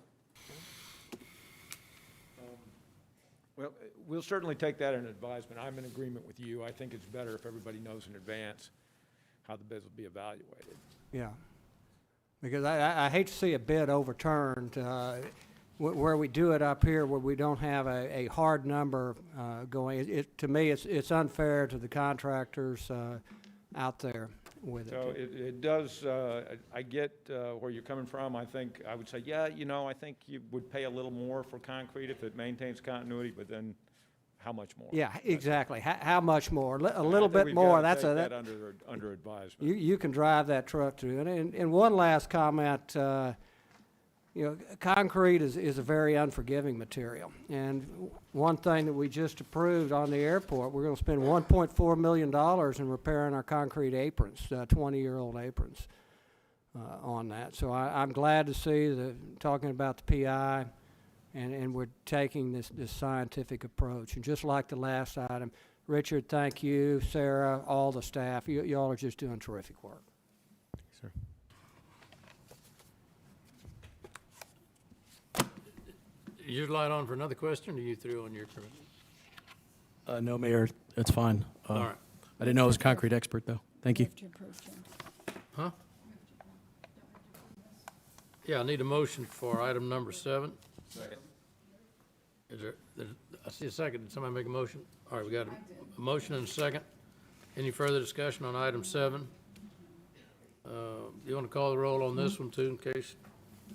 [SPEAKER 15] Well, we'll certainly take that in advisement. I'm in agreement with you. I think it's better if everybody knows in advance how the bids will be evaluated.
[SPEAKER 12] Yeah, because I hate to see a bid overturned where we do it up here where we don't have a hard number going. To me, it's unfair to the contractors out there with
[SPEAKER 15] So
[SPEAKER 12] it.
[SPEAKER 15] it does, I get where you're coming from. I think, I would say, yeah, you know, I think you would pay a little more for concrete if it maintains continuity, but then how much more?
[SPEAKER 12] Yeah, exactly. How much more? A
[SPEAKER 15] I
[SPEAKER 12] little
[SPEAKER 15] think
[SPEAKER 12] bit
[SPEAKER 15] we've
[SPEAKER 12] more.
[SPEAKER 15] gotta
[SPEAKER 12] That's
[SPEAKER 15] take
[SPEAKER 12] a
[SPEAKER 15] that under advisement.
[SPEAKER 12] you can drive that truck through. And one last comment. You know, concrete is a very unforgiving material. And one thing that we just approved on the airport, we're going to spend $1.4 million in repairing our concrete aprons, 20-year-old aprons on that. So I'm glad to see talking about the PI, and we're taking this scientific approach. And just like the last item, Richard, thank you, Sarah, all the staff. Y'all are just doing terrific work.
[SPEAKER 11] Sir.
[SPEAKER 1] Is your light on for another question, or you through on your permit?
[SPEAKER 9] No, Mayor, it's fine.
[SPEAKER 1] All right.
[SPEAKER 9] I didn't know I was a concrete expert, though. Thank you.
[SPEAKER 1] Huh? Yeah, I need a motion for item number 7.
[SPEAKER 2] Second.
[SPEAKER 1] I see a second. Did somebody make a motion? All right, we got a motion and a second. Any further discussion on item 7? You want to call the roll on this one too, in case?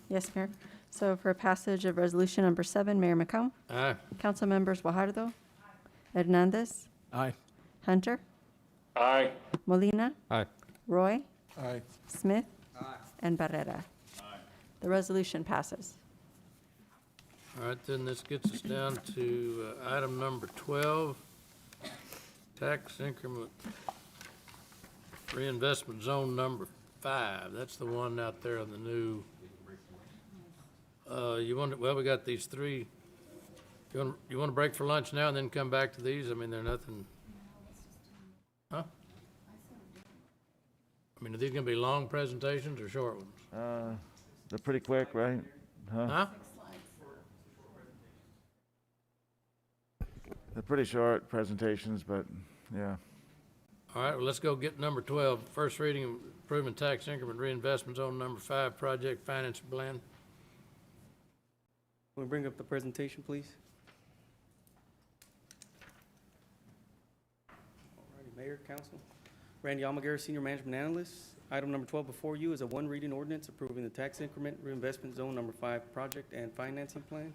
[SPEAKER 3] Yes, Mayor. So for passage of resolution number 7, Mayor McComb,
[SPEAKER 1] Aye.
[SPEAKER 3] Council members Guajardo, Hernandez,
[SPEAKER 9] Aye.
[SPEAKER 3] Hunter,
[SPEAKER 14] Aye.
[SPEAKER 3] Molina,
[SPEAKER 8] Aye.
[SPEAKER 3] Roy,
[SPEAKER 13] Aye.
[SPEAKER 3] Smith, and Barrera. The resolution passes.
[SPEAKER 1] All right, then this gets us down to item number 12, tax increment reinvestment zone number 5. That's the one out there on the new. Well, we got these 3. You want to break for lunch now and then come back to these? I mean, they're nothing. Huh? I mean, are these going to be long presentations or short ones?
[SPEAKER 5] They're pretty quick, right?
[SPEAKER 1] Huh?
[SPEAKER 5] They're pretty short presentations, but yeah.
[SPEAKER 1] All right, well, let's go get number 12. First reading of approving tax increment reinvestment zone number 5 project finance plan.
[SPEAKER 16] Can we bring up the presentation, please? Alrighty, Mayor, Council. Randy Almaguer, Senior Management Analyst. Item number 12 before you is a one-reading ordinance approving the tax increment reinvestment zone number 5 project and financing plan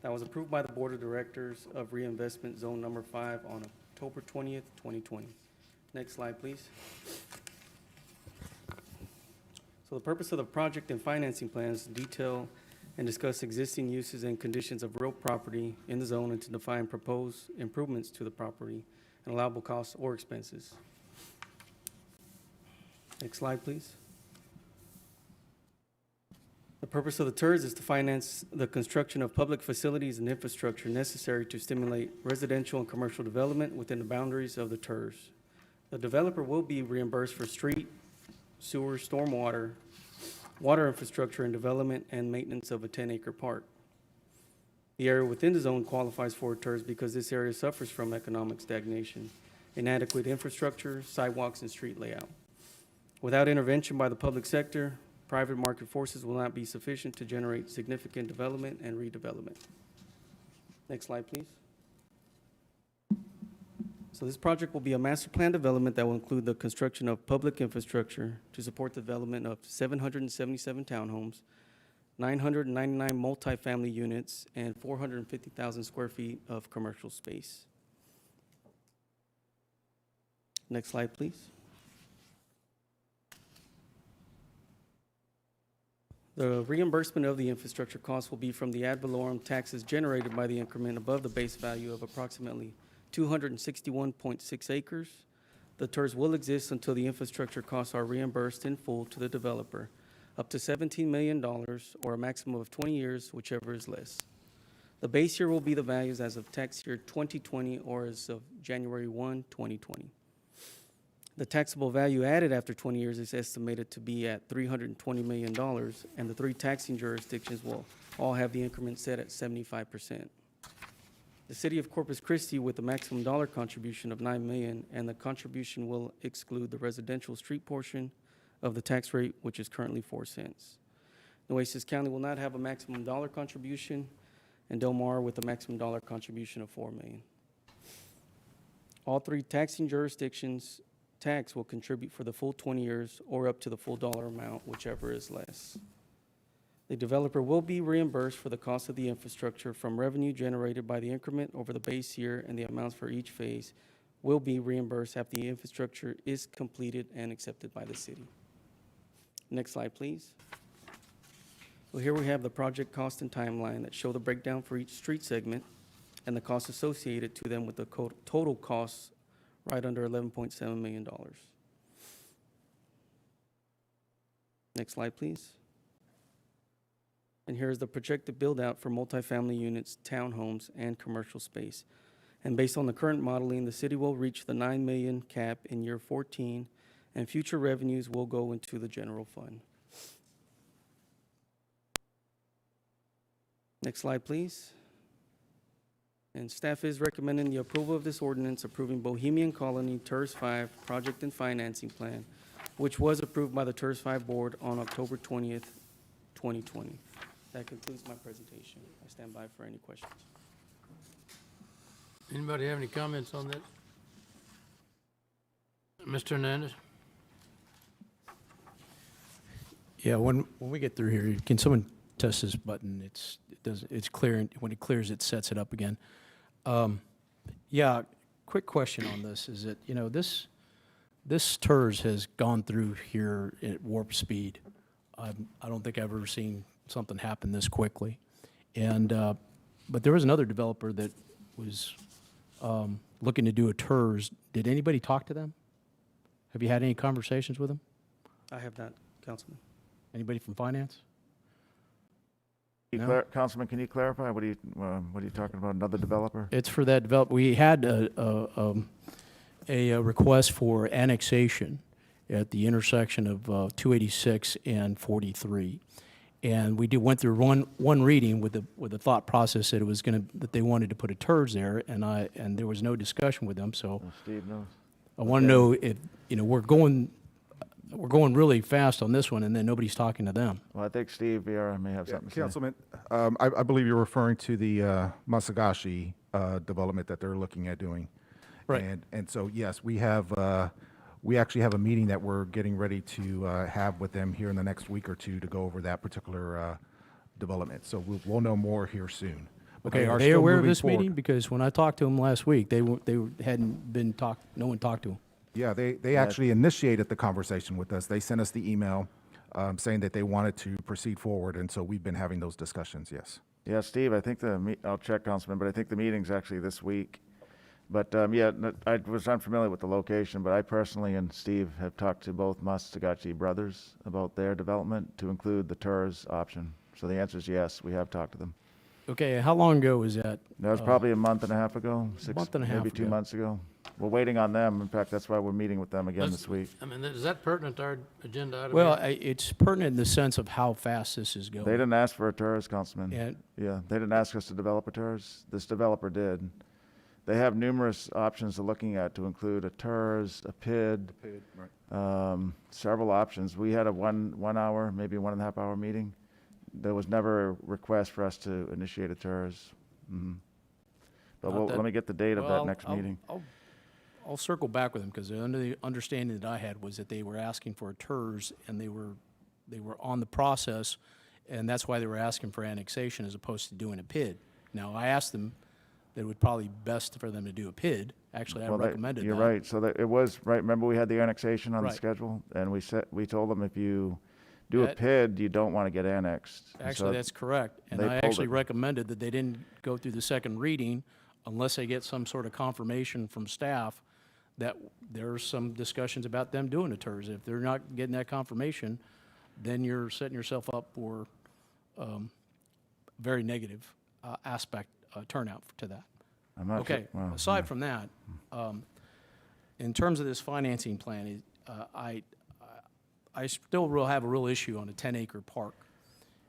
[SPEAKER 16] that was approved by the Board of Directors of Reinvestment Zone number 5 on October 20th, 2020. Next slide, please. So the purpose of the project and financing plan is to detail and discuss existing uses and conditions of real property in the zone and to define proposed improvements to the property and allowable costs or expenses. Next slide, please. The purpose of the TERS is to finance the construction of public facilities and infrastructure necessary to stimulate residential and commercial development within the boundaries of the TERS. The developer will be reimbursed for street, sewer, stormwater, water infrastructure, and development and maintenance of a 10-acre park. The area within the zone qualifies for TERS because this area suffers from economic stagnation, inadequate infrastructure, sidewalks, and street layout. Without intervention by the public sector, private market forces will not be sufficient to generate significant development and redevelopment. Next slide, please. So this project will be a master plan development that will include the construction of public infrastructure to support the development of 777 townhomes, 999 multifamily units, and 450,000 square feet of commercial space. Next slide, please. The reimbursement of the infrastructure costs will be from the ad valorem taxes generated by the increment above the base value of approximately 261.6 acres The TERS will exist until the infrastructure costs are reimbursed in full to the developer, up to $17 million or a maximum of 20 years, whichever is less. The base year will be the values as of tax year 2020 or as of January 1, 2020. The taxable value added after 20 years is estimated to be at $320 million, and the 3 taxing jurisdictions will all have the increment set at 75%. The city of Corpus Christi with a maximum dollar contribution of $9 million, and the contribution will exclude the residential street portion of the tax rate, which is currently 4 cents. Nueces County will not have a maximum dollar contribution, and Del Mar with a maximum dollar contribution of $4 million. All 3 taxing jurisdictions' tax will contribute for the full 20 years or up to the full dollar amount, whichever is less. The developer will be reimbursed for the cost of the infrastructure from revenue generated by the increment over the base year, and the amounts for each phase will be reimbursed after the infrastructure is completed and accepted by the city. Next slide, please. Well, here we have the project cost and timeline that show the breakdown for each street segment and the costs associated to them with the total costs right under $11.7 million. Next slide, please. And here's the projected build-out for multifamily units, townhomes, and commercial space. And based on the current modeling, the city will reach the $9 million cap in year 14, and future revenues will go into the general fund. Next slide, please. And staff is recommending the approval of this ordinance approving Bohemian Colony TERS 5 project and financing plan, which was approved by the TERS 5 board on October 20th, 2020. That concludes my presentation. I stand by for any questions.
[SPEAKER 1] Anybody have any comments on that? Mr. Hernandez?
[SPEAKER 9] Yeah, when we get through here, can someone test this button? It's clear, and when it clears, it sets it up again. Yeah, quick question on this is that, you know, this TERS has gone through here at warp speed. I don't think I've ever seen something happen this quickly. And, but there was another developer that was looking to do a TERS. Did anybody talk to them? Have you had any conversations with them?
[SPEAKER 16] I have not, Councilman.
[SPEAKER 9] Anybody from finance?
[SPEAKER 5] Councilman, can you clarify? What are you talking about? Another developer?
[SPEAKER 9] It's for that develop. We had a request for annexation at the intersection of 286 and 43, and we went through one reading with the thought process that it was that they wanted to put a TERS there, and there was no discussion with them. So
[SPEAKER 5] Steve knows.
[SPEAKER 9] I want to know if we're going really fast on this one, and then nobody's talking to them.
[SPEAKER 5] Well, I think Steve Vieira may have something to say.
[SPEAKER 17] Councilman, I believe you're referring to the Masagashi development that they're looking at doing.
[SPEAKER 9] Right.
[SPEAKER 17] And so, yes, we actually have a meeting that we're getting ready to have with them here in the next week or two to go over that particular development. So we'll know more here soon. But
[SPEAKER 9] Okay, are they
[SPEAKER 17] still
[SPEAKER 9] aware of
[SPEAKER 17] moving
[SPEAKER 9] this
[SPEAKER 17] forward.
[SPEAKER 9] meeting? Because when I talked to them last week, they hadn't been talked. No one talked to them.
[SPEAKER 17] Yeah, they actually initiated the conversation with us. They sent us the email saying that they wanted to proceed forward, and so we've been having those discussions, yes.
[SPEAKER 5] Yeah, Steve, I think I'll check, Councilman, but I think the meeting's actually this week. But yeah, I was unfamiliar with the location, but I personally and Steve have talked to both Masagashi brothers about their development to include the TERS option. So the answer is yes, we have talked to them.
[SPEAKER 9] Okay, how long ago was that?
[SPEAKER 5] That was probably a month and a half ago, maybe 2
[SPEAKER 9] ago.
[SPEAKER 5] months ago. We're waiting on them. In fact, that's why we're meeting with them again
[SPEAKER 1] Let's-
[SPEAKER 5] this week.
[SPEAKER 1] I mean, is that pertinent to our agenda item?
[SPEAKER 9] Well,
[SPEAKER 1] here?
[SPEAKER 9] it's pertinent in the sense of how fast this is going.
[SPEAKER 5] They didn't ask for a TERS, Councilman.
[SPEAKER 9] And-
[SPEAKER 5] Yeah, they didn't ask us to develop a TERS. This developer did. They have numerous options they're looking at to include a TERS, a PID, several options. We had a one hour, maybe 1.5 hour meeting. There was never a request for us to initiate a TERS. But let me get the date of that next meeting.
[SPEAKER 9] I'll circle back with them because the understanding that I had was that they were asking for a TERS and they were on the process, and that's why they were asking for annexation as opposed to doing a PID. Now, I asked them that it would probably be best for them to do a PID. Actually, I recommended
[SPEAKER 5] You're
[SPEAKER 9] that.
[SPEAKER 5] right. So that it was right. Remember, we had the annexation on the
[SPEAKER 9] Right.
[SPEAKER 5] schedule, and we told them if you do a
[SPEAKER 9] That-
[SPEAKER 5] PID, you don't want to get annexed. And
[SPEAKER 9] Actually,
[SPEAKER 5] so
[SPEAKER 9] that's correct. And
[SPEAKER 5] they
[SPEAKER 9] I
[SPEAKER 5] pulled
[SPEAKER 9] actually
[SPEAKER 5] it.
[SPEAKER 9] recommended that they didn't go through the second reading unless they get some sort of confirmation from staff that there's some discussions about them doing the TERS. If they're not getting that confirmation, then you're setting yourself up for very negative turnout to that.
[SPEAKER 5] I'm not
[SPEAKER 9] Okay,
[SPEAKER 5] sure- well,
[SPEAKER 9] aside
[SPEAKER 5] yeah.
[SPEAKER 9] from that, in terms of this financing plan, I still have a real issue on a 10-acre park.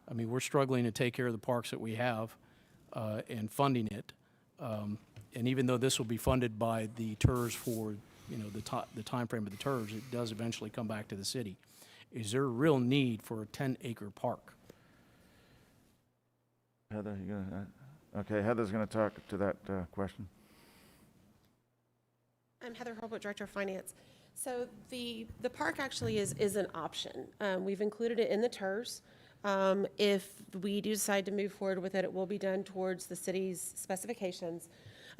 [SPEAKER 9] I mean, we're struggling to take care of the parks that we have and funding it. And even though this will be funded by the TERS for, the timeframe of the TERS, it does eventually come back to the city. Is there a real need for a 10-acre park?
[SPEAKER 5] Heather, you gonna, okay, Heather's gonna talk to that question.
[SPEAKER 18] I'm Heather Hurlbut, Director of Finance. So the park actually is an option. We've included it in the TERS. If we do decide to move forward with it, it will be done towards the city's specifications.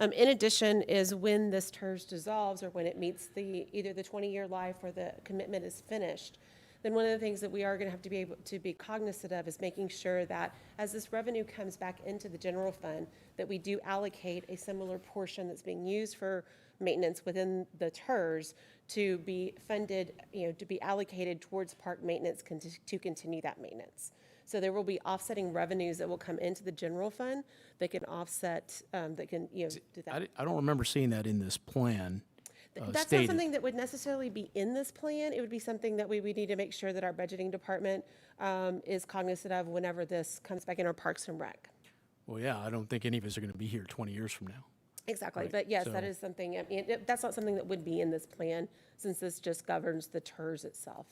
[SPEAKER 18] In addition is when this TERS dissolves or when it meets either the 20-year life or the commitment is finished, then one of the things that we are going to have to be able to be cognizant of is making sure that as this revenue comes back into the general fund, that we do allocate a similar portion that's being used for maintenance within the TERS to be funded, to be allocated towards park maintenance to continue that maintenance. So there will be offsetting revenues that will come into the general fund that can offset, that can, do that.
[SPEAKER 9] I don't remember seeing that in this plan.
[SPEAKER 18] That's
[SPEAKER 9] stated.
[SPEAKER 18] not something that would necessarily be in this plan. It would be something that we need to make sure that our budgeting department is cognizant of whenever this comes back in our Parks and Rec.
[SPEAKER 9] Well, yeah, I don't think any of us are going to be here 20 years from now.
[SPEAKER 18] Exactly,
[SPEAKER 9] Right,
[SPEAKER 18] but yes,
[SPEAKER 9] so-
[SPEAKER 18] that is something, that's not something that would be in this plan, since this just governs the TERS itself.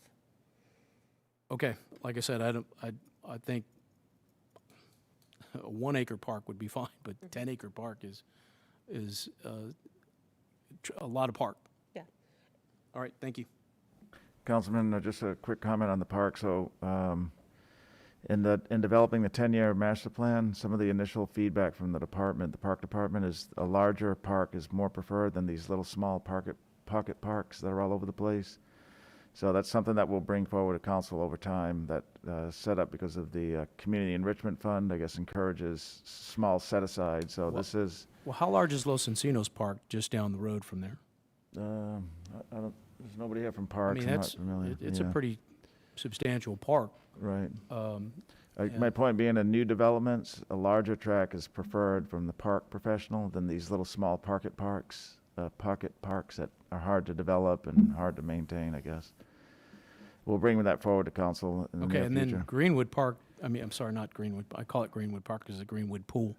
[SPEAKER 9] Okay, like I said, I think a 1-acre park would be fine, but 10-acre park is a lot of park.
[SPEAKER 18] Yeah.
[SPEAKER 9] All right, thank you.
[SPEAKER 5] Councilman, just a quick comment on the park. So, in developing the 10-year master plan, some of the initial feedback from the park department is a larger park is more preferred than these little small pocket parks that are all over the place. So that's something that we'll bring forward to council over time, that set up because of the Community Enrichment Fund, I guess, encourages small set-aside. So this is,
[SPEAKER 9] Well, how large is Los Encinos Park just down the road from there?
[SPEAKER 5] I don't, there's nobody here from
[SPEAKER 9] I
[SPEAKER 5] parks.
[SPEAKER 9] mean,
[SPEAKER 5] I'm not familiar.
[SPEAKER 9] it's a
[SPEAKER 5] Yeah.
[SPEAKER 9] pretty substantial park.
[SPEAKER 5] Right.
[SPEAKER 9] Yeah.
[SPEAKER 5] My point being, in new developments, a larger track is preferred from the park professional than these little small pocket parks that are hard to develop and hard to maintain, I guess. We'll bring that forward to council in the
[SPEAKER 9] Okay,
[SPEAKER 5] near
[SPEAKER 9] and
[SPEAKER 5] future.
[SPEAKER 9] then Greenwood Park, I'm sorry, not Greenwood, I call it Greenwood Park because it's a Greenwood pool,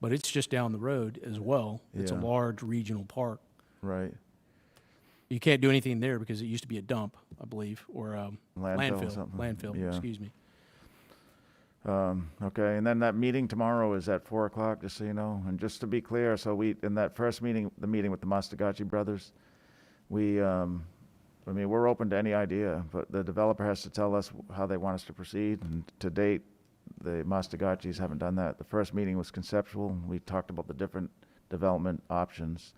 [SPEAKER 9] but it's just down the road as well. It's a
[SPEAKER 5] Yeah.
[SPEAKER 9] large regional park.
[SPEAKER 5] Right.
[SPEAKER 9] You can't do anything there because it used to be a dump, I believe, or
[SPEAKER 5] Landfill or something.
[SPEAKER 9] landfill,
[SPEAKER 5] Yeah.
[SPEAKER 9] excuse me.
[SPEAKER 5] Okay, and then that meeting tomorrow is at 4 o'clock, just so you know. And just to be clear, so in that first meeting, the meeting with the Mastagachi brothers, we're open to any idea, but the developer has to tell us how they want us to proceed. And to date, the Mastagachis haven't done that. The first meeting was conceptual. We talked about the different development options.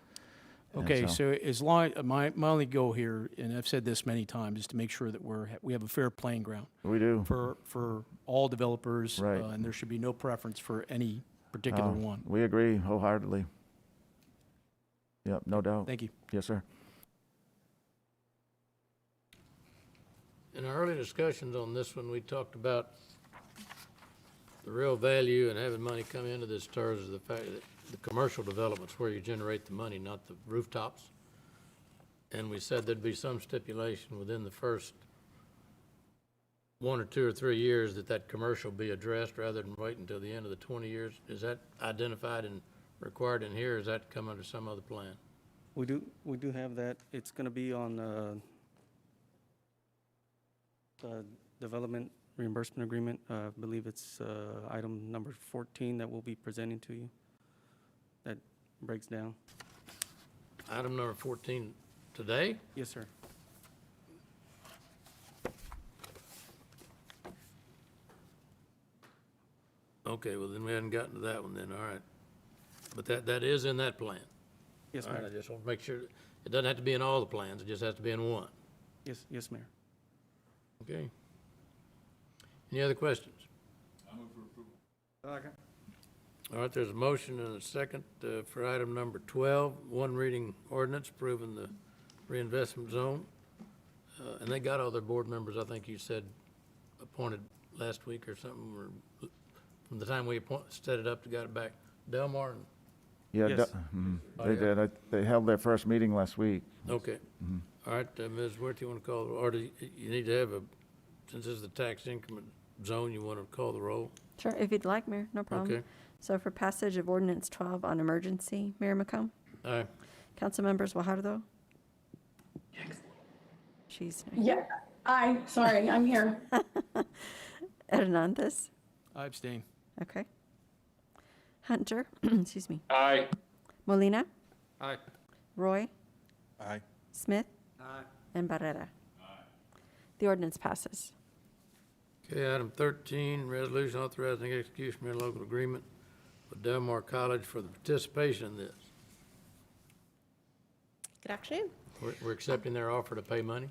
[SPEAKER 5] And
[SPEAKER 9] Okay, so as long, my only goal here, and I've said this many times, is to make sure that we have a fair playing ground.
[SPEAKER 5] We do.
[SPEAKER 9] For all developers.
[SPEAKER 5] Right.
[SPEAKER 9] And there should be no preference for any particular one.
[SPEAKER 5] We agree wholeheartedly. Yep, no doubt.
[SPEAKER 9] Thank you.
[SPEAKER 5] Yes, sir.
[SPEAKER 1] In our early discussions on this one, we talked about the real value and having money come into this TERS is the fact that the commercial development's where you generate the money, not the rooftops. And we said there'd be some stipulation within the first 1 or 2 or 3 years that commercial be addressed rather than wait until the end of the 20 years. Is that identified and required in here, or does that come under some other plan?
[SPEAKER 16] We do have that. It's going to be on the development reimbursement agreement. I believe it's item number 14 that we'll be presenting to you. That breaks down.
[SPEAKER 1] Item number 14 today?
[SPEAKER 16] Yes, sir.
[SPEAKER 1] Okay, well, then we hadn't gotten to that one then, all right. But that is in that plan?
[SPEAKER 16] Yes,
[SPEAKER 1] All right,
[SPEAKER 16] Mayor.
[SPEAKER 1] I just want to make sure, it doesn't have to be in all the plans, it just has to be in one.
[SPEAKER 16] Yes, Mayor.
[SPEAKER 1] Okay. Any other questions?
[SPEAKER 13] Second.
[SPEAKER 1] All right, there's a motion and a second for item number 12, one reading ordinance approving the reinvestment zone. And they got all their board members, I think you said, appointed last week or something, or from the time we set it up to got it back. Delmar and,
[SPEAKER 5] Yeah,
[SPEAKER 16] Yes.
[SPEAKER 1] Oh,
[SPEAKER 5] they
[SPEAKER 1] yeah.
[SPEAKER 5] did. They held their first meeting last week.
[SPEAKER 1] okay. All right, Ms. Worth, you want to call, or do you need to have a, since this is the tax increment zone, you want to call the roll?
[SPEAKER 3] Sure, if you'd like, Mayor, no problem.
[SPEAKER 1] Okay.
[SPEAKER 3] So for passage of ordinance 12 on emergency, Mayor McComb?
[SPEAKER 1] Aye.
[SPEAKER 3] Council members Guajardo? She's not
[SPEAKER 6] Yeah, sorry, I'm here.
[SPEAKER 3] Hernandez?
[SPEAKER 9] I abstain.
[SPEAKER 3] Okay. Hunter? Excuse me.
[SPEAKER 14] Aye.
[SPEAKER 3] Molina?
[SPEAKER 9] Aye.
[SPEAKER 3] Roy?
[SPEAKER 13] Aye.
[SPEAKER 3] Smith? And Barrera? The ordinance passes.
[SPEAKER 1] Okay, item 13, resolution authorizing execution of interlocal agreement with Delmar College for the participation in this.
[SPEAKER 18] Good afternoon.
[SPEAKER 1] We're accepting their offer to pay money?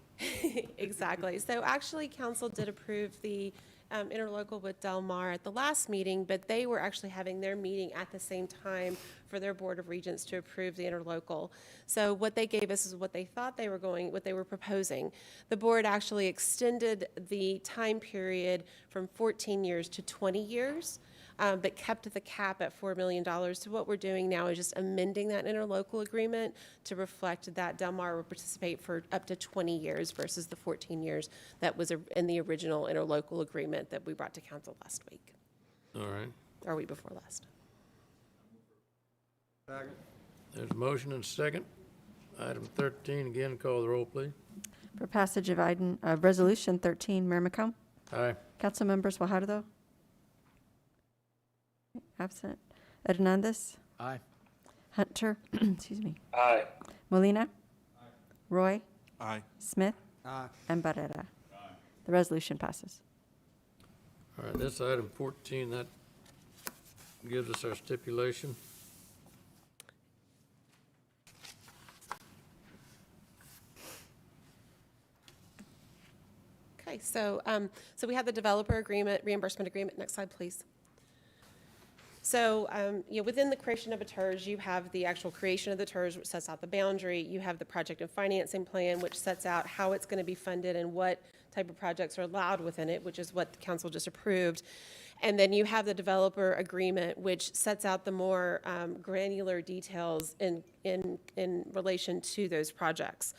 [SPEAKER 18] Exactly. So actually, council did approve the interlocal with Del Mar at the last meeting, but they were actually having their meeting at the same time for their Board of Regents to approve the interlocal. So what they gave us is what they thought they were going, what they were proposing. The board actually extended the time period from 14 years to 20 years. But kept the cap at $4 million. So what we're doing now is just amending that interlocal agreement to reflect that Del Mar will participate for up to 20 years versus the 14 years that was in the original interlocal agreement that we brought to council last week,
[SPEAKER 1] All right.
[SPEAKER 18] or week before last.
[SPEAKER 1] There's a motion and a second. Item 13, again, call the roll, please.
[SPEAKER 3] For passage of resolution 13, Mayor McComb?
[SPEAKER 1] Aye.
[SPEAKER 3] Council members Guajardo? Absent. Hernandez?
[SPEAKER 9] Aye.
[SPEAKER 3] Hunter? Excuse me.
[SPEAKER 14] Aye.
[SPEAKER 3] Molina? Roy?
[SPEAKER 13] Aye.
[SPEAKER 3] Smith? And Barrera? The resolution passes.
[SPEAKER 1] All right, this item 14, that gives us our stipulation.
[SPEAKER 18] Okay, so we have the developer agreement, reimbursement agreement. Next slide, please. So, within the creation of a TERS, you have the actual creation of the TERS, which sets out the boundary. You have the project and financing plan, which sets out how it's going to be funded and what type of projects are allowed within it, which is what the council just approved. And then you have the developer agreement, which sets out the more granular details in relation to those projects.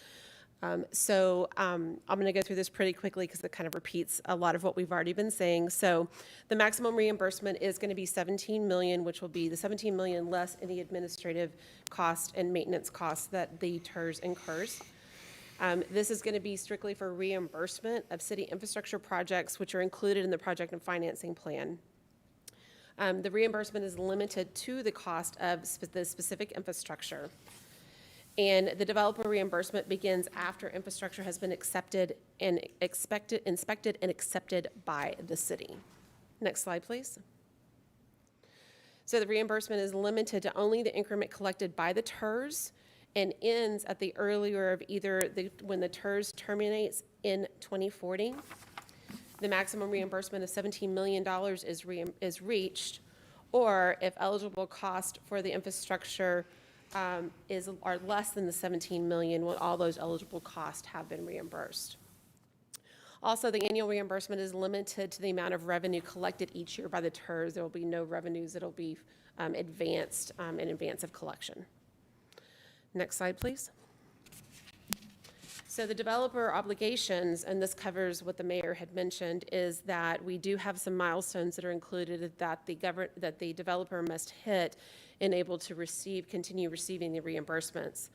[SPEAKER 18] I'm going to go through this pretty quickly because it kind of repeats a lot of what we've already been saying. So the maximum reimbursement is going to be $17 million, which will be the $17 million less any administrative cost and maintenance costs that the TERS incurs. This is going to be strictly for reimbursement of city infrastructure projects, which are included in the project and financing plan. The reimbursement is limited to the cost of the specific infrastructure. And the developer reimbursement begins after infrastructure has been inspected and accepted by the city. Next slide, please. So the reimbursement is limited to only the increment collected by the TERS and ends at the earlier of when the TERS terminates in 2040. The maximum reimbursement of $17 million is reached, or if eligible cost for the infrastructure are less than the $17 million when all those eligible costs have been reimbursed. Also, the annual reimbursement is limited to the amount of revenue collected each year by the TERS. There will be no revenues that will be advanced in advance of collection. Next slide, please. So the developer obligations, and this covers what the mayor had mentioned, is that we do have some milestones that are included that the developer must hit and able to continue receiving the reimbursements.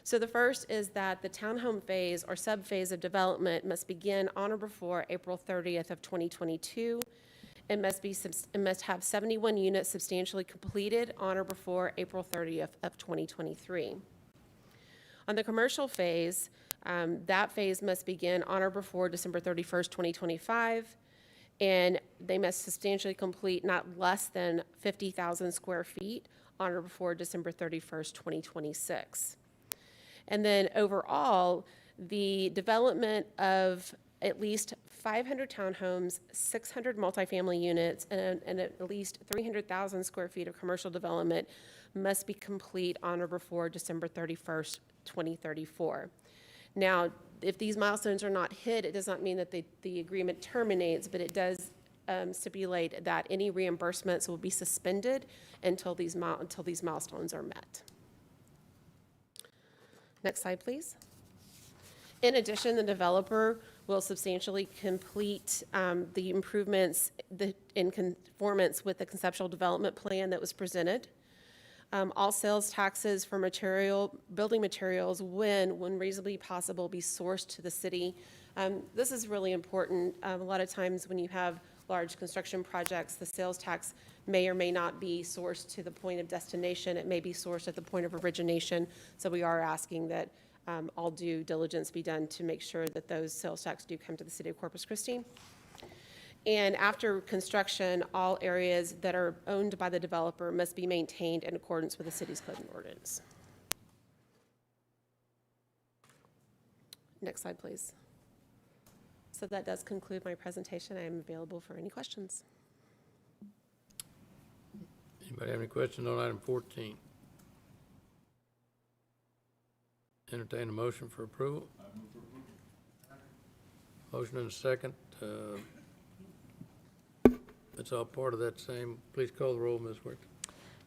[SPEAKER 18] So the first is that the townhome phase or subphase of development must begin on or before April 30th of 2022. It must have 71 units substantially completed on or before April 30th of 2023. On the commercial phase, that phase must begin on or before December 31st, 2025, and they must substantially complete not less than 50,000 square feet on or before December 31st, 2026. And then overall, the development of at least 500 townhomes, 600 multifamily units, and at least 300,000 square feet of commercial development must be complete on or before December 31st, 2034. Now, if these milestones are not hit, it does not mean that the agreement terminates, but it does stipulate that any reimbursements will be suspended until these milestones are met. Next slide, please. In addition, the developer will substantially complete the improvements in conformance with the conceptual development plan that was presented. All sales taxes for building materials, when reasonably possible, be sourced to the city. This is really important. A lot of times when you have large construction projects, the sales tax may or may not be sourced to the point of destination. It may be sourced at the point of origination. So we are asking that all due diligence be done to make sure that those sales tax do come to the city of Corpus Christi. And after construction, all areas that are owned by the developer must be maintained in accordance with the city's code and ordinance. Next slide, please. So that does conclude my presentation. I am available for any questions.
[SPEAKER 1] Anybody have any questions on item 14? Entertain a motion for approval. Motion and a second. It's all part of that same. Please call the roll, Ms. Wick.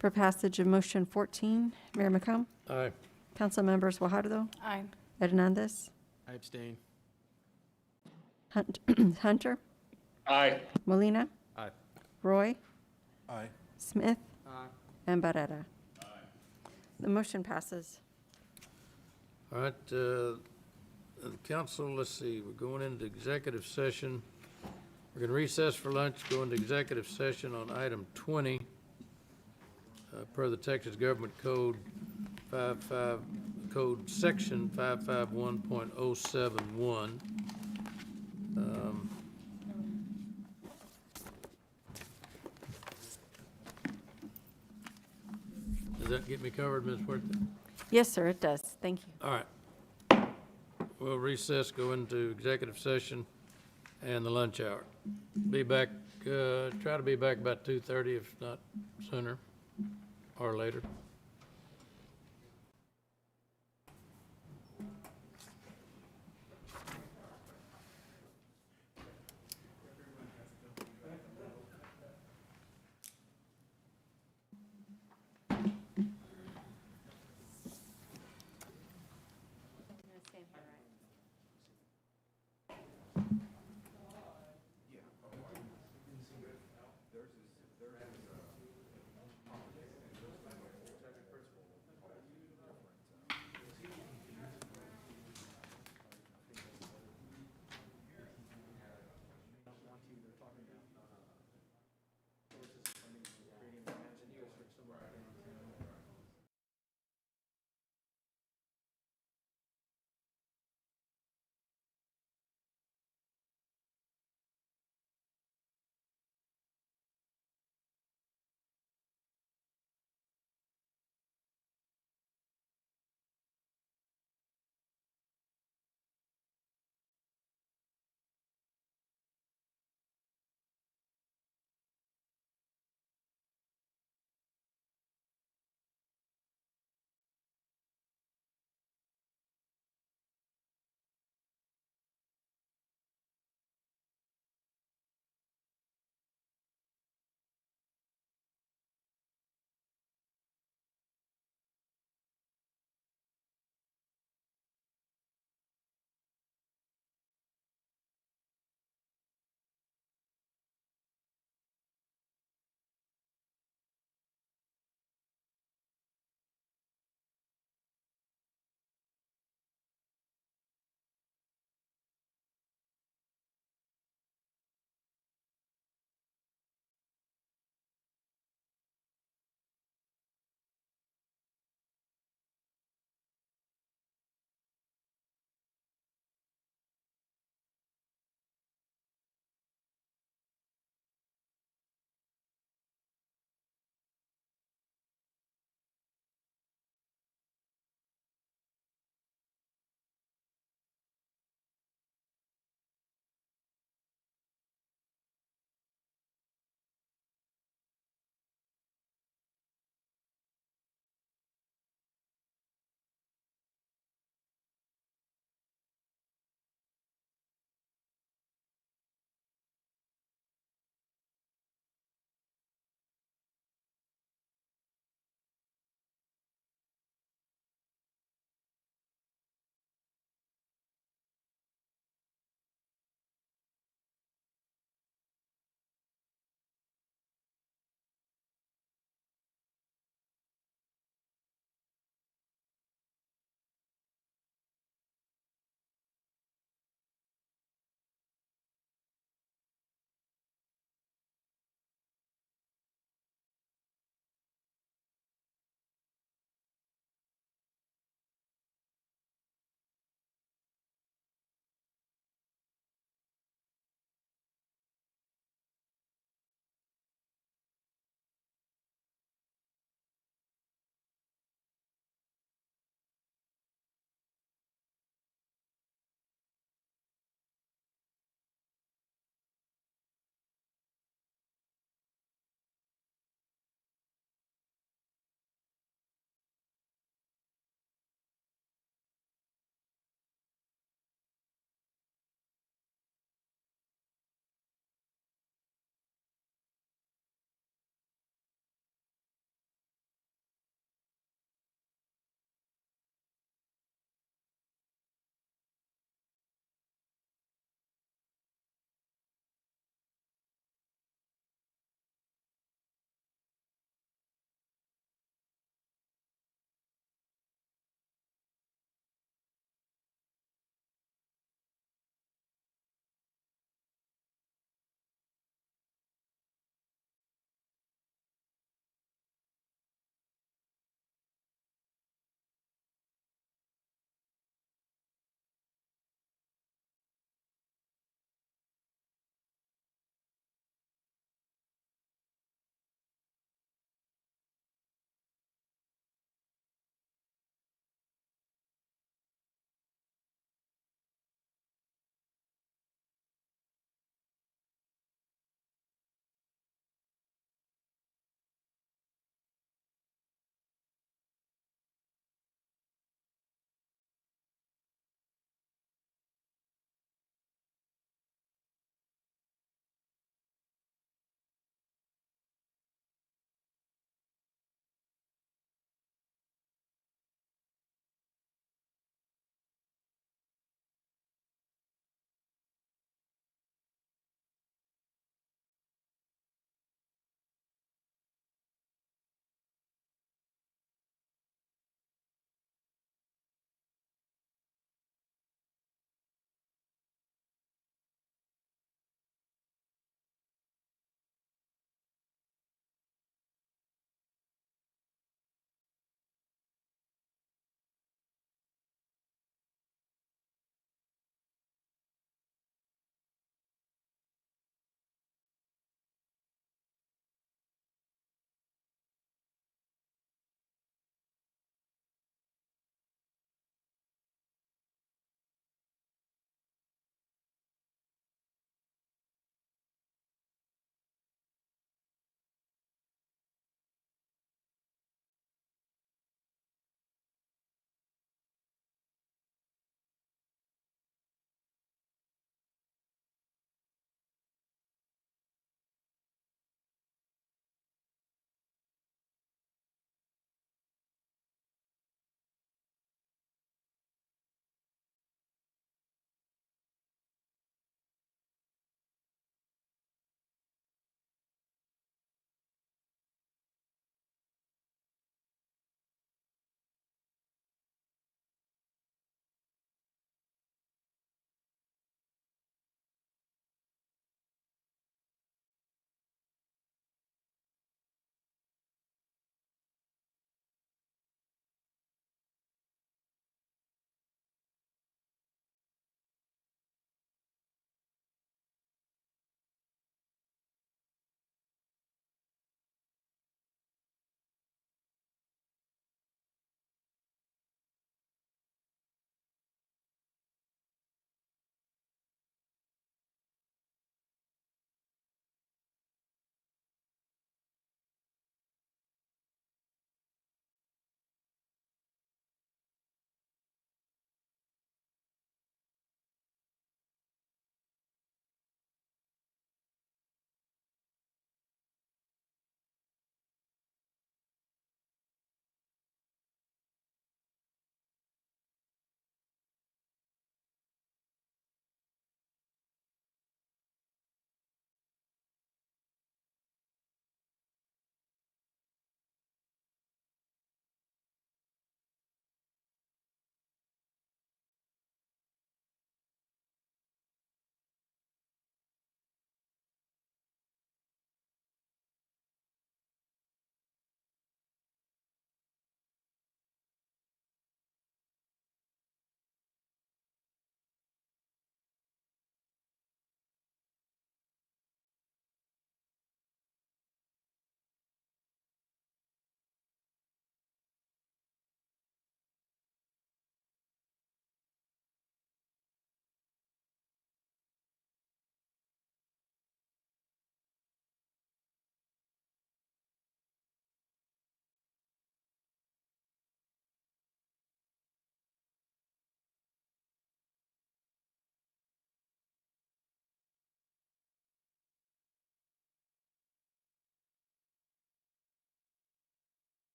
[SPEAKER 3] For passage of motion 14, Mayor McComb,
[SPEAKER 1] Aye.
[SPEAKER 3] Council members Fajardo,
[SPEAKER 6] Aye.
[SPEAKER 3] Hernandez,
[SPEAKER 9] I abstain.
[SPEAKER 3] Hunter,
[SPEAKER 14] Aye.
[SPEAKER 3] Molina,
[SPEAKER 9] Aye.
[SPEAKER 3] Roy,
[SPEAKER 13] Aye.
[SPEAKER 3] Smith, and Barrera. The motion passes.
[SPEAKER 1] All right, the council, let's see, we're going into executive session. We're going to recess for lunch, go into executive session on item 20, per the Texas Government Code Code Section 551.071. Does that get me covered, Ms. Worthington?
[SPEAKER 3] Yes, sir, it does. Thank you.
[SPEAKER 1] All right. We'll recess, go into executive session and the lunch hour. Be back, try to be back about 2:30, if not sooner or later.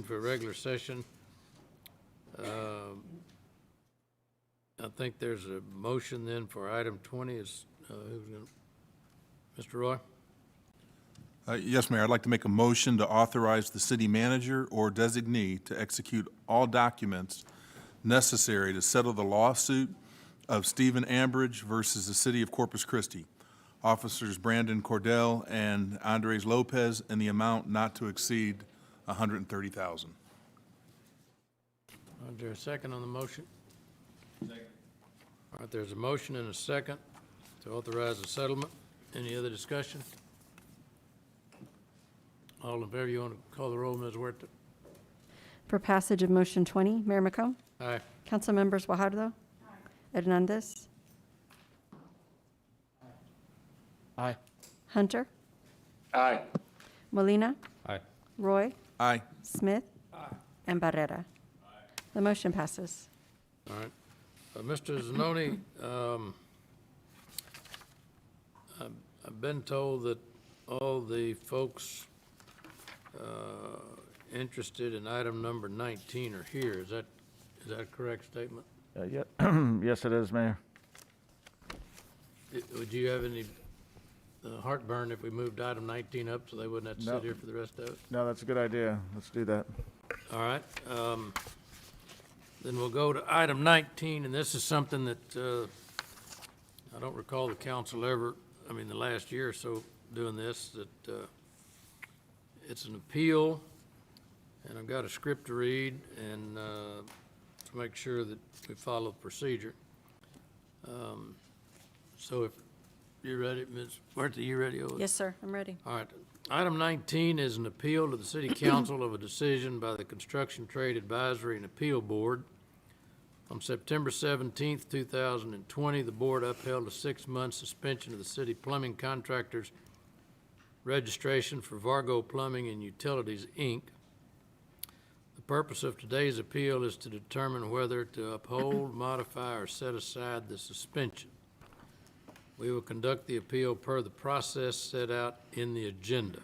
[SPEAKER 1] for regular session. I think there's a motion then for item 20 is, who's gonna, Mr. Roy?
[SPEAKER 13] Yes, Mayor, I'd like to make a motion to authorize the city manager or designee to execute all documents necessary to settle the lawsuit of Stephen Ambridge versus the city of Corpus Christi, officers Brandon Cordell and Andres Lopez, in the amount not to exceed $130,000.
[SPEAKER 1] Is there a second on the motion? Second. All right, there's a motion and a second to authorize the settlement. Any other discussion? All in favor, you want to call the roll, Ms. Huerta?
[SPEAKER 3] For passage of motion 20, Mayor McComb?
[SPEAKER 1] Aye.
[SPEAKER 3] Council members Guajardo? Hernandez?
[SPEAKER 9] Aye.
[SPEAKER 3] Hunter?
[SPEAKER 14] Aye.
[SPEAKER 3] Molina,
[SPEAKER 1] Aye.
[SPEAKER 3] Roy?
[SPEAKER 13] Aye.
[SPEAKER 3] Smith? And Barrera? The motion passes.
[SPEAKER 1] All right. Mr. Zanoni, I've been told that all the folks interested in item number 19 are here. Is that a correct statement?
[SPEAKER 5] Yes, it is, Mayor.
[SPEAKER 1] Would you have any heartburn if we moved item 19 up so they wouldn't have to
[SPEAKER 5] No.
[SPEAKER 1] sit here for the rest of it?
[SPEAKER 5] No, that's a good idea. Let's do that.
[SPEAKER 1] All right. Then we'll go to item 19, and this is something that I don't recall the council ever, the last year or so doing this, that it's an appeal, and I've got a script to read, and to make sure that we follow the procedure. So if you're ready, Ms. Huerta, you ready?
[SPEAKER 3] Yes, sir, I'm ready.
[SPEAKER 1] All right. Item 19 is an appeal to the City Council of a decision by the Construction Trade Advisory and Appeal Board. On September 17th, 2020, the board upheld a 6-month suspension of the city plumbing contractor's registration for Vargo Plumbing and Utilities, Inc. The purpose of today's appeal is to determine whether to uphold, modify, or set aside the suspension. We will conduct the appeal per the process set out in the agenda.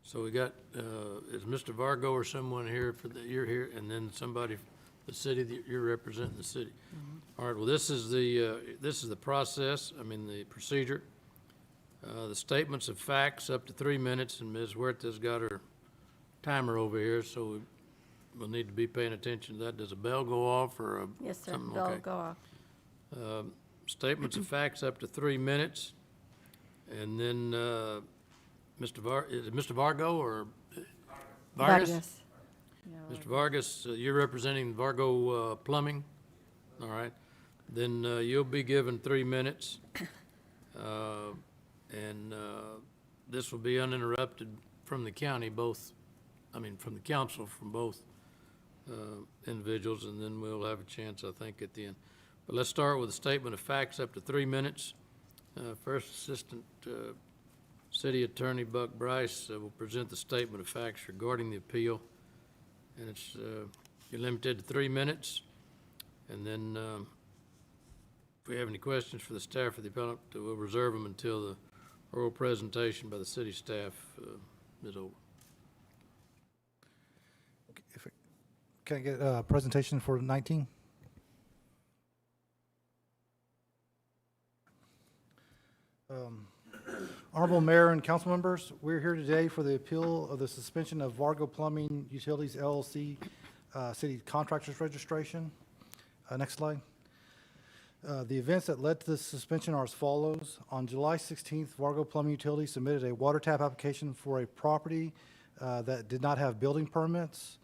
[SPEAKER 1] So we got, is Mr. Vargo or someone here you're here, and then somebody, the city, that you're representing the city. All right, well, this is the process, the procedure. The statements of facts up to 3 minutes, and Ms. Huerta's got her timer over here, so we'll need to be paying attention to that. Does a bell go off or a?
[SPEAKER 3] Yes, sir,
[SPEAKER 1] something?
[SPEAKER 3] bell
[SPEAKER 1] Okay.
[SPEAKER 3] go off.
[SPEAKER 1] Statements of facts up to 3 minutes, and then, is it Mr. Vargo or? Vargas? Mr. Vargas, you're representing Vargo Plumbing, all right? Then you'll be given 3 minutes, and this will be uninterrupted from the county, from the council, from both individuals, and then we'll have a chance, I think, at the end. But let's start with a statement of facts up to 3 minutes. First Assistant City Attorney Buck Bryce will present the statement of facts regarding the appeal. And it's, you're limited to 3 minutes. And then if we have any questions for the staff or the appellant, we'll reserve them until the oral presentation by the city staff is over.
[SPEAKER 19] Can I get a presentation for 19? Honorable Mayor and council members, we're here today for the appeal of the suspension of Vargo Plumbing Utilities LLC City Contractors Registration. Next slide. The events that led to this suspension are as follows. On July 16th, Vargo Plumbing Utilities submitted a water tap application for a property that did not have building permits.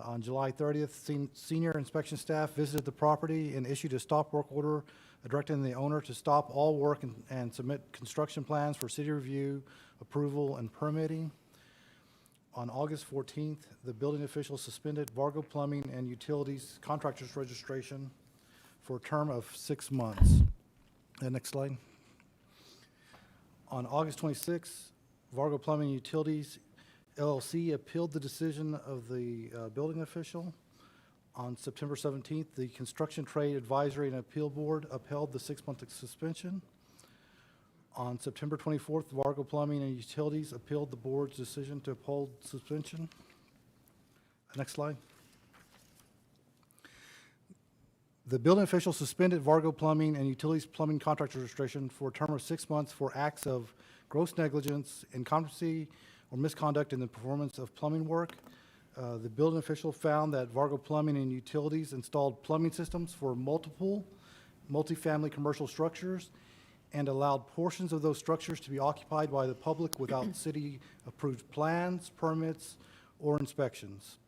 [SPEAKER 19] On July 30th, senior inspection staff visited the property and issued a stop work order directing the owner to stop all work and submit construction plans for city review, approval, and permitting. On August 14th, the building official suspended Vargo Plumbing and Utilities Contractors Registration for a term of 6 months. Next slide. On August 26th, Vargo Plumbing and Utilities LLC appealed the decision of the building official. On September 17th, the Construction Trade Advisory and Appeal Board upheld the 6-month suspension. On September 24th, Vargo Plumbing and Utilities appealed the board's decision to uphold suspension. Next slide. The building official suspended Vargo Plumbing and Utilities Plumbing Contractor Registration for a term of 6 months for acts of gross negligence, incompetency, or misconduct in the performance of plumbing work. The building official found that Vargo Plumbing and Utilities installed plumbing systems for multiple multifamily commercial structures and allowed portions of those structures to be occupied by the public without city-approved plans, permits, or inspections.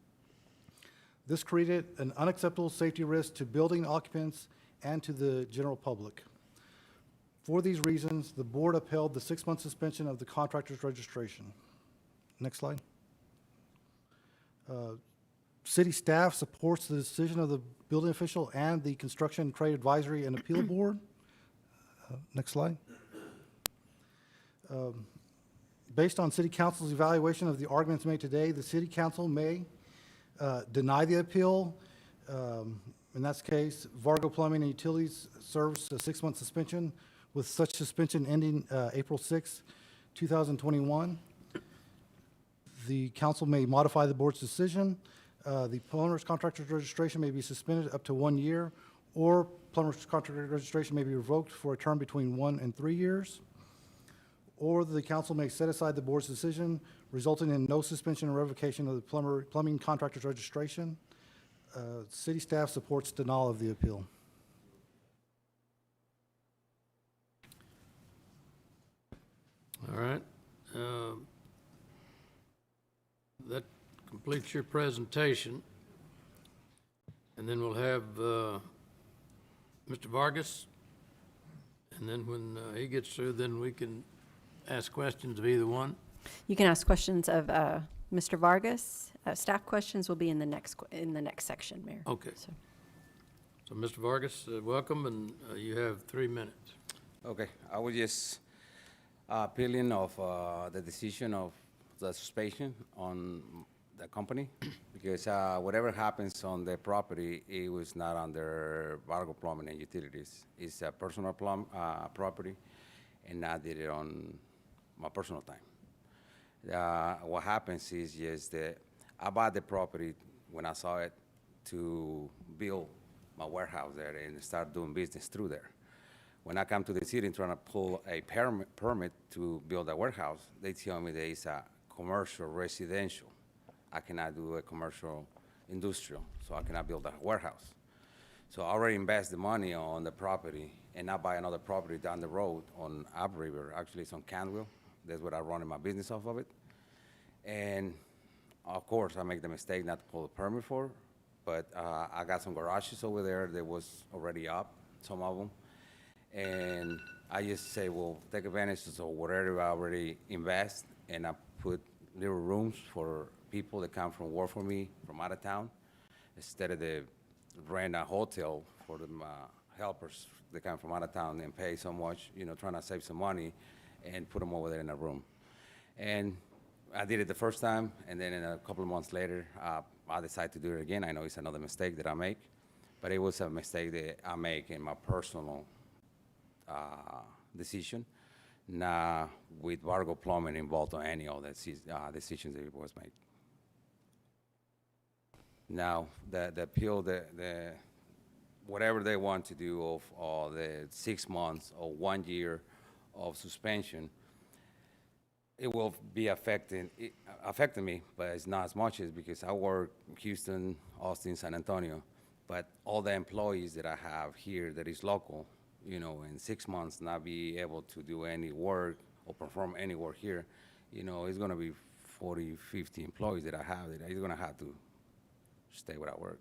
[SPEAKER 19] This created an unacceptable safety risk to building occupants and to the general public. For these reasons, the board upheld the 6-month suspension of the contractor's registration. Next slide. City staff supports the decision of the building official and the Construction Trade Advisory and Appeal Board. Next slide. Based on City Council's evaluation of the arguments made today, the City Council may deny the appeal. In that case, Vargo Plumbing and Utilities serves a 6-month suspension, with such suspension ending April 6, 2021. The council may modify the board's decision. The plumber's contractor's registration may be suspended up to 1 year, or plumber's contractor's registration may be revoked for a term between 1 and 3 years. Or the council may set aside the board's decision, resulting in no suspension or revocation of the plumbing contractor's registration. City staff supports denial of the appeal.
[SPEAKER 1] All right. That completes your presentation. And then we'll have Mr. Vargas. And then when he gets through, then we can ask questions of either one.
[SPEAKER 3] You can ask questions of Mr. Vargas. Staff questions will be in the next section, Mayor.
[SPEAKER 1] Okay. So Mr. Vargas, welcome, and you have 3 minutes.
[SPEAKER 20] Okay, I was just appealing of the decision of the suspension on the company because whatever happens on the property, it was not under Vargo Plumbing and Utilities. It's a personal property, and I did it on my personal time. What happens is just that I bought the property when I saw it to build my warehouse there and start doing business through there. When I come to the city and trying to pull a permit to build a warehouse, they tell me there is a commercial residential. I cannot do a commercial industrial, so I cannot build a warehouse. So I already invest the money on the property, and I buy another property down the road on Up River. Actually, it's on Canwell. That's what I run my business off of it. And of course, I make the mistake not to pull a permit for, but I got some garages over there that was already up, some of them. And I just say, well, take advantage of whatever I already invest, and I put little rooms for people that come from work for me from out of town, instead of the rent a hotel for the helpers that come from out of town and pay so much, trying to save some money and put them over there in a room. And I did it the first time, and then a couple of months later, I decided to do it again. I know it's another mistake that I make, but it was a mistake that I make in my personal decision, not with Vargo Plumbing involved on any of the decisions that it was made. Now, the appeal, whatever they want to do of the 6 months or 1 year of suspension, it will be affecting me, but it's not as much as because I work in Houston, Austin, San Antonio, but all the employees that I have here that is local, in 6 months not be able to do any work or perform any work here, it's gonna be 40, 50 employees that I have that are gonna have to stay without work.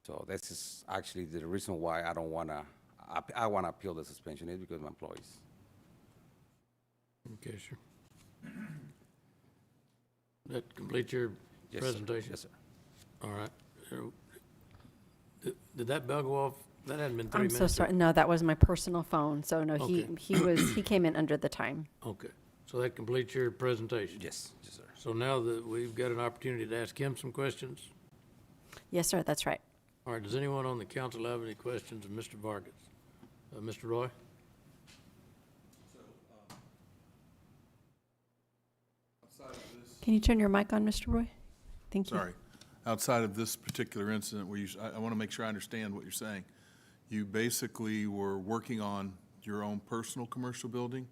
[SPEAKER 20] So this is actually the reason why I wanna appeal the suspension, is because of my employees.
[SPEAKER 1] Okay, sure. That complete your
[SPEAKER 20] Yes,
[SPEAKER 1] presentation?
[SPEAKER 20] Yes, sir.
[SPEAKER 1] All right. Did that bell go off? That hadn't been 3
[SPEAKER 3] I'm
[SPEAKER 1] minutes.
[SPEAKER 3] so sorry. No, that was my personal phone. So no,
[SPEAKER 1] Okay.
[SPEAKER 3] he came in under the time.
[SPEAKER 1] Okay. So that completes your presentation?
[SPEAKER 20] Yes, sir.
[SPEAKER 1] So now that we've got an opportunity to ask him some questions?
[SPEAKER 3] Yes, sir. That's right.
[SPEAKER 1] All right, does anyone on the council have any questions of Mr. Vargas? Mr. Roy?
[SPEAKER 3] Can you turn your mic on, Mr. Roy? Thank you.
[SPEAKER 13] Sorry. Outside of this particular incident where I want to make sure I understand what you're saying. You basically were working on your own personal commercial building,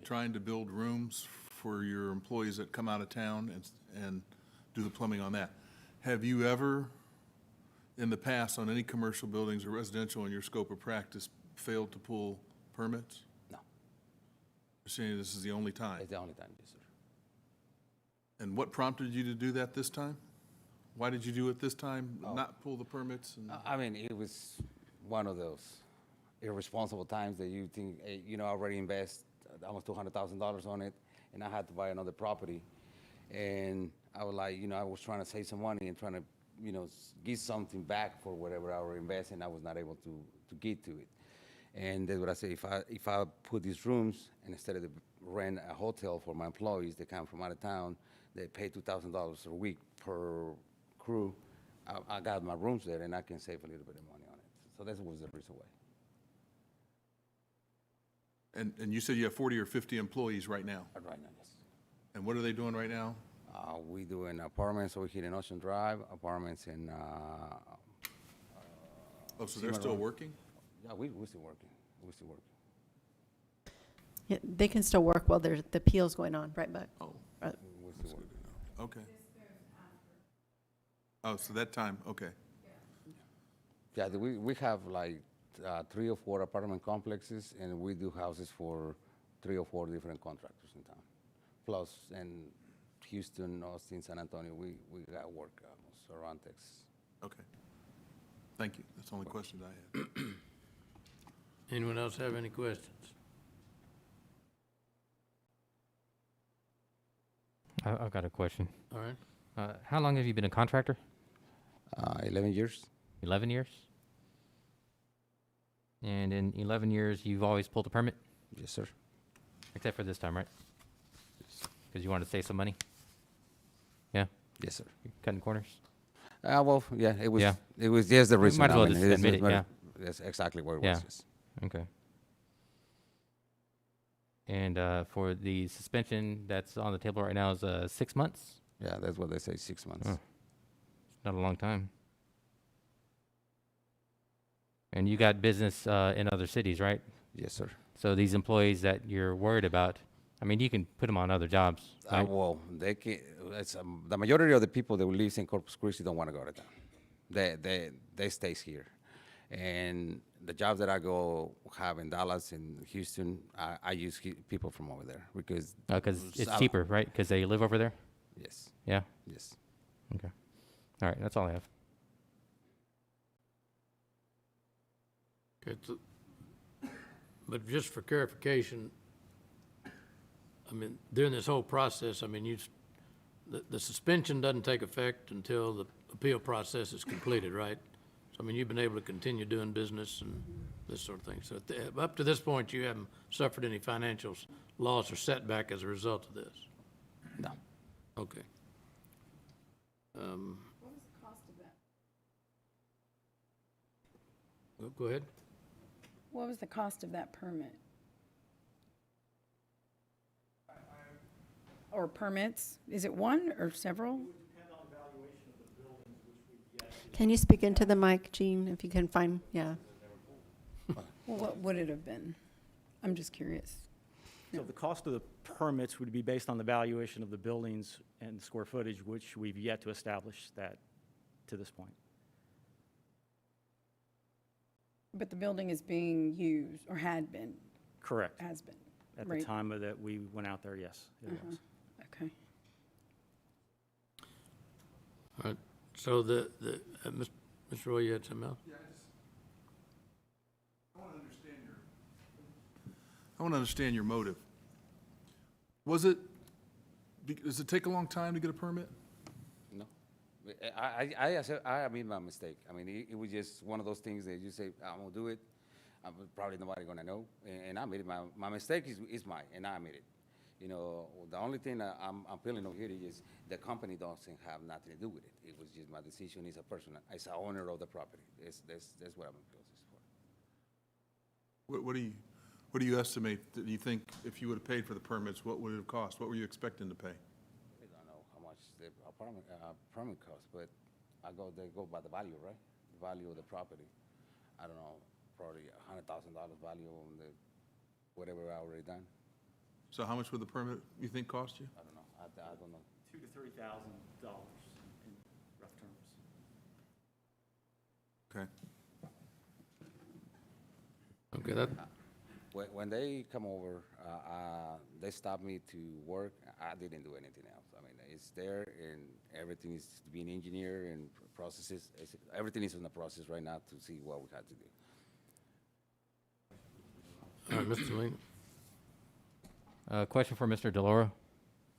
[SPEAKER 13] trying to build rooms for your employees that come out of town and do the plumbing on that. Have you ever, in the past, on any commercial buildings or residential in your scope of practice, failed to pull permits?
[SPEAKER 20] No.
[SPEAKER 13] You're saying this is the only time?
[SPEAKER 20] It's the only time, yes, sir.
[SPEAKER 13] And what prompted you to do that this time? Why did you do it this time, not pull the permits?
[SPEAKER 20] I mean, it was one of those irresponsible times that you think, you know, I already invest almost $200,000 on it, and I had to buy another property. And I was like, you know, I was trying to save some money and trying to, you know, get something back for whatever I were investing. I was not able to get to it. And that's what I say, if I put these rooms, and instead of rent a hotel for my employees that come from out of town, they pay $2,000 a week per crew, I got my rooms there, and I can save a little bit of money on it. So that was the reason why.
[SPEAKER 13] And you said you have 40 or 50 employees right now?
[SPEAKER 20] Right now, yes.
[SPEAKER 13] And what are they doing right now?
[SPEAKER 20] We do in apartments over here in Ocean Drive, apartments in.
[SPEAKER 13] Oh, so they're still working?
[SPEAKER 20] Yeah, we're still working. We're still working.
[SPEAKER 18] Yeah, they can still work while there's the appeal's going on, right, Buck?
[SPEAKER 13] Oh.
[SPEAKER 20] We're still working.
[SPEAKER 13] Okay. Oh, so that time, okay.
[SPEAKER 20] Yeah, we have like 3 or 4 apartment complexes, and we do houses for 3 or 4 different contractors in town. Plus, in Houston, Austin, San Antonio, we got work almost around Texas.
[SPEAKER 13] Okay. Thank you. That's the only questions I had.
[SPEAKER 1] Anyone else have any questions?
[SPEAKER 8] I've got a question.
[SPEAKER 1] All right.
[SPEAKER 8] How long have you been a contractor?
[SPEAKER 20] 11 years.
[SPEAKER 8] 11 years? And in 11 years, you've always pulled a permit?
[SPEAKER 20] Yes, sir.
[SPEAKER 8] Except for this time, right? Because you wanted to save some money? Yeah?
[SPEAKER 20] Yes, sir.
[SPEAKER 8] You're cutting corners?
[SPEAKER 20] Well, yeah, it was.
[SPEAKER 8] Yeah.
[SPEAKER 20] It was just the
[SPEAKER 8] You
[SPEAKER 20] reason.
[SPEAKER 8] might as well
[SPEAKER 20] I mean,
[SPEAKER 8] just
[SPEAKER 20] it is-
[SPEAKER 8] admit it, yeah.
[SPEAKER 20] That's exactly what it
[SPEAKER 8] Yeah.
[SPEAKER 20] was. Yes.
[SPEAKER 8] Okay. And for the suspension that's on the table right now is 6 months?
[SPEAKER 20] Yeah, that's what they say, 6 months.
[SPEAKER 8] Oh. It's not a long time. And you got business in other cities, right?
[SPEAKER 20] Yes, sir.
[SPEAKER 8] So these employees that you're worried about, I mean, you can put them on other jobs, right?
[SPEAKER 20] Well, they can. It's, the majority of the people that live in Corpus Christi don't want to go to town. They stays here, and the jobs that I go have in Dallas and Houston, I use people from over there because
[SPEAKER 8] It's cheaper, right? Because they live over there?
[SPEAKER 20] Yes.
[SPEAKER 8] Yeah?
[SPEAKER 20] Yes.
[SPEAKER 8] Okay. All right, that's all I have.
[SPEAKER 1] Okay, but just for clarification, I mean, during this whole process, I mean, the suspension doesn't take effect until the appeal process is completed, right? So, I mean, you've been able to continue doing business and this sort of thing. So up to this point, you haven't suffered any financial loss or setback as a result of this?
[SPEAKER 20] No.
[SPEAKER 1] Okay.
[SPEAKER 6] What was the cost of that?
[SPEAKER 1] Well, go ahead.
[SPEAKER 6] What was the cost of that permit? Or permits? Is it one or several?
[SPEAKER 18] Can you speak into the mic, Gene, if you can find, yeah.
[SPEAKER 6] Well, what would it have been? I'm just curious.
[SPEAKER 21] So the cost of the permits would be based on the valuation of the buildings and square footage, which we've yet to establish that to this point.
[SPEAKER 6] But the building is being used, or had been?
[SPEAKER 21] Correct.
[SPEAKER 6] Has been,
[SPEAKER 21] At
[SPEAKER 6] right.
[SPEAKER 21] the time of that we went out there, yes, it was.
[SPEAKER 6] Okay.
[SPEAKER 1] All right, so Mr. Roy, you had something else?
[SPEAKER 13] Yeah, I want to understand your motive. Does it take a long time to get a permit?
[SPEAKER 20] No. I made my mistake. I mean, it was just one of those things that you say, I'm going to do it. Probably nobody going to know. And I made it. My mistake is mine, and I made it. You know, the only thing that I'm feeling over here is the company doesn't have nothing to do with it. It was just my decision as a person, as an owner of the property. That's what I'm closest for.
[SPEAKER 13] What do you estimate that you think if you would have paid for the permits, what would it have cost? What were you expecting to pay?
[SPEAKER 20] I don't know how much the permit cost, but they go by the value, right? The value of the property. I don't know, probably $100,000 value on the, whatever I already done.
[SPEAKER 13] So how much would the permit, you think, cost you?
[SPEAKER 20] I don't know, I don't know.
[SPEAKER 21] $2,000 to $3,000 in rough terms.
[SPEAKER 13] Okay.
[SPEAKER 1] Okay, that,
[SPEAKER 20] When they come over, they stop me to work. I didn't do anything else. I mean, it's there and everything is being engineered and processes. Everything is in the process right now to see what we had to do.
[SPEAKER 1] all right, Mr. Lane.
[SPEAKER 8] Question for Mr. DeLauro.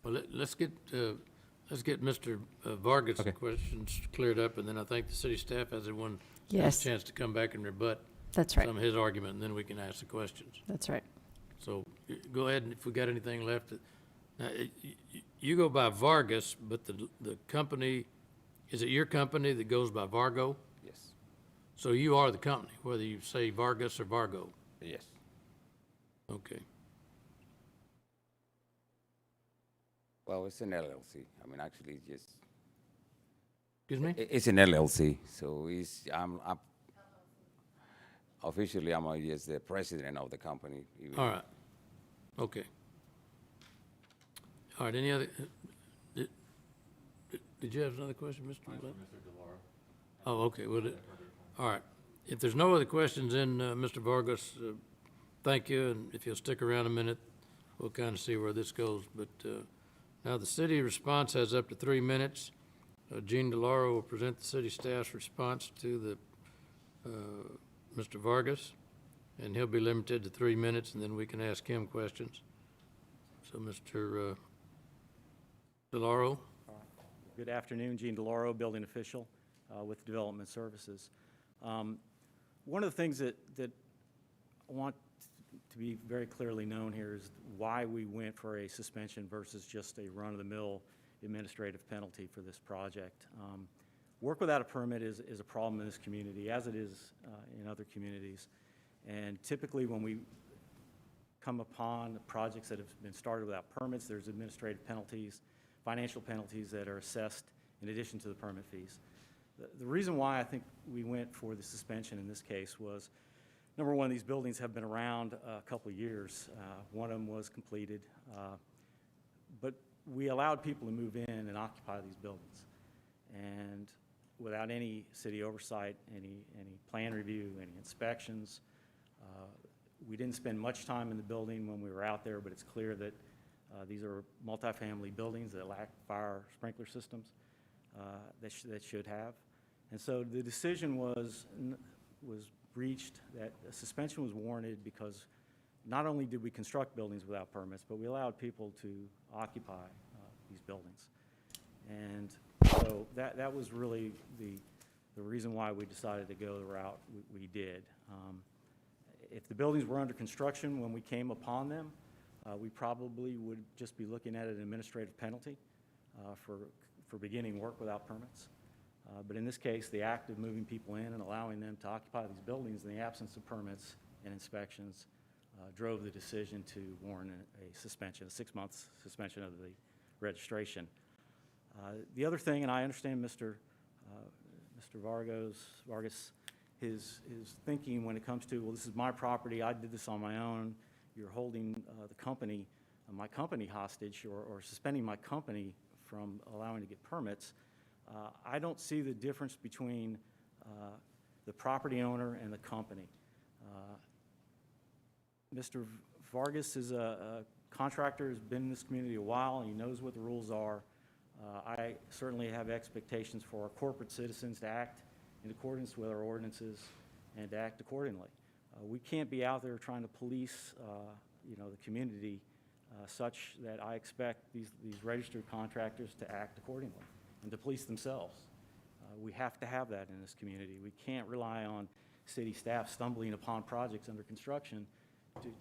[SPEAKER 1] Well, let's get Mr. Vargas'
[SPEAKER 8] Okay.
[SPEAKER 1] questions cleared up, and then I think the city staff has a
[SPEAKER 3] Yes.
[SPEAKER 1] chance to come back and rebut
[SPEAKER 3] That's right.
[SPEAKER 1] some of his argument, and then we can ask the questions.
[SPEAKER 3] That's right.
[SPEAKER 1] So go ahead, and if we got anything left. Now, you go by Vargas, but the company, is it your company that goes by Vargo?
[SPEAKER 20] Yes.
[SPEAKER 1] So you are the company, whether you say Vargas or Vargo?
[SPEAKER 20] Yes.
[SPEAKER 1] Okay.
[SPEAKER 20] Well, it's an LLC. I mean, actually, just.
[SPEAKER 1] Excuse me?
[SPEAKER 20] It's an LLC, so I'm officially, I'm just the president of the company.
[SPEAKER 1] All right. Okay. All right, any other, did you have another question, Mr. Lane? Oh, okay, well, all right. If there's no other questions, then, Mr. Vargas, thank you, and if you'll stick around a minute, we'll kind of see where this goes. But now the city response has up to 3 minutes. Gene DeLauro will present the city staff's response to the Mr. Vargas, and he'll be limited to 3 minutes, and then we can ask him questions. So, Mr. DeLauro?
[SPEAKER 21] Good afternoon, Gene DeLauro, building official with Development Services. One of the things that I want to be very clearly known here is why we went for a suspension versus just a run-of-the-mill administrative penalty for this project. Work without a permit is a problem in this community, as it is in other communities. And typically when we come upon projects that have been started without permits, there's administrative penalties, financial penalties that are assessed in addition to the permit fees. The reason why I think we went for the suspension in this case was, number one, these buildings have been around a couple of years. One of them was completed, but we allowed people to move in and occupy these buildings. And without any city oversight, any plan review, any inspections, we didn't spend much time in the building when we were out there, but it's clear that these are multifamily buildings that lack fire sprinkler systems that should have. And so the decision was reached that a suspension was warranted because not only did we construct buildings without permits, but we allowed people to occupy these buildings. And so that was really the reason why we decided to go the route we did. If the buildings were under construction when we came upon them, we probably would just be looking at an administrative penalty for beginning work without permits. But in this case, the act of moving people in and allowing them to occupy these buildings in the absence of permits and inspections drove the decision to warrant a suspension, a 6-month suspension of the registration. The other thing, and I understand Mr. Vargas, his thinking when it comes to, well, this is my property, I did this on my own, you're holding the company, my company hostage or suspending my company from allowing to get permits. I don't see the difference between the property owner and the company. Mr. Vargas is a contractor, has been in this community a while, and he knows what the rules are. I certainly have expectations for our corporate citizens to act in accordance with our ordinances and to act accordingly. We can't be out there trying to police, the community such that I expect these registered contractors to act accordingly and to police themselves. We have to have that in this community. We can't rely on city staff stumbling upon projects under construction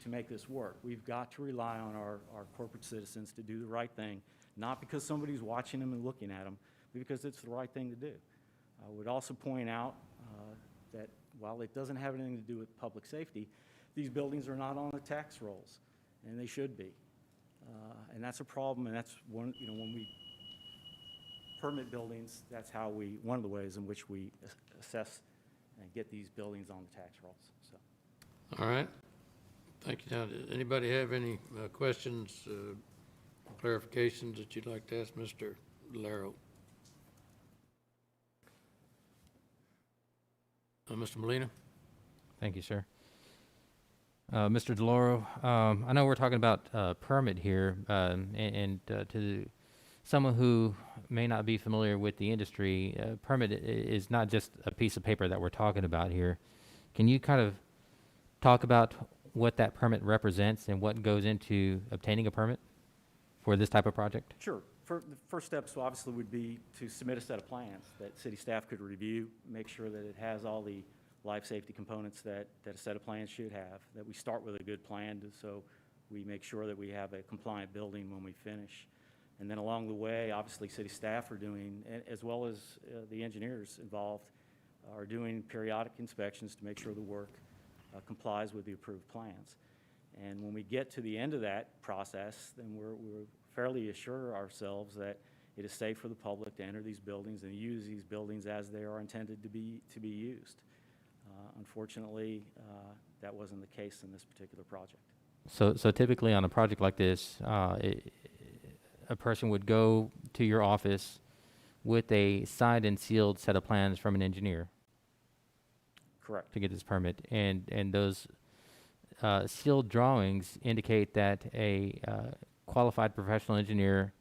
[SPEAKER 21] to make this work. We've got to rely on our corporate citizens to do the right thing, not because somebody's watching them and looking at them, but because it's the right thing to do. I would also point out that while it doesn't have anything to do with public safety, these buildings are not on the tax rolls, and they should be. And that's a problem, and that's when we permit buildings, that's how we, one of the ways in which we assess and get these buildings on the tax rolls, so.
[SPEAKER 1] All right. Thank you. Now, does anybody have any questions, clarifications that you'd like to ask Mr. Laro? Mr. Molina?
[SPEAKER 8] Thank you, sir. Mr. DeLauro, I know we're talking about permit here, and to someone who may not be familiar with the industry, permit is not just a piece of paper that we're talking about here. Can you kind of talk about what that permit represents and what goes into obtaining a permit for this type of project?
[SPEAKER 21] Sure. The first steps obviously would be to submit a set of plans that city staff could review, make sure that it has all the life safety components that a set of plans should have, that we start with a good plan so we make sure that we have a compliant building when we finish. And then along the way, obviously city staff are doing, as well as the engineers involved, are doing periodic inspections to make sure the work complies with the approved plans. And when we get to the end of that process, then we're fairly assure ourselves that it is safe for the public to enter these buildings and use these buildings as they are intended to be used. Unfortunately, that wasn't the case in this particular project.
[SPEAKER 8] So typically on a project like this, a person would go to your office with a signed and sealed set of plans from an engineer.
[SPEAKER 21] Correct.
[SPEAKER 8] To get this permit, and those sealed drawings indicate that a qualified professional engineer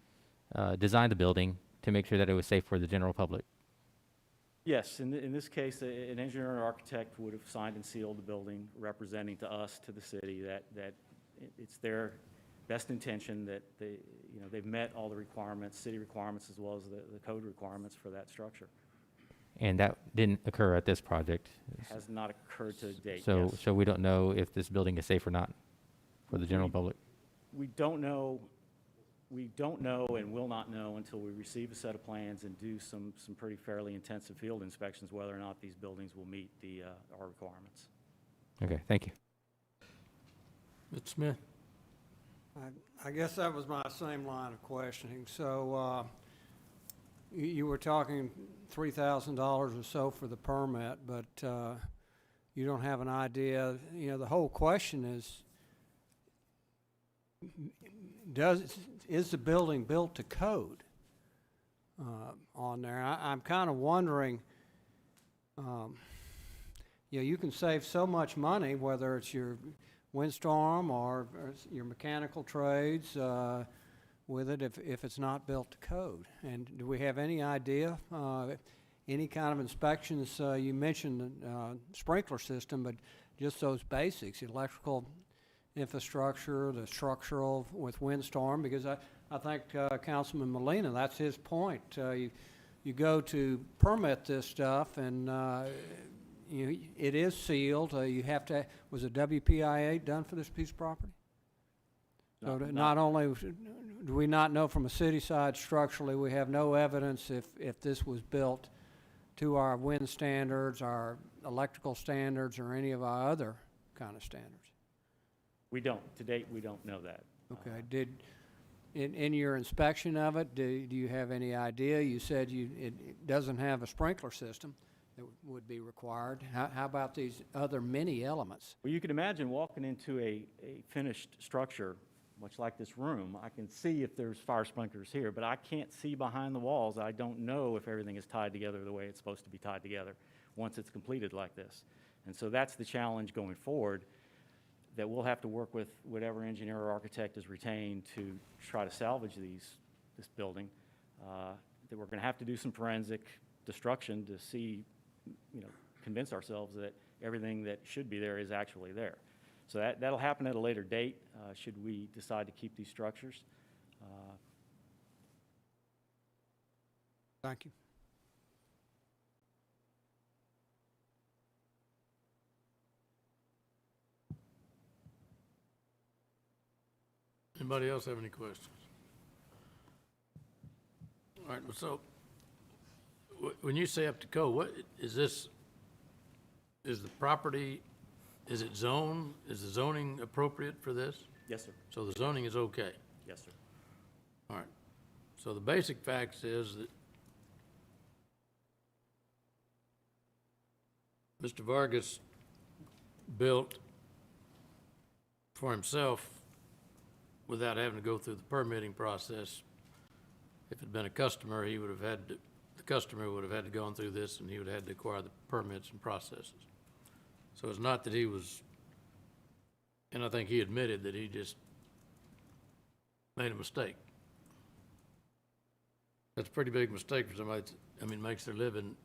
[SPEAKER 8] designed the building to make sure that it was safe for the general public.
[SPEAKER 21] Yes, in this case, an engineer or architect would have signed and sealed the building, representing to us, to the city, that it's their best intention that they've met all the requirements, city requirements, as well as the code requirements for that structure.
[SPEAKER 8] And that didn't occur at this project.
[SPEAKER 21] Has not occurred to date.
[SPEAKER 8] So,
[SPEAKER 21] yes.
[SPEAKER 8] so we don't know if this building is safe or not for the general public.
[SPEAKER 21] We don't know. We don't know and will not know until we receive a set of plans and do some pretty fairly intensive field inspections whether or not these buildings will meet our requirements.
[SPEAKER 8] Okay, thank you.
[SPEAKER 1] Mr. Smith?
[SPEAKER 12] I guess that was my same line of questioning. So you were talking $3,000 or so for the permit, but you don't have an idea. The whole question is, is the building built to code on there? I'm kind of wondering, you can save so much money, whether it's your windstorm or your mechanical trades with it if it's not built to code. And do we have any idea, any kind of inspections? You mentioned the sprinkler system, but just those basics, electrical infrastructure, the structural with windstorm, because I think Councilman Molina, that's his point. You go to permit this stuff and it is sealed. You have to, was a WPIA done for this piece of property? So not only do we not know from a city side structurally, we have no evidence if this was built to our wind standards, our electrical standards, or any of our other kind of standards.
[SPEAKER 21] We don't. To date, we don't know that.
[SPEAKER 12] Okay. In your inspection of it, do you have any idea? You said it doesn't have a sprinkler system that would be required. How about these other mini elements?
[SPEAKER 21] Well, you can imagine walking into a finished structure, much like this room. I can see if there's fire sprinklers here, but I can't see behind the walls. I don't know if everything is tied together the way it's supposed to be tied together once it's completed like this. And so that's the challenge going forward, that we'll have to work with whatever engineer or architect is retained to try to salvage this building. That we're going to have to do some forensic destruction to see, convince ourselves that everything that should be there is actually there. So that'll happen at a later date, should we decide to keep these structures.
[SPEAKER 12] Thank you.
[SPEAKER 1] Anybody else have any questions? All right, so when you say up to code, what is this? Is the property, is it zoned? Is the zoning appropriate for this?
[SPEAKER 21] Yes, sir.
[SPEAKER 1] So the zoning is okay?
[SPEAKER 21] Yes, sir.
[SPEAKER 1] All right. So the basic facts is that Mr. Vargas built for himself without having to go through the permitting process. If it had been a customer, he would have had to, the customer would have had to go through this, and he would have had to acquire the permits and processes. So it's not that he was, and I think he admitted that he just made a mistake. That's a pretty big mistake for somebody that, I mean, makes their living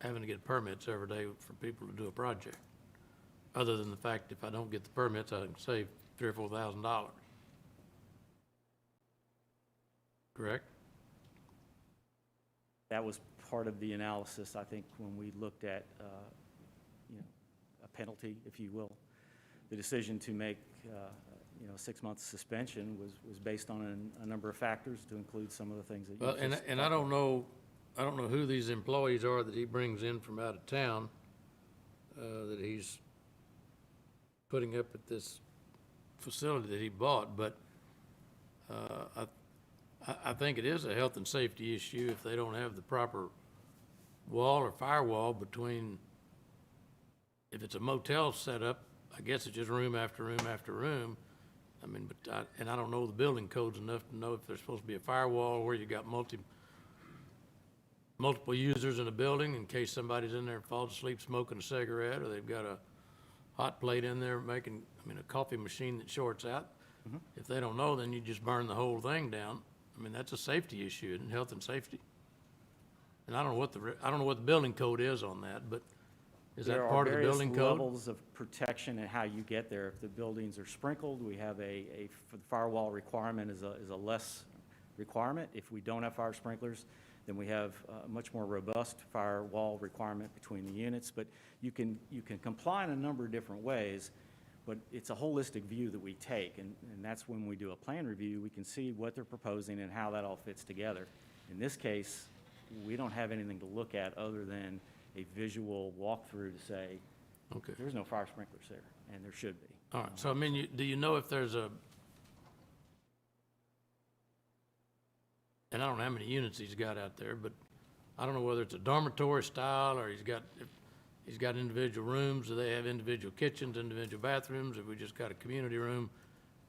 [SPEAKER 1] having to get permits every day for people to do a project. Other than the fact, if I don't get the permits, I can save $3,000 or $4,000. Correct?
[SPEAKER 21] That was part of the analysis, I think, when we looked at, you know, a penalty, if you will. The decision to make, you know, a 6-month suspension was based on a number of factors, to include some of the things that you
[SPEAKER 1] Well,
[SPEAKER 21] just
[SPEAKER 1] and I don't know who these employees are that he brings in from out of town, that he's putting up at this facility that he bought, but I think it is a health and safety issue if they don't have the proper wall or firewall between, if it's a motel setup, I guess it's just room after room after room. I mean, but I don't know the building codes enough to know if there's supposed to be a firewall where you got multiple users in a building in case somebody's in there and falls asleep smoking a cigarette, or they've got a hot plate in there making, I mean, a coffee machine that shorts out.
[SPEAKER 21] Mm-hmm.
[SPEAKER 1] If they don't know, then you just burn the whole thing down. I mean, that's a safety issue, and health and safety. And I don't know what the building code is on that, but is that part of the building
[SPEAKER 21] There are
[SPEAKER 1] code?
[SPEAKER 21] various levels of protection and how you get there. If the buildings are sprinkled, we have a firewall requirement is a less requirement. If we don't have fire sprinklers, then we have a much more robust firewall requirement between the units. But you can comply in a number of different ways, but it's a holistic view that we take, and that's when we do a plan review, we can see what they're proposing and how that all fits together. In this case, we don't have anything to look at other than a visual walkthrough to say,
[SPEAKER 1] Okay.
[SPEAKER 21] there's no fire sprinklers there, and there should be.
[SPEAKER 1] All right, so I mean, do you know if there's a, and I don't know how many units he's got out there, but I don't know whether it's a dormitory style, or he's got individual rooms, do they have individual kitchens, individual bathrooms, if we just got a community room,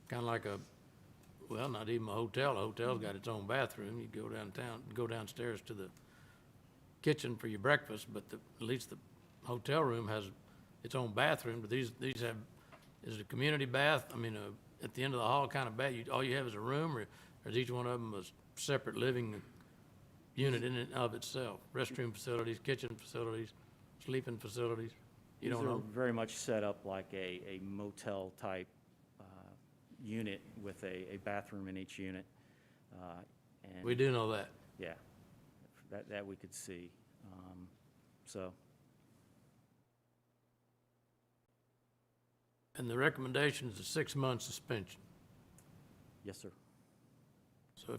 [SPEAKER 1] kind of like a, well, not even a hotel. A hotel's got its own bathroom. You go downstairs to the kitchen for your breakfast, but at least the hotel room has its own bathroom. But these have, is it a community bath? I mean, at the end of the hall kind of bath, all you have is a room, or is each one of them a separate living unit in and of itself? Restroom facilities, kitchen facilities, sleeping facilities? You don't know?
[SPEAKER 21] These are very much set up like a motel type unit with a bathroom in each unit. And
[SPEAKER 1] We do know that.
[SPEAKER 21] yeah, that we could see. So
[SPEAKER 1] And the recommendation is a 6-month suspension.
[SPEAKER 21] yes, sir.
[SPEAKER 1] So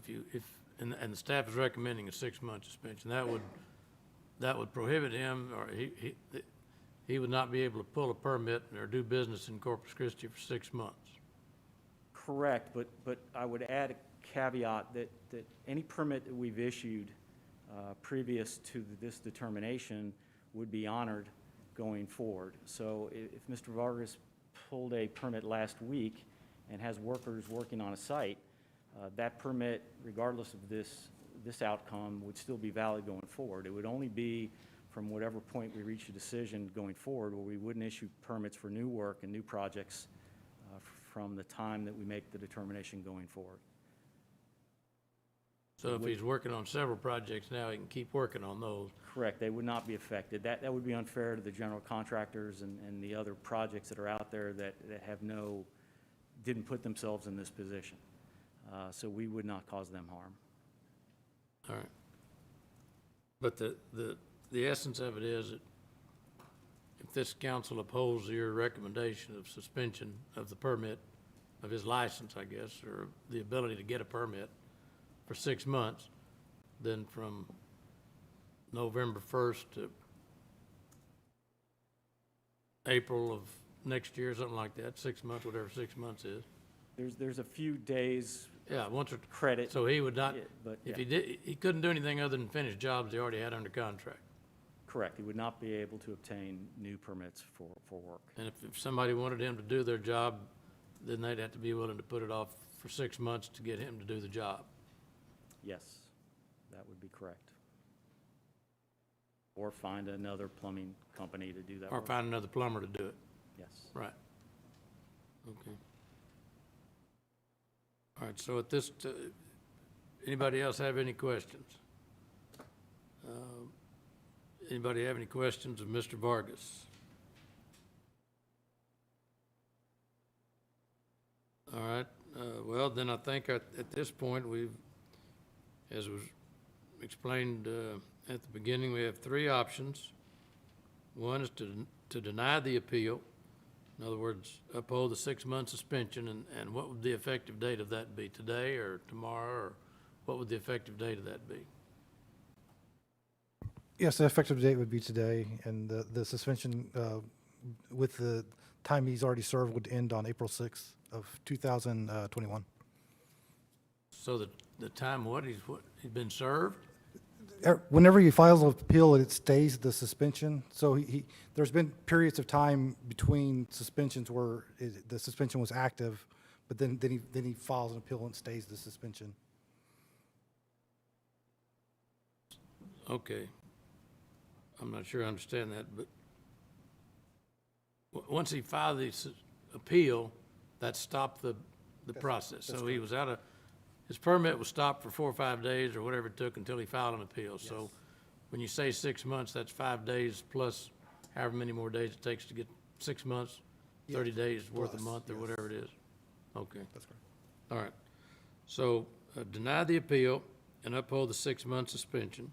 [SPEAKER 1] and the staff is recommending a 6-month suspension, that would prohibit him, or he would not be able to pull a permit or do business in Corpus Christi for 6 months.
[SPEAKER 21] Correct, but I would add a caveat that any permit that we've issued previous to this determination would be honored going forward. So if Mr. Vargas pulled a permit last week and has workers working on a site, that permit, regardless of this outcome, would still be valid going forward. It would only be from whatever point we reach a decision going forward where we wouldn't issue permits for new work and new projects from the time that we make the determination going forward.
[SPEAKER 1] So if he's working on several projects now, he can keep working on those.
[SPEAKER 21] Correct, they would not be affected. That would be unfair to the general contractors and the other projects that are out there that didn't put themselves in this position. So we would not cause them harm.
[SPEAKER 1] All right. But the essence of it is that if this council upholds your recommendation of suspension of the permit, of his license, I guess, or the ability to get a permit for 6 months, then from November 1st to April of next year, something like that, 6 months, whatever 6 months is.
[SPEAKER 21] There's a few days
[SPEAKER 1] Yeah, once or
[SPEAKER 21] credit.
[SPEAKER 1] So he would not,
[SPEAKER 21] Yeah, but
[SPEAKER 1] if
[SPEAKER 21] yeah.
[SPEAKER 1] he couldn't do anything other than finish jobs he already had under contract.
[SPEAKER 21] Correct. He would not be able to obtain new permits for work.
[SPEAKER 1] And if somebody wanted him to do their job, then they'd have to be willing to put it off for 6 months to get him to do the job.
[SPEAKER 21] Yes, that would be correct. Or find another plumbing company to do that
[SPEAKER 1] Or
[SPEAKER 21] work.
[SPEAKER 1] find another plumber to do it.
[SPEAKER 21] Yes.
[SPEAKER 1] Right. Okay. All right, so at this, anybody else have any questions? Anybody have any questions of Mr. Vargas? All right, well, then I think at this point, as was explained at the beginning, we have three options. One is to deny the appeal. In other words, uphold the 6-month suspension, and what would the effective date of that be? Today or tomorrow, or what would the effective date of that be?
[SPEAKER 19] Yes, the effective date would be today, and the suspension with the time he's already served would end on April 6th of 2021.
[SPEAKER 1] So the time he's been served?
[SPEAKER 19] Whenever he files an appeal, it stays the suspension. So there's been periods of time between suspensions where the suspension was active, but then he files an appeal and stays the suspension.
[SPEAKER 1] Okay. I'm not sure I understand that, but once he filed the appeal, that stopped the process. So he was his permit was stopped for 4 or 5 days or whatever it took until he filed an appeal.
[SPEAKER 19] Yes.
[SPEAKER 1] So when you say 6 months, that's 5 days plus however many more days it takes to get 6 months, 30 days worth a
[SPEAKER 19] Plus,
[SPEAKER 1] month or
[SPEAKER 19] yes.
[SPEAKER 1] whatever it is. Okay.
[SPEAKER 19] That's correct.
[SPEAKER 1] All right. So deny the appeal and uphold the 6-month suspension.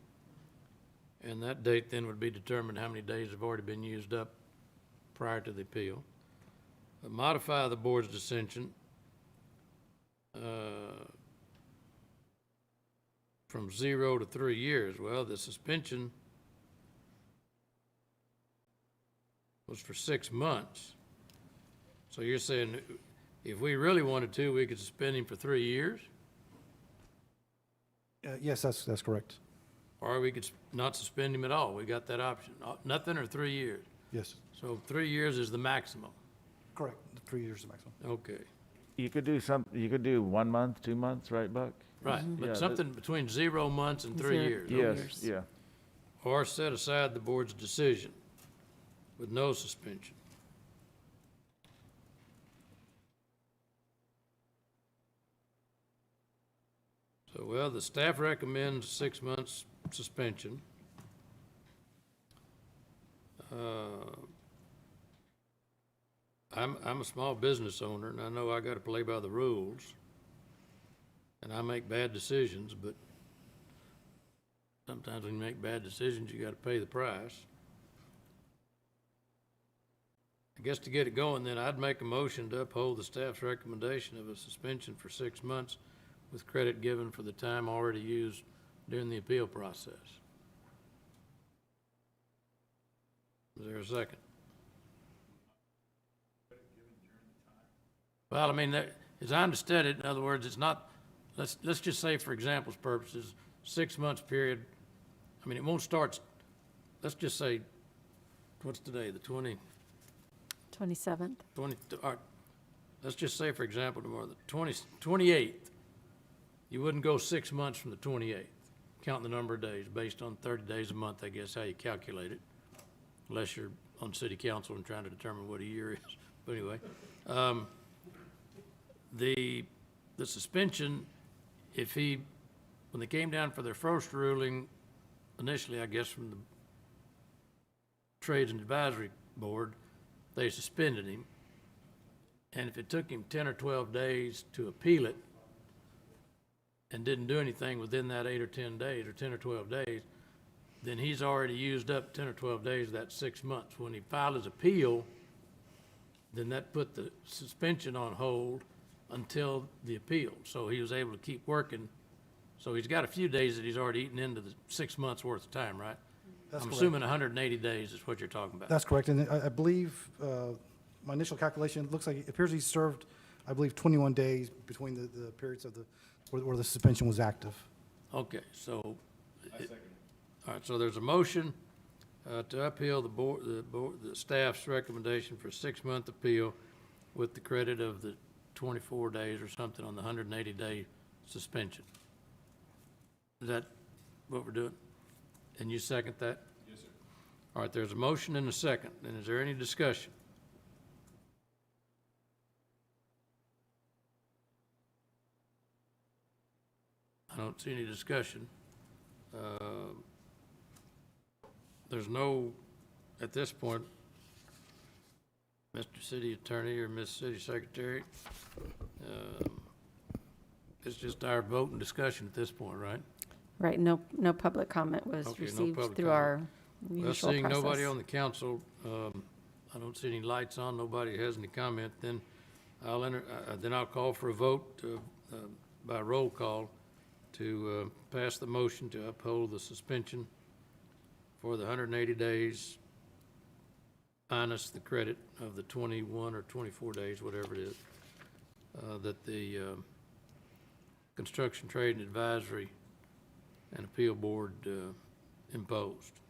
[SPEAKER 1] And that date then would be determined how many days have already been used up prior to the appeal. Modify the board's decision from 0 to 3 years. Well, the suspension was for 6 months. So you're saying if we really wanted to, we could suspend him for 3 years?
[SPEAKER 19] Yes, that's correct.
[SPEAKER 1] Or we could not suspend him at all. We got that option. Nothing or 3 years?
[SPEAKER 19] Yes,
[SPEAKER 1] So 3 years is the maximum.
[SPEAKER 19] correct. 3 years is the maximum.
[SPEAKER 1] Okay.
[SPEAKER 5] You could do 1 month, 2 months, right, Buck?
[SPEAKER 1] Right,
[SPEAKER 5] Yeah,
[SPEAKER 1] but
[SPEAKER 5] that-
[SPEAKER 1] something between 0 months and 3 years.
[SPEAKER 5] Yes, yeah.
[SPEAKER 1] Or set aside the board's decision with no suspension. So, well, the staff recommends 6 months suspension. I'm a small business owner, and I know I gotta play by the rules. And I make bad decisions, but sometimes when you make bad decisions, you gotta pay the price. I guess to get it going, then I'd make a motion to uphold the staff's recommendation of a suspension for 6 months with credit given for the time already used during the appeal process. Is there a second? Well, I mean, as I understand it, in other words, it's not, let's just say for example's purposes, 6 months period. I mean, it won't start, let's just say, what's today, the 27th? 20, all right, let's just say, for example, tomorrow, the 28th, you wouldn't go 6 months from the 28th, counting the number of days, based on 30 days a month, I guess, how you calculate it, unless you're on city council and trying to determine what a year is. But anyway, the suspension, when they came down for their first ruling, initially, I guess, from the Trades and Advisory Board, they suspended him. And if it took him 10 or 12 days to appeal it and didn't do anything within that 8 or 10 days, or 10 or 12 days, then he's already used up 10 or 12 days of that 6 months. When he filed his appeal, then that put the suspension on hold until the appeal. So he was able to keep working. So he's got a few days that he's already eaten into the 6 months worth of time, right?
[SPEAKER 19] That's
[SPEAKER 1] I'm
[SPEAKER 19] correct.
[SPEAKER 1] assuming 180 days is what you're talking about.
[SPEAKER 19] That's correct, and I believe, my initial calculation, it looks like, it appears he served, I believe, 21 days between the periods of where the suspension was active.
[SPEAKER 1] Okay, so. All right, so there's a motion to uphill the staff's recommendation for a 6-month appeal with the credit of the 24 days or something on the 180-day suspension. Is that what we're doing? And you second that?
[SPEAKER 2] Yes, sir.
[SPEAKER 1] All right, there's a motion and a second. And is there any discussion? I don't see any discussion. There's no, at this point, Mr. City Attorney or Miss City Secretary, it's just our vote and discussion at this point, right?
[SPEAKER 3] Right, no public comment was
[SPEAKER 1] Okay, no
[SPEAKER 3] received
[SPEAKER 1] public
[SPEAKER 3] through
[SPEAKER 1] comment.
[SPEAKER 3] our
[SPEAKER 1] Well,
[SPEAKER 3] usual
[SPEAKER 1] seeing nobody
[SPEAKER 3] process.
[SPEAKER 1] on the council, I don't see any lights on, nobody has any comment, then I'll call for a vote by roll call to pass the motion to uphold the suspension for the 180 days minus the credit of the 21 or 24 days, whatever it is, that the Construction, Trade, and Advisory and Appeal Board imposed.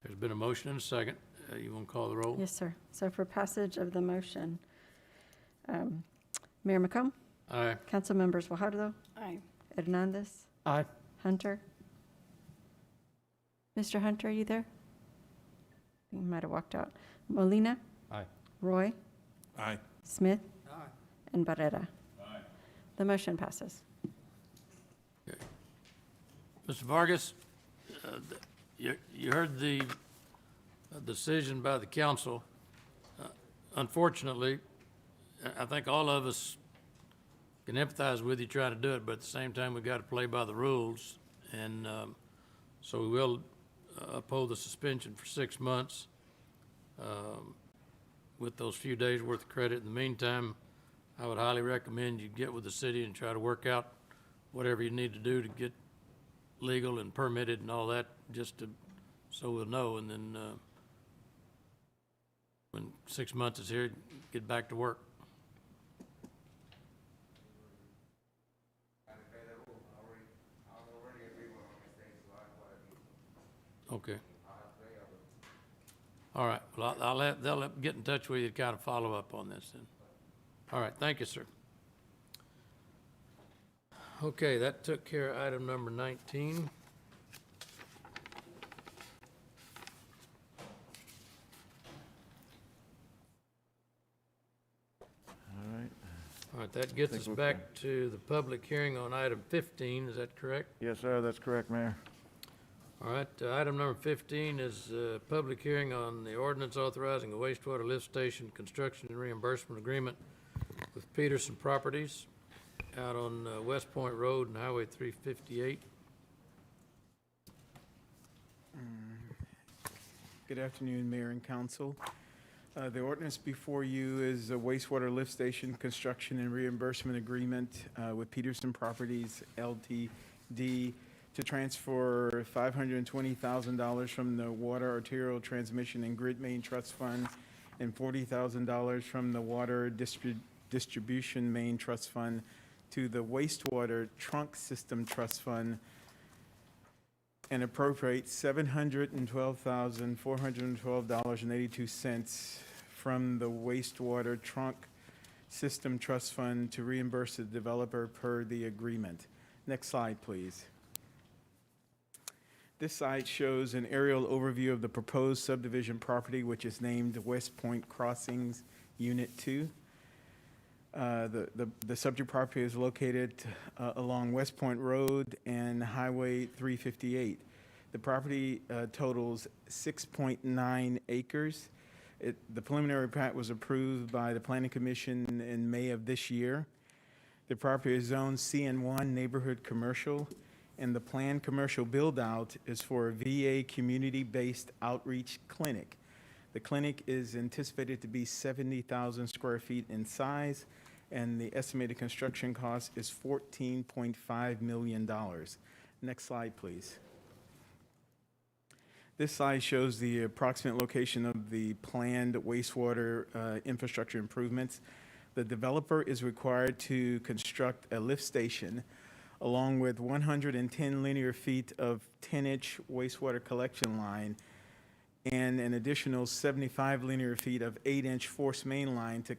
[SPEAKER 1] There's been a motion and a second. You want to call the roll?
[SPEAKER 3] Yes, sir. So for passage of the motion, Mayor McComb?
[SPEAKER 1] Aye.
[SPEAKER 3] Council members Fajardo?
[SPEAKER 6] Aye.
[SPEAKER 3] Hernandez?
[SPEAKER 9] Aye.
[SPEAKER 3] Hunter? Mr. Hunter, are you there? He might have walked out. Molina?
[SPEAKER 8] Aye.
[SPEAKER 3] Roy?
[SPEAKER 13] Aye.
[SPEAKER 3] Smith? And Barrera? The motion passes.
[SPEAKER 1] Mr. Vargas, you heard the decision by the council. Unfortunately, I think all of us can empathize with you trying to do it, but at the same time, we've got to play by the rules. And so we will uphold the suspension for 6 months with those few days worth of credit. In the meantime, I would highly recommend you get with the city and try to work out whatever you need to do to get legal and permitted and all that, just to, so we'll know. And then when 6 months is here, get back to work. Okay. All right, well, they'll get in touch with you to kind of follow up on this then. All right, thank you, sir. Okay, that took care of item number 19. All right, that gets us back to the public hearing on item 15, is that correct?
[SPEAKER 5] Yes, sir, that's correct, Mayor.
[SPEAKER 1] All right, item number 15 is public hearing on the ordinance authorizing a wastewater lift station construction and reimbursement agreement with Peterson Properties out on West Point Road and Highway 358.
[SPEAKER 4] Good afternoon, Mayor and Council. The ordinance before you is a wastewater lift station construction and reimbursement agreement with Peterson Properties LTD to transfer $520,000 from the Water Arterial Transmission and Grid Main Trust Fund and $40,000 from the Water Distribution Main Trust Fund to the Wastewater Trunk System Trust Fund and appropriate $712,412.82 from the Wastewater Trunk System Trust Fund to reimburse the developer per the agreement. Next slide, please. This slide shows an aerial overview of the proposed subdivision property, which is named West Point Crossings Unit 2. The subject property is located along West Point Road and Highway 358. The property totals 6.9 acres. The preliminary plat was approved by the Planning Commission in May of this year. The property is zoned CN1 Neighborhood Commercial, and the planned commercial build-out is for a VA community-based outreach clinic. The clinic is anticipated to be 70,000 square feet in size, and the estimated construction cost is $14.5 million. Next slide, please. This slide shows the approximate location of the planned wastewater infrastructure improvements. The developer is required to construct a lift station along with 110 linear feet of 10-inch wastewater collection line and an additional 75 linear feet of 8-inch force main line to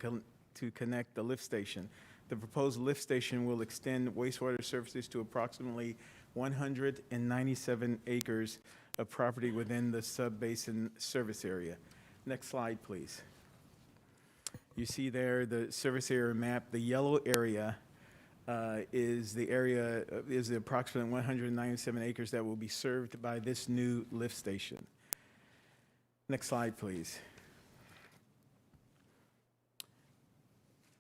[SPEAKER 4] connect the lift station. The proposed lift station will extend wastewater services to approximately 197 acres of property within the sub-basin service area. Next slide, please. You see there the service area map. The yellow area is the approximate 197 acres that will be served by this new lift station. Next slide, please.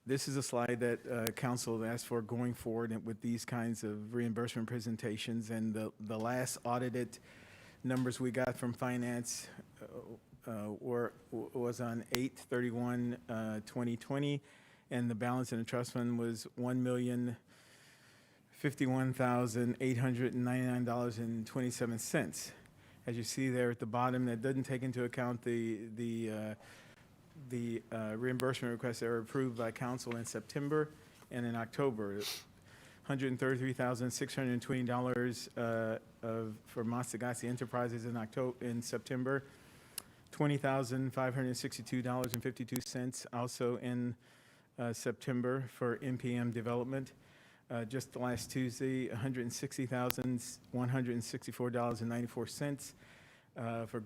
[SPEAKER 4] This is a slide that council asked for going forward with these kinds of reimbursement presentations, and the last audited numbers we got from finance was on 8/31/2020, and the balance in the trust fund was $1,051,899.27. As you see there at the bottom, that doesn't take into account the reimbursement requests that were approved by council in September and in October. $133,620 for Masagatsi Enterprises in September, $20,562.52 also in September for MPM Development. Just last Tuesday, $160,164.94 for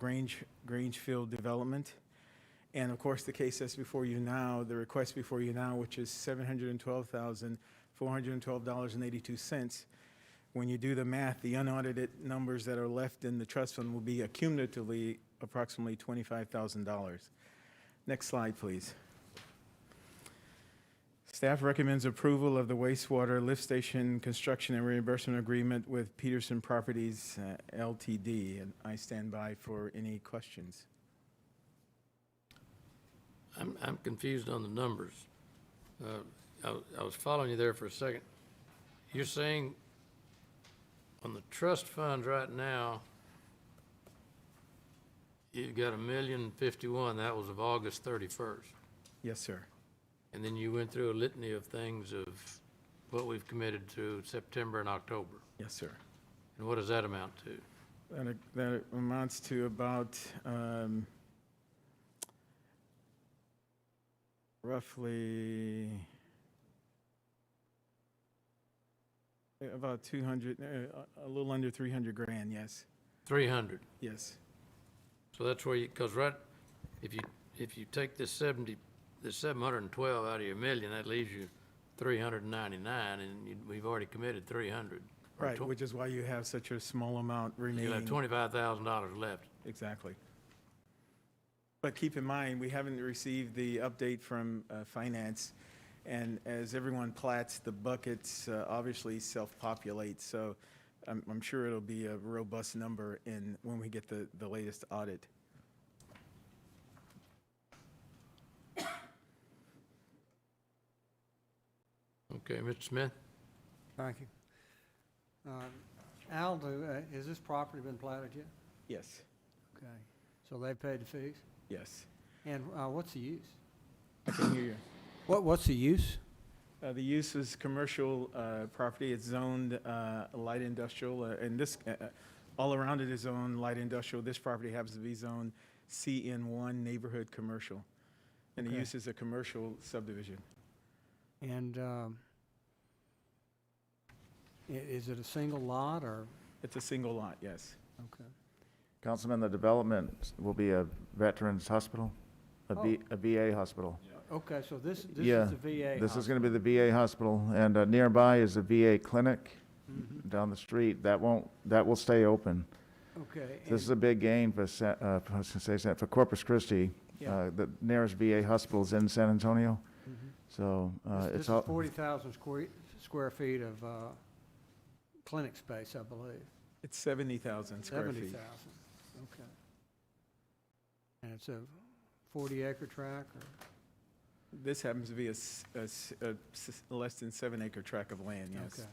[SPEAKER 4] Grangefield Development. And of course, the case that's before you now, the request before you now, which is $712,412.82. When you do the math, the unaudited numbers that are left in the trust fund will be accumulatively approximately $25,000. Next slide, please. Staff recommends approval of the wastewater lift station construction and reimbursement agreement with Peterson Properties LTD, and I stand by for any questions.
[SPEAKER 1] I'm confused on the numbers. I was following you there for a second. You're saying on the trust funds right now, you've got $1,051,051, that was of August 31st.
[SPEAKER 4] Yes, sir.
[SPEAKER 1] And then you went through a litany of things of what we've committed to September and October.
[SPEAKER 4] Yes, sir.
[SPEAKER 1] And what does that amount to?
[SPEAKER 4] That amounts to about roughly about 200, a little under 300 grand, yes.
[SPEAKER 1] 300.
[SPEAKER 4] Yes.
[SPEAKER 1] So that's where you, because if you take this 712 out of your million, that leaves you 399, and we've already committed 300.
[SPEAKER 4] Right, which is why you have such a small amount remaining.
[SPEAKER 1] You have $25,000 left.
[SPEAKER 4] Exactly. But keep in mind, we haven't received the update from finance, and as everyone plats, the buckets obviously self-populate, so I'm sure it'll be a robust number when we get the latest audit.
[SPEAKER 1] Okay, Mr. Smith?
[SPEAKER 12] Thank you. Aldo, has this property been platted yet?
[SPEAKER 4] Yes.
[SPEAKER 12] Okay. So they paid the fees?
[SPEAKER 4] Yes.
[SPEAKER 12] And what's the use?
[SPEAKER 4] I can hear you.
[SPEAKER 12] What's the use?
[SPEAKER 4] The use is commercial property. It's zoned light industrial, and this all around it is zoned light industrial. This property happens to be zoned CN1 neighborhood commercial, and the use is a commercial subdivision.
[SPEAKER 12] And is it a single lot or?
[SPEAKER 4] It's a single lot, yes.
[SPEAKER 12] Okay.
[SPEAKER 5] Councilman, the development will be a veterans hospital, a VA hospital.
[SPEAKER 12] Okay, so this
[SPEAKER 5] Yeah,
[SPEAKER 12] is the VA
[SPEAKER 5] this is
[SPEAKER 12] hospital.
[SPEAKER 5] going to be the VA hospital, and nearby is a VA clinic down the street. That will stay open.
[SPEAKER 12] Okay.
[SPEAKER 5] This is a big gain for for Corpus Christi.
[SPEAKER 12] Yeah.
[SPEAKER 5] The nearest VA hospital is in San Antonio. So
[SPEAKER 12] This
[SPEAKER 5] it's
[SPEAKER 12] is
[SPEAKER 5] all
[SPEAKER 12] 40,000 square feet of clinic space, I believe.
[SPEAKER 4] It's 70,000 square feet.
[SPEAKER 12] 70,000, okay. And it's a 40-acre tract?
[SPEAKER 4] This happens to be a less than 7-acre tract of land, yes.
[SPEAKER 12] Okay.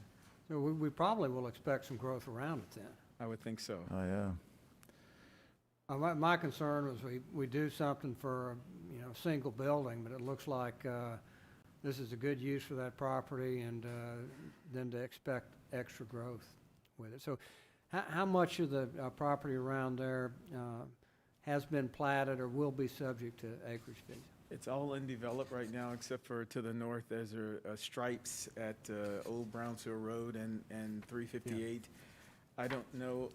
[SPEAKER 12] So we probably will expect some growth around it then.
[SPEAKER 4] I would think so.
[SPEAKER 5] Oh, yeah.
[SPEAKER 12] My concern was we do something for a single building, but it looks like this is a good use for that property, and then to expect extra growth with it. So how much of the property around there has been platted or will be subject to acreage fees?
[SPEAKER 4] It's all undeveloped right now, except for to the north, there's stripes at Old Brownsville Road and 358. I don't know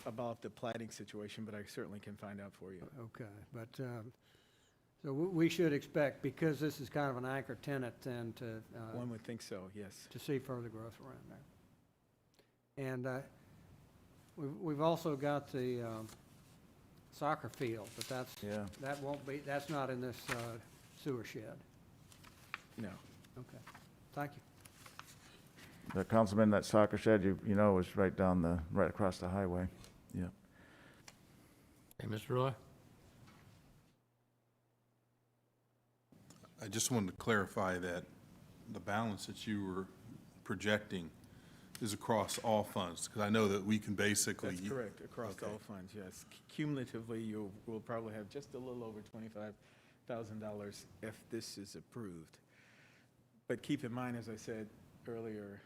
[SPEAKER 4] about the platting situation, but I certainly can find out for you.
[SPEAKER 12] Okay, but, so we should expect, because this is kind of an anchor tenant, then to.
[SPEAKER 4] One would think so, yes.
[SPEAKER 12] To see further growth around there. And we've also got the soccer field, but that won't be, that's not in this sewer shed.
[SPEAKER 4] No.
[SPEAKER 12] Okay, thank you.
[SPEAKER 5] The councilman, that soccer shed, you know, is right across the highway. Yeah.
[SPEAKER 1] Hey, Mr. Roy?
[SPEAKER 13] I just wanted to clarify that the balance that you were projecting is across all funds, because I know that we can basically.
[SPEAKER 4] That's correct, across
[SPEAKER 13] Okay.
[SPEAKER 4] all funds, yes. Cumulatively, we'll probably have just a little over $25,000 if this is approved. But keep in mind, as I said earlier,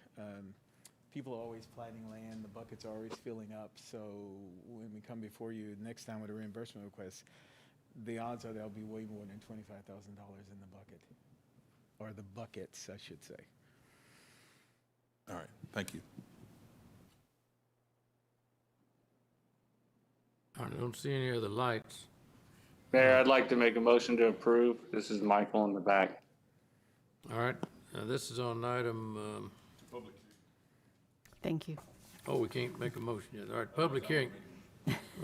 [SPEAKER 4] people are always planning land, the bucket's are always filling up, so when we come before you next time with a reimbursement request, the odds are there'll be way more than $25,000 in the bucket, or the buckets, I should say.
[SPEAKER 13] All right, thank you.
[SPEAKER 1] I don't see any other lights.
[SPEAKER 14] Mayor, I'd like to make a motion to approve. This is Michael in the back.
[SPEAKER 1] All right, this is on item,
[SPEAKER 3] Thank you.
[SPEAKER 1] oh, we can't make a motion yet. All right, public hearing.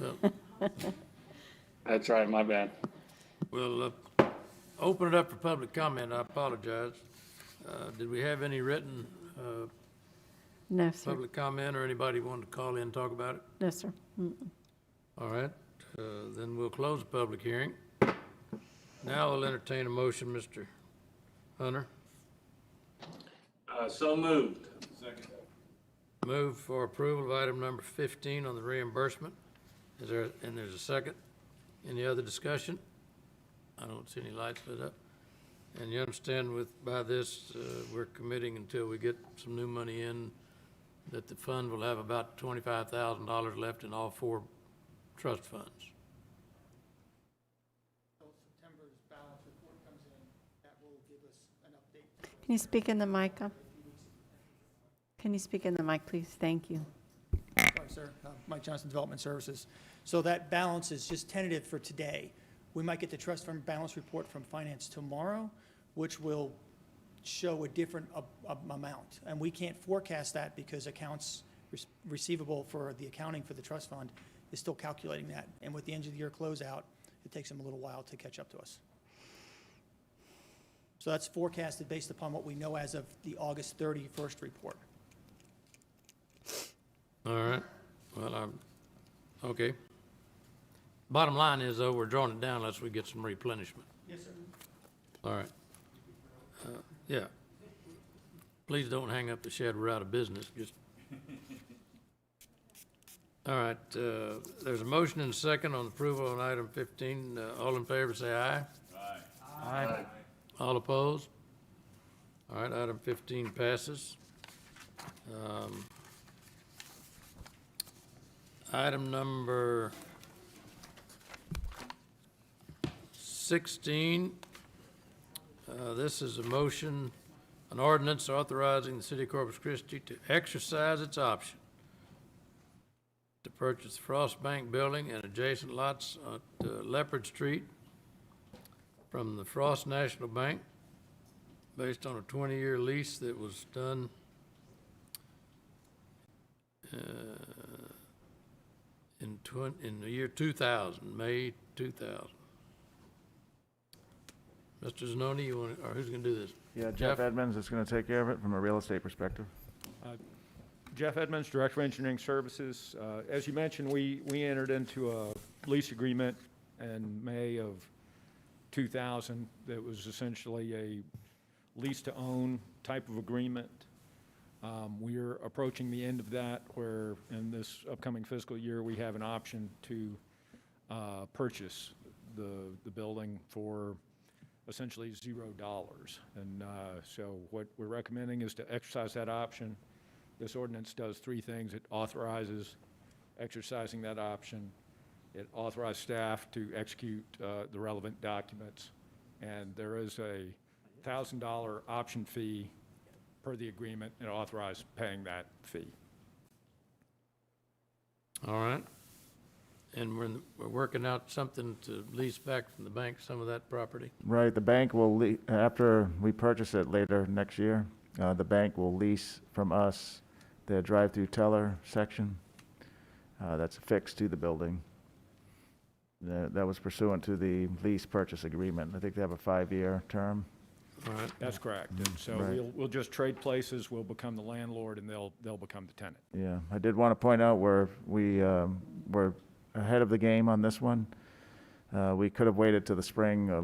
[SPEAKER 1] Well,
[SPEAKER 14] That's right, my bad.
[SPEAKER 1] we'll open it up for public comment. I apologize. Did we have any written
[SPEAKER 3] No, sir.
[SPEAKER 1] public comment, or anybody wanted to call in and talk about it?
[SPEAKER 3] No, sir. Mm-mm.
[SPEAKER 1] All right, then we'll close the public hearing. Now I'll entertain a motion, Mr. Hunter.
[SPEAKER 14] So moved.
[SPEAKER 1] Move for approval of item number 15 on the reimbursement. There's a second. Any other discussion? I don't see any lights lit up. And you understand by this, we're committing until we get some new money in, that the fund will have about $25,000 left in all four trust funds.
[SPEAKER 7] September's balance report comes in, that will give us an update.
[SPEAKER 3] Can you speak in the mic? Can you speak in the mic, please? Thank you.
[SPEAKER 7] Sorry, sir. Mike Johnson, Development Services. So that balance is just tentative for today. We might get the trust fund balance report from finance tomorrow, which will show a different amount. And we can't forecast that because accounts receivable for the accounting for the trust fund is still calculating that. And with the end of the year closeout, it takes them a little while to catch up to us. So that's forecasted based upon what we know as of the August 31st report.
[SPEAKER 1] All right, well, okay. Bottom line is, though, we're drawing it down unless we get some replenishment.
[SPEAKER 7] Yes, sir.
[SPEAKER 1] All right. Yeah. Please don't hang up the shed, we're out of business, just. All right, there's a motion and a second on approval on item 15. All in favor, say aye.
[SPEAKER 7] Aye.
[SPEAKER 1] All opposed? All right, item 15 passes. Item number 16, this is a motion, an ordinance authorizing the city of Corpus Christi to exercise its option to purchase the Frost Bank building and adjacent lots at Leopard Street from the Frost National Bank based on a 20-year lease that was done in the year 2000, May 2000. Mr. Zanoni, you want, or who's going to do this?
[SPEAKER 5] Yeah, Jeff Edmonds is going to take care of it from a real estate perspective.
[SPEAKER 15] Jeff Edmonds, Director of Engineering Services. As you mentioned, we entered into a lease agreement in May of 2000 that was essentially a lease-to-own type of agreement. We're approaching the end of that, where in this upcoming fiscal year, we have an option to purchase the building for essentially $0. And so what we're recommending is to exercise that option. This ordinance does three things. It authorizes exercising that option. It authorizes staff to execute the relevant documents. And there is a $1,000 option fee per the agreement, and authorize paying that fee.
[SPEAKER 1] All right. And we're working out something to lease back from the bank some of that property.
[SPEAKER 5] Right, the bank will, after we purchase it later next year, the bank will lease from us the drive-through teller section that's affixed to the building. That was pursuant to the lease purchase agreement. I think they have a 5-year term.
[SPEAKER 1] All right.
[SPEAKER 15] That's correct. And so
[SPEAKER 5] Right.
[SPEAKER 15] we'll just trade places, we'll become the landlord, and they'll become the tenant.
[SPEAKER 5] Yeah, I did want to point out where we're ahead of the game on this one. We could have waited to the spring or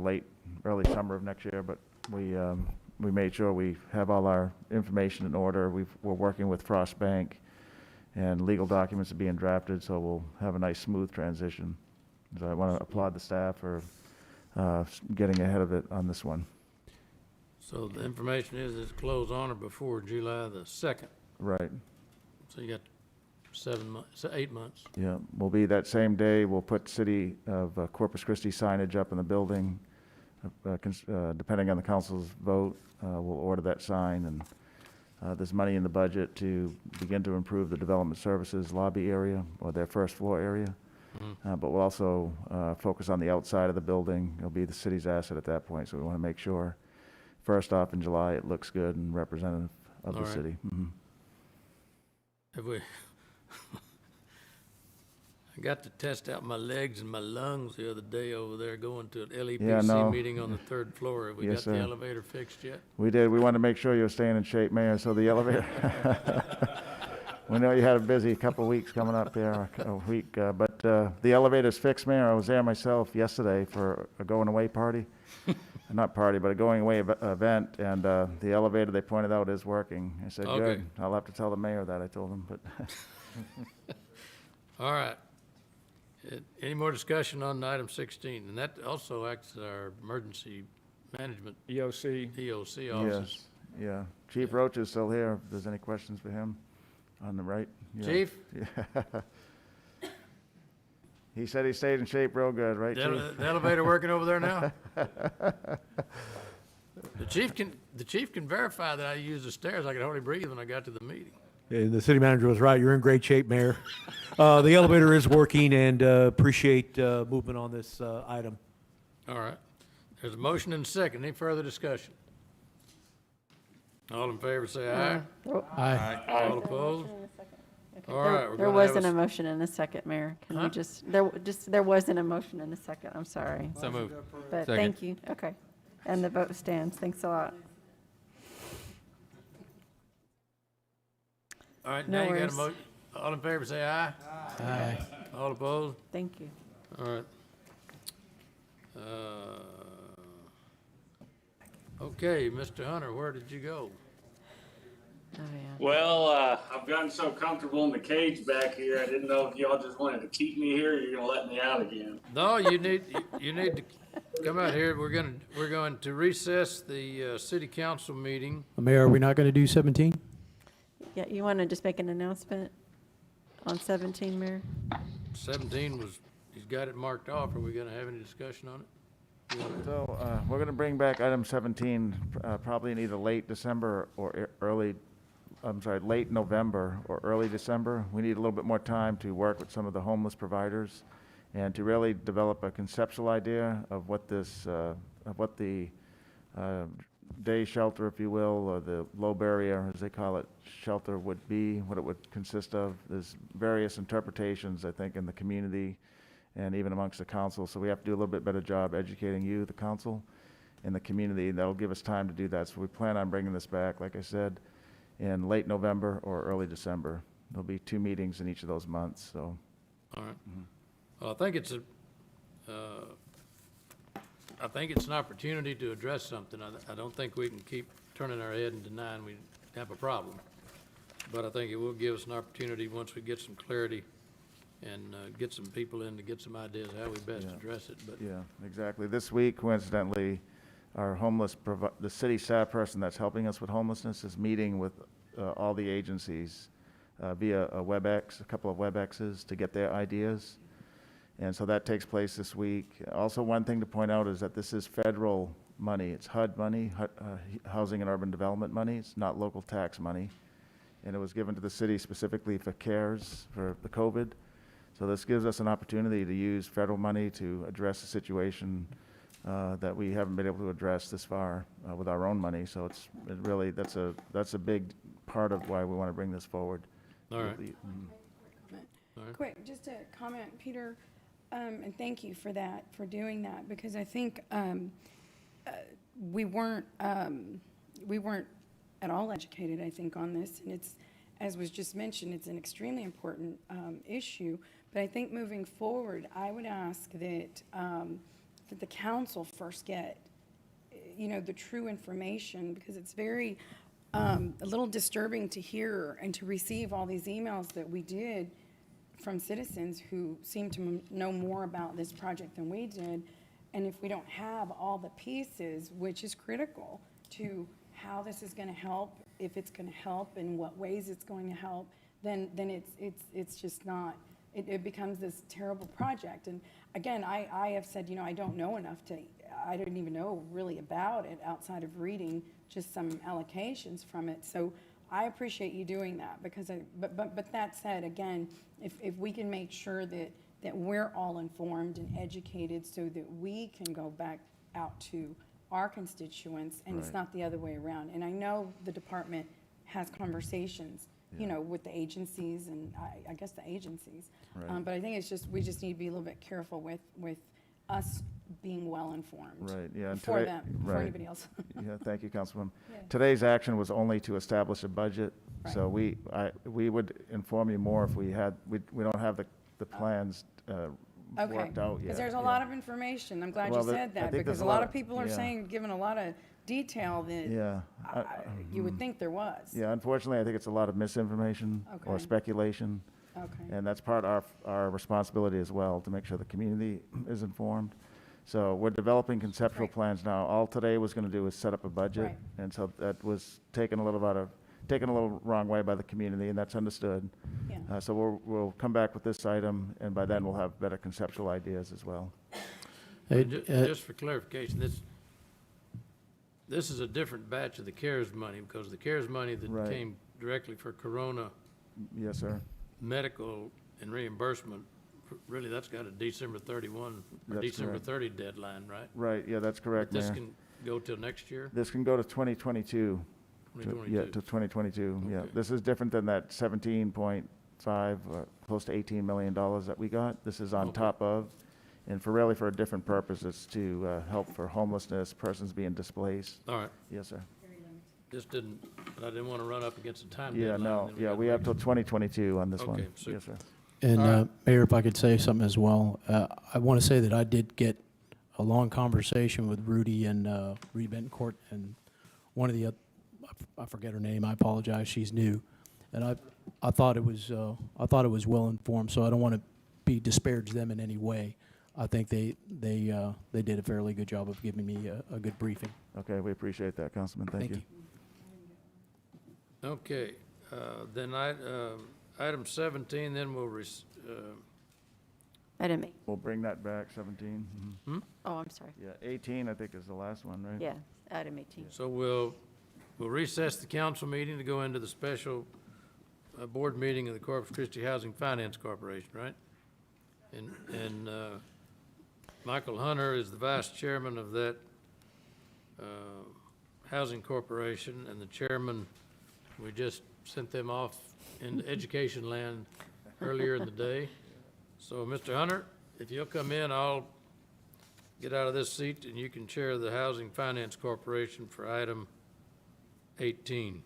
[SPEAKER 5] early summer of next year, but we made sure we have all our information in order. We're working with Frost Bank, and legal documents are being drafted, so we'll have a nice, smooth transition. So I want to applaud the staff for getting ahead of it on this one.
[SPEAKER 1] So the information is it's closed on or before July the 2nd.
[SPEAKER 5] Right.
[SPEAKER 1] So you got 8 months.
[SPEAKER 5] Yeah, will be that same day. We'll put City of Corpus Christi signage up in the building. Depending on the council's vote, we'll order that sign, and there's money in the budget to begin to improve the development services lobby area or their first floor area. But we'll also focus on the outside of the building. It'll be the city's asset at that point, so we want to make sure, first off in July, it looks good and representative of the
[SPEAKER 1] All right.
[SPEAKER 5] city.
[SPEAKER 1] Have we? I got to test out my legs and my lungs the other day over there going to an LEPC
[SPEAKER 5] no.
[SPEAKER 1] meeting on the 3rd floor. Have we
[SPEAKER 5] Yes,
[SPEAKER 1] got the
[SPEAKER 5] sir.
[SPEAKER 1] elevator fixed yet?
[SPEAKER 5] We did. We wanted to make sure you were staying in shape, Mayor, so the elevator. We know you had a busy couple of weeks coming up there, a week, but the elevator's fixed, Mayor. I was there myself yesterday for a going-away party. Not party, but a going-away event, and the elevator, they pointed out, is working. I said,
[SPEAKER 1] Okay.
[SPEAKER 5] good. I'll have to tell the mayor that, I told him, but.
[SPEAKER 1] All right. Any more discussion on item 16? And that also acts as our emergency management
[SPEAKER 15] EOC.
[SPEAKER 1] offices.
[SPEAKER 5] Yes, yeah. Chief Roach is still here, if there's any questions for him, on the right. Yeah.
[SPEAKER 1] Chief?
[SPEAKER 5] Yeah. He said he stayed in shape real good, right, Chief?
[SPEAKER 1] The elevator working over there now? The chief can verify that I used the stairs. I could hardly breathe when I got to the meeting.
[SPEAKER 10] And the city manager was right. You're in great shape, Mayor. The elevator is working, and appreciate movement on this item.
[SPEAKER 1] All right. There's a motion and a second. Any further discussion? All in favor, say aye.
[SPEAKER 9] Aye.
[SPEAKER 1] All opposed? All right. we're
[SPEAKER 3] There
[SPEAKER 1] gonna have
[SPEAKER 3] wasn't
[SPEAKER 1] a
[SPEAKER 3] a motion in a second, Mayor. Can
[SPEAKER 1] Huh?
[SPEAKER 3] we there wasn't a motion in a second. I'm sorry.
[SPEAKER 8] So moved.
[SPEAKER 3] But
[SPEAKER 8] Second.
[SPEAKER 3] thank you. Okay. And the vote stands. Thanks a lot.
[SPEAKER 1] All right,
[SPEAKER 3] No
[SPEAKER 1] now you got a
[SPEAKER 3] worries.
[SPEAKER 1] motion. All in favor, say aye.
[SPEAKER 9] Aye.
[SPEAKER 1] All opposed?
[SPEAKER 3] Thank you.
[SPEAKER 1] All right. Okay, Mr. Hunter, where did you go?
[SPEAKER 3] Oh, yeah.
[SPEAKER 14] Well, I've gotten so comfortable in the cage back here, I didn't know if y'all just wanted to keep me here or you're gonna let me out again.
[SPEAKER 1] No, you need to come out here. We're going to recess the city council meeting.
[SPEAKER 9] Mayor, are we not going to do 17?
[SPEAKER 3] Yeah, you want to just make an announcement on 17, Mayor?
[SPEAKER 1] 17 was, he's got it marked off. Are we going to have any discussion on it?
[SPEAKER 5] So, we're gonna bring back item 17, probably in either late December or late November or early December. We need a little bit more time to work with some of the homeless providers and to really develop a conceptual idea of what this, of what the day shelter, if you will, or the low barrier, as they call it, shelter would be, what it would consist of. There's various interpretations, I think, in the community and even amongst the council. So we have to do a little bit better job educating you, the council, and the community. That'll give us time to do that. So we plan on bringing this back, like I said, in late November or early December. There'll be 2 meetings in each of those months, so.
[SPEAKER 1] All right. Well, I think it's an opportunity to address something. I don't think we can keep turning our head and denying we have a problem. But I think it will give us an opportunity once we get some clarity and get some people in to get some ideas how we best address it. But
[SPEAKER 5] Yeah, exactly. This week, coincidentally, our the city staff person that's helping us with homelessness is meeting with all the agencies via a WebEx, a couple of WebExes to get their ideas. And so that takes place this week. Also, one thing to point out is that this is federal money. It's HUD money, Housing and Urban Development money. It's not local tax money. And it was given to the city specifically for CARES, for the COVID. So this gives us an opportunity to use federal money to address a situation that we haven't been able to address this far with our own money. So it really, that's a big part of why we want to bring this forward.
[SPEAKER 1] All right.
[SPEAKER 5] All right.
[SPEAKER 6] Quick, just a comment, Peter, and thank you for that, for doing that, because I think we weren't at all educated, I think, on this, and it's, as was just mentioned, it's an extremely important issue. But I think moving forward, I would ask that that the council first get, the true information, because it's very a little disturbing to hear and to receive all these emails that we did from citizens who seem to know more about this project than we did. And if we don't have all the pieces, which is critical to how this is going to help, if it's going to help, in what ways it's going to help, then it's just not. It becomes this terrible project. And again, I have said, I don't know enough I didn't even know really about it outside of reading just some allocations from it. So I appreciate you doing that, because but that said, again, if we can make sure that we're all informed and educated so that we can go back out to our constituents, and it's not the other way around. And I know the department has conversations, with the agencies, and I guess the agencies.
[SPEAKER 5] Right.
[SPEAKER 6] But I think we just need to be a little bit careful with us being well informed.
[SPEAKER 5] Right, yeah. And
[SPEAKER 6] Before
[SPEAKER 5] today-
[SPEAKER 6] them, before
[SPEAKER 5] right.
[SPEAKER 6] anybody else.
[SPEAKER 5] Yeah, thank you, Councilwoman.
[SPEAKER 6] Yeah.
[SPEAKER 5] Today's action was only to establish a budget.
[SPEAKER 6] Right.
[SPEAKER 5] So we would inform you more if we don't have the plans
[SPEAKER 6] Okay,
[SPEAKER 5] worked out yet.
[SPEAKER 6] because there's a
[SPEAKER 5] yeah.
[SPEAKER 6] lot of information. I'm glad
[SPEAKER 5] Well,
[SPEAKER 6] you
[SPEAKER 5] I
[SPEAKER 6] said that,
[SPEAKER 5] think
[SPEAKER 6] because
[SPEAKER 5] there's
[SPEAKER 6] a
[SPEAKER 5] a
[SPEAKER 6] lot
[SPEAKER 5] lot
[SPEAKER 6] of
[SPEAKER 5] of-
[SPEAKER 6] people are
[SPEAKER 5] yeah.
[SPEAKER 6] saying, giving a lot of detail that
[SPEAKER 5] Yeah.
[SPEAKER 6] you would think there was.
[SPEAKER 5] Yeah, unfortunately, I think it's a lot of misinformation or
[SPEAKER 6] Okay.
[SPEAKER 5] speculation.
[SPEAKER 6] Okay.
[SPEAKER 5] And that's part of our responsibility as well, to make sure the community is informed. So we're developing conceptual
[SPEAKER 6] Right.
[SPEAKER 5] plans now. All today was going to do is set up a budget.
[SPEAKER 6] Right.
[SPEAKER 5] And so that was taken a little wrong way by the community, and that's understood.
[SPEAKER 6] Yeah.
[SPEAKER 5] So we'll come back with this item, and by then we'll have better conceptual ideas as well.
[SPEAKER 9] Hey,
[SPEAKER 1] Just for clarification, this is a different batch of the CARES money, because the CARES money that
[SPEAKER 5] Right.
[SPEAKER 1] came directly for Corona
[SPEAKER 5] Yes, sir.
[SPEAKER 1] medical and reimbursement, really, that's got a December 31 or
[SPEAKER 5] That's
[SPEAKER 1] December
[SPEAKER 5] correct.
[SPEAKER 1] 30 deadline, right?
[SPEAKER 5] Right, yeah, that's correct,
[SPEAKER 1] But this
[SPEAKER 5] Mayor.
[SPEAKER 1] can go till next year?
[SPEAKER 5] This can go to 2022. Yeah,
[SPEAKER 1] 2022.
[SPEAKER 5] to 2022, yeah.
[SPEAKER 1] Okay.
[SPEAKER 5] This is different than that 17.5, close to $18 million that we got. This is on
[SPEAKER 1] Okay.
[SPEAKER 5] top of, and for a different purpose. It's to help for homelessness, persons being displaced.
[SPEAKER 1] All right,
[SPEAKER 5] Yes, sir.
[SPEAKER 1] I didn't want to run up against a time
[SPEAKER 5] Yeah,
[SPEAKER 1] deadline.
[SPEAKER 5] no,
[SPEAKER 1] then
[SPEAKER 5] yeah,
[SPEAKER 1] gotta
[SPEAKER 5] we have
[SPEAKER 1] wait.
[SPEAKER 5] till 2022 on this one.
[SPEAKER 1] Okay, super.
[SPEAKER 5] Yes, sir.
[SPEAKER 9] And
[SPEAKER 1] All right.
[SPEAKER 9] Mayor, if I could say something as well, I want to say that I did get a long conversation with Rudy and Rudy Betancourt, and one of the I forget her name. I apologize. She's new, and I thought it was well informed. So I don't want to disparage them in any way. I think they did a fairly good job of giving me a good briefing.
[SPEAKER 5] Okay, we appreciate that, Councilman. Thank you.
[SPEAKER 1] Okay, then item 17, then we'll,
[SPEAKER 3] Item 8.
[SPEAKER 5] We'll bring that back, 17. Mhm.
[SPEAKER 3] Oh, I'm sorry.
[SPEAKER 5] Yeah, 18, I think, is the last one, right?
[SPEAKER 3] Yeah, item 18.
[SPEAKER 1] so we'll recess the council meeting to go into the special board meeting of the Corpus Christi Housing Finance Corporation, right? And Michael Hunter is the vice chairman of that housing corporation, and the chairman, we just sent them off into education land earlier in the day. So, Mr. Hunter, if you'll come in, I'll get out of this seat, and you can chair the Housing Finance Corporation for item 18.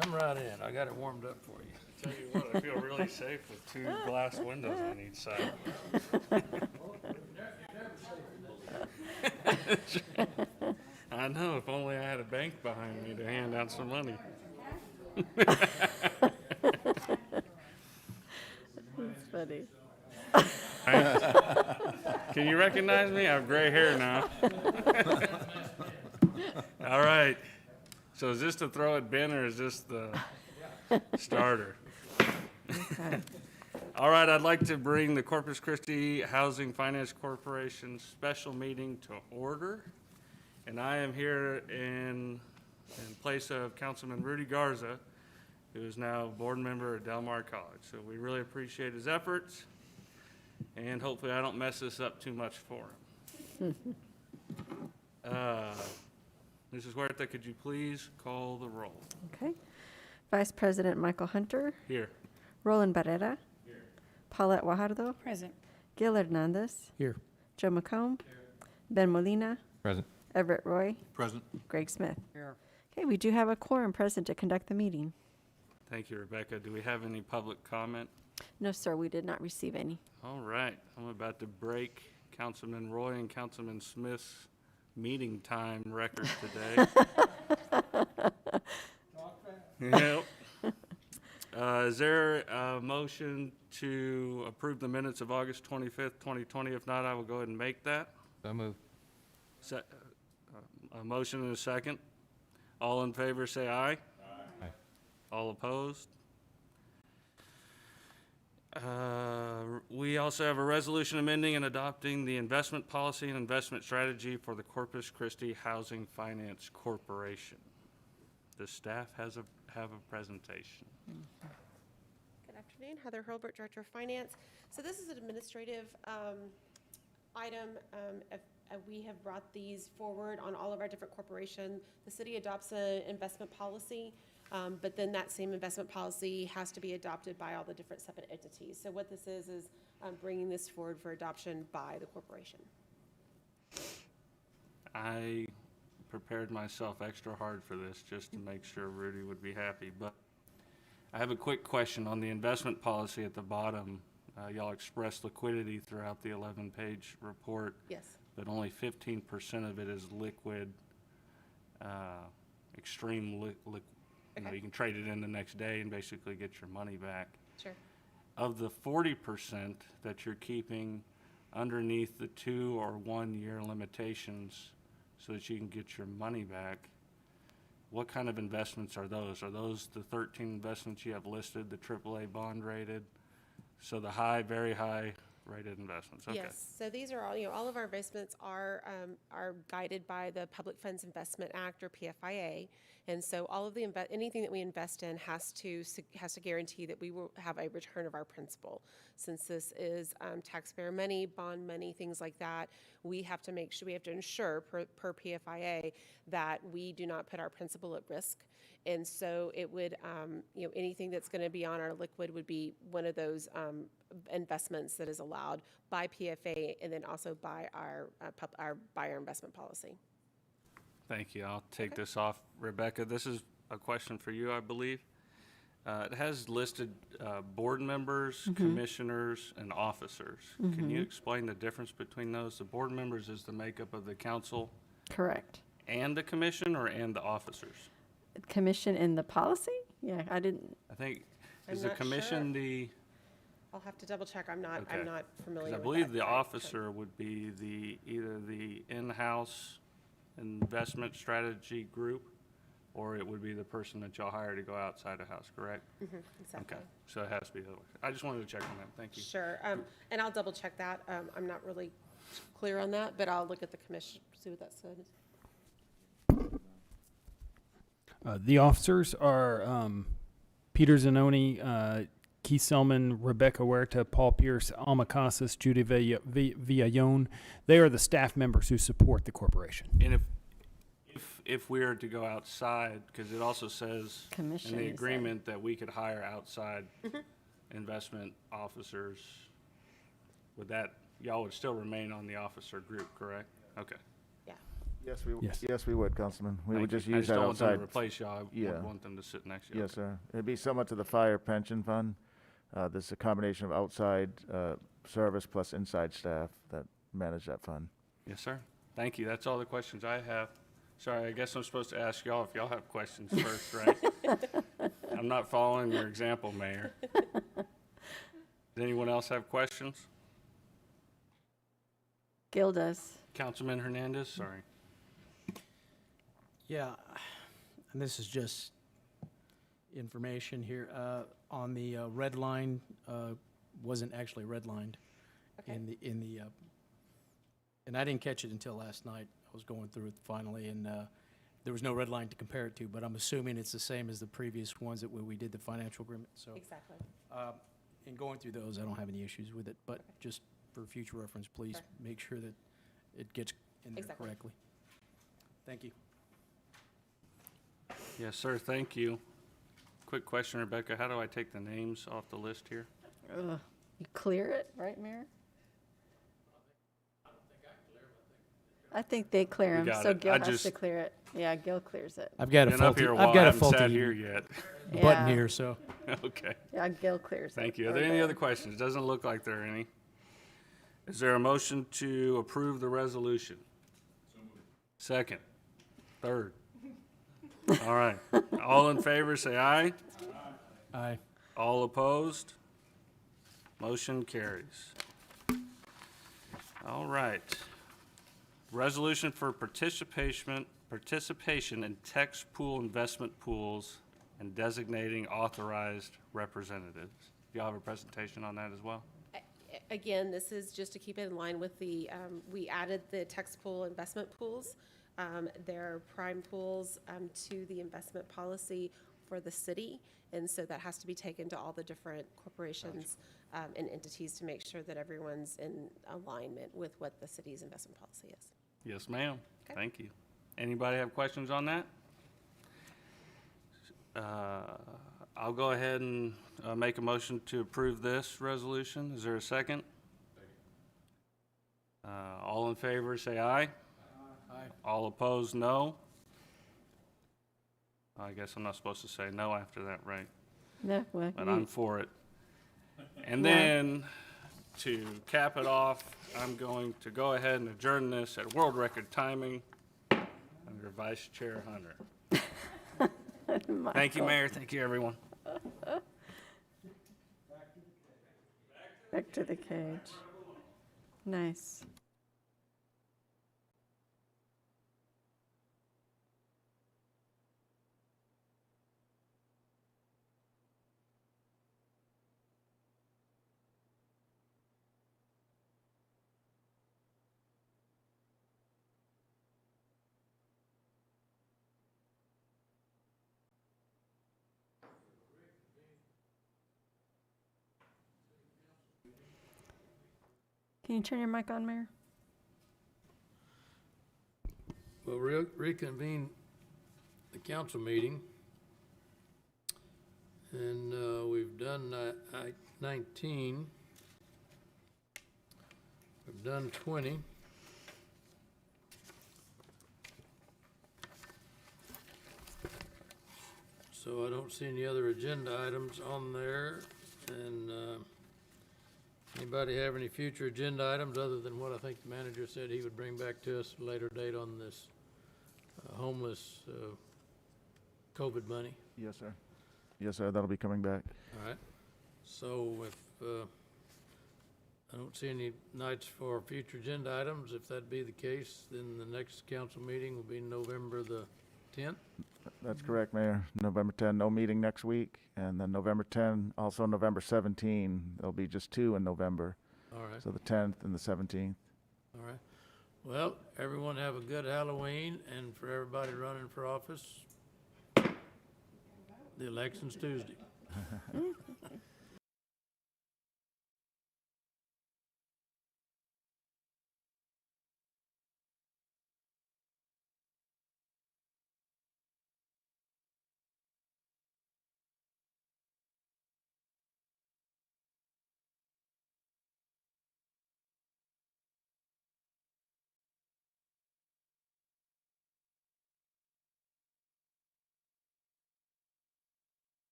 [SPEAKER 1] Come right in. I got it warmed up for you.
[SPEAKER 11] Tell you what, I feel really safe with two glass windows on each side. I know, if only I had a bank behind me to hand out some money.
[SPEAKER 3] funny.
[SPEAKER 11] Can you recognize me? I have gray hair now. All right. So is this to throw at Ben, or is this the starter? All right, I'd like to bring the Corpus Christi Housing Finance Corporation special meeting to order. And I am here in place of Councilman Rudy Garza, who is now board member at Del Mar College. So we really appreciate his efforts, and hopefully I don't mess this up too much for him. Mrs. Huerta, could you please call the roll?
[SPEAKER 3] Okay. Vice President Michael Hunter.
[SPEAKER 11] Here.
[SPEAKER 3] Roland Barrera.
[SPEAKER 11] Here.
[SPEAKER 3] Paulette Guajardo.
[SPEAKER 6] Present.
[SPEAKER 3] Gil Hernandez.
[SPEAKER 9] Here.
[SPEAKER 3] Joe McComb. Ben Molina.
[SPEAKER 8] Present.
[SPEAKER 3] Everett Roy.
[SPEAKER 13] Present.
[SPEAKER 3] Greg Smith.
[SPEAKER 6] Here.
[SPEAKER 3] Okay, we do have a quorum present to conduct the meeting.
[SPEAKER 11] Thank you, Rebecca. Do we have any public comment?
[SPEAKER 3] No, sir, we did not receive any.
[SPEAKER 11] All right, I'm about to break Councilman Roy and Councilman Smith's meeting time record today. Yep. Is there a motion to approve the minutes of August 25th, 2020? If not, I will go ahead and make that.
[SPEAKER 8] So moved.
[SPEAKER 11] A motion and a second. All in favor, say aye.
[SPEAKER 8] Aye.
[SPEAKER 11] All opposed? We also have a resolution amending and adopting the investment policy and investment strategy for the Corpus Christi Housing Finance Corporation. The staff have a presentation.
[SPEAKER 18] Good afternoon, Heather Hurlbert, Director of Finance. So this is an administrative item. We have brought these forward on all of our different corporations. The city adopts an investment policy, but then that same investment policy has to be adopted by all the different separate entities. So what this is bringing this forward for adoption by the corporation.
[SPEAKER 11] I prepared myself extra hard for this just to make sure Rudy would be happy, but I have a quick question on the investment policy at the bottom. Y'all expressed liquidity throughout the 11-page report.
[SPEAKER 18] Yes.
[SPEAKER 11] But only 15% of it is liquid, extreme liquid. You know, you can trade it in the next day and basically get your money back.
[SPEAKER 18] Sure.
[SPEAKER 11] Of the 40% that you're keeping underneath the 2 or 1 year limitations so that you can get your money back, what kind of investments are those? Are those the 13 investments you have listed, the AAA bond rated? So the high, very high rated investments, okay.
[SPEAKER 18] Yes, so these are all, all of our investments are guided by the Public Funds Investment Act, or PFIA. And so all of anything that we invest in has to guarantee that we will have a return of our principal. Since this is taxpayer money, bond money, things like that, we have to make sure, we have to ensure per PFIA that we do not put our principal at risk. And so it would, anything that's going to be on our liquid would be one of those investments that is allowed by PFA and then also by our investment policy.
[SPEAKER 11] Thank you. I'll take this off. Rebecca, this is a question for you, I believe. It has listed board members, commissioners, and officers. Can you explain the difference between those? The board members is the makeup of the council.
[SPEAKER 3] Correct.
[SPEAKER 11] And the commission, or and the officers?
[SPEAKER 3] Commission in the policy? Yeah, I didn't.
[SPEAKER 11] I think,
[SPEAKER 18] I'm
[SPEAKER 11] is the
[SPEAKER 18] not
[SPEAKER 11] commission
[SPEAKER 18] sure.
[SPEAKER 11] the?
[SPEAKER 18] I'll have to double check. I'm not
[SPEAKER 11] Okay.
[SPEAKER 18] familiar
[SPEAKER 11] 'Cause
[SPEAKER 18] with
[SPEAKER 11] I believe
[SPEAKER 18] that.
[SPEAKER 11] the
[SPEAKER 18] Right.
[SPEAKER 11] officer would be either the in-house investment strategy group, or it would be the person that y'all hire to go outside the house, correct?
[SPEAKER 18] Exactly.
[SPEAKER 11] Okay, so it has to be the other way. I just wanted to check on that, thank you.
[SPEAKER 18] Sure, and I'll double check that. I'm not really clear on that, but I'll look at the commission, see what that says.
[SPEAKER 17] The officers are Peter Zanoni, Keith Selman, Rebecca Huerta, Paul Pierce, Alma Casas, Judy Villallon. They are the staff members who support the corporation.
[SPEAKER 11] And if we are to go outside, because it also says
[SPEAKER 3] Commission,
[SPEAKER 11] in the
[SPEAKER 3] you said.
[SPEAKER 11] agreement that we could hire outside investment officers, would that, y'all would still remain on the officer group, correct? Okay.
[SPEAKER 18] Yeah.
[SPEAKER 5] Yes, we would, Councilman. We would just
[SPEAKER 11] I
[SPEAKER 5] use that
[SPEAKER 11] don't want them
[SPEAKER 5] outside.
[SPEAKER 11] to replace y'all. I
[SPEAKER 5] Yeah.
[SPEAKER 11] would want them to sit next to you.
[SPEAKER 5] Yes,
[SPEAKER 11] Okay.
[SPEAKER 5] sir. It'd be similar to the fire pension fund. This is a combination of outside service plus inside staff that manage that fund.
[SPEAKER 11] Yes, sir. Thank you. That's all the questions I have. Sorry, I guess I'm supposed to ask y'all if y'all have questions first, right? I'm not following your example, Mayor. Does anyone else have questions?
[SPEAKER 3] Gil does.
[SPEAKER 11] Councilman Hernandez, sorry.
[SPEAKER 9] Yeah, and this is just information here. On the red line, wasn't actually redlined in the, and I didn't catch it until last night. I was going through it finally, and there was no red line to compare it to, but I'm assuming it's the same as the previous ones that when we did the financial agreement, so.
[SPEAKER 18] Exactly.
[SPEAKER 9] In going through those, I don't have any issues with it, but just for future reference, please
[SPEAKER 18] Sure.
[SPEAKER 9] make sure that it gets in there
[SPEAKER 18] Exactly.
[SPEAKER 9] correctly. Thank you.
[SPEAKER 11] Yes, sir, thank you. Quick question, Rebecca, how do I take the names off the list here?
[SPEAKER 3] You clear it, right, Mayor? I think they clear
[SPEAKER 11] We
[SPEAKER 3] them,
[SPEAKER 11] got
[SPEAKER 3] so
[SPEAKER 11] it.
[SPEAKER 3] Gil
[SPEAKER 11] I
[SPEAKER 3] has
[SPEAKER 11] just-
[SPEAKER 3] to clear it. Yeah, Gil clears it.
[SPEAKER 9] I've got a
[SPEAKER 11] Been up
[SPEAKER 9] faulty,
[SPEAKER 11] here a
[SPEAKER 9] I've
[SPEAKER 11] while,
[SPEAKER 9] got a
[SPEAKER 11] haven't sat
[SPEAKER 9] faulty
[SPEAKER 11] here yet.
[SPEAKER 9] button
[SPEAKER 3] Yeah.
[SPEAKER 9] here, so.
[SPEAKER 11] Okay,
[SPEAKER 3] Yeah, Gil clears it.
[SPEAKER 11] thank you. Are
[SPEAKER 3] right
[SPEAKER 11] there any
[SPEAKER 3] there.
[SPEAKER 11] other questions? Doesn't look like there are any. Is there a motion to approve the resolution? Second? Third? All right. All in favor, say aye.
[SPEAKER 9] Aye.
[SPEAKER 11] All opposed? Motion carries. All right. Resolution for participation in tax pool investment pools and designating authorized representatives. Do y'all have a presentation on that as well?
[SPEAKER 18] Again, this is just to keep it in line with the, we added the tax pool investment pools. They're prime pools to the investment policy for the city. And so that has to be taken to all the different corporations and entities to make sure that everyone's in alignment with what the city's investment policy is.
[SPEAKER 11] Yes, ma'am.
[SPEAKER 18] Okay.
[SPEAKER 11] Thank you. Anybody have questions on that? I'll go ahead and make a motion to approve this resolution. Is there a second? All in favor, say aye.
[SPEAKER 9] Aye.
[SPEAKER 11] All opposed, no. I guess I'm not supposed to say no after that, right?
[SPEAKER 3] No, well,
[SPEAKER 11] But
[SPEAKER 3] you-
[SPEAKER 11] I'm for it. And
[SPEAKER 3] Yeah.
[SPEAKER 11] then, to cap it off, I'm going to go ahead and adjourn this at world record timing under Vice Chair Hunter. Thank you,
[SPEAKER 3] Michael.
[SPEAKER 11] Mayor. Thank you, everyone.
[SPEAKER 3] Back to the cage. Nice. Can you turn your mic on, Mayor?
[SPEAKER 1] We'll reconvene the council meeting. And we've done 19. We've done 20. So I don't see any other agenda items on there. And anybody have any future agenda items other than what I think the manager said he would bring back to us at a later date on this homeless COVID money?
[SPEAKER 5] Yes, sir. Yes, sir, that'll be coming back.
[SPEAKER 1] All right. So if I don't see any nights for future agenda items, if that be the case, then the next council meeting will be November the 10th.
[SPEAKER 5] That's correct, Mayor. November 10, no meeting next week. And then November 10, also November 17, there'll be just 2 in November.
[SPEAKER 1] All right.
[SPEAKER 5] So the 10th and the 17th.
[SPEAKER 1] All right. Well, everyone have a good Halloween, and for everybody running for office, the election's Tuesday.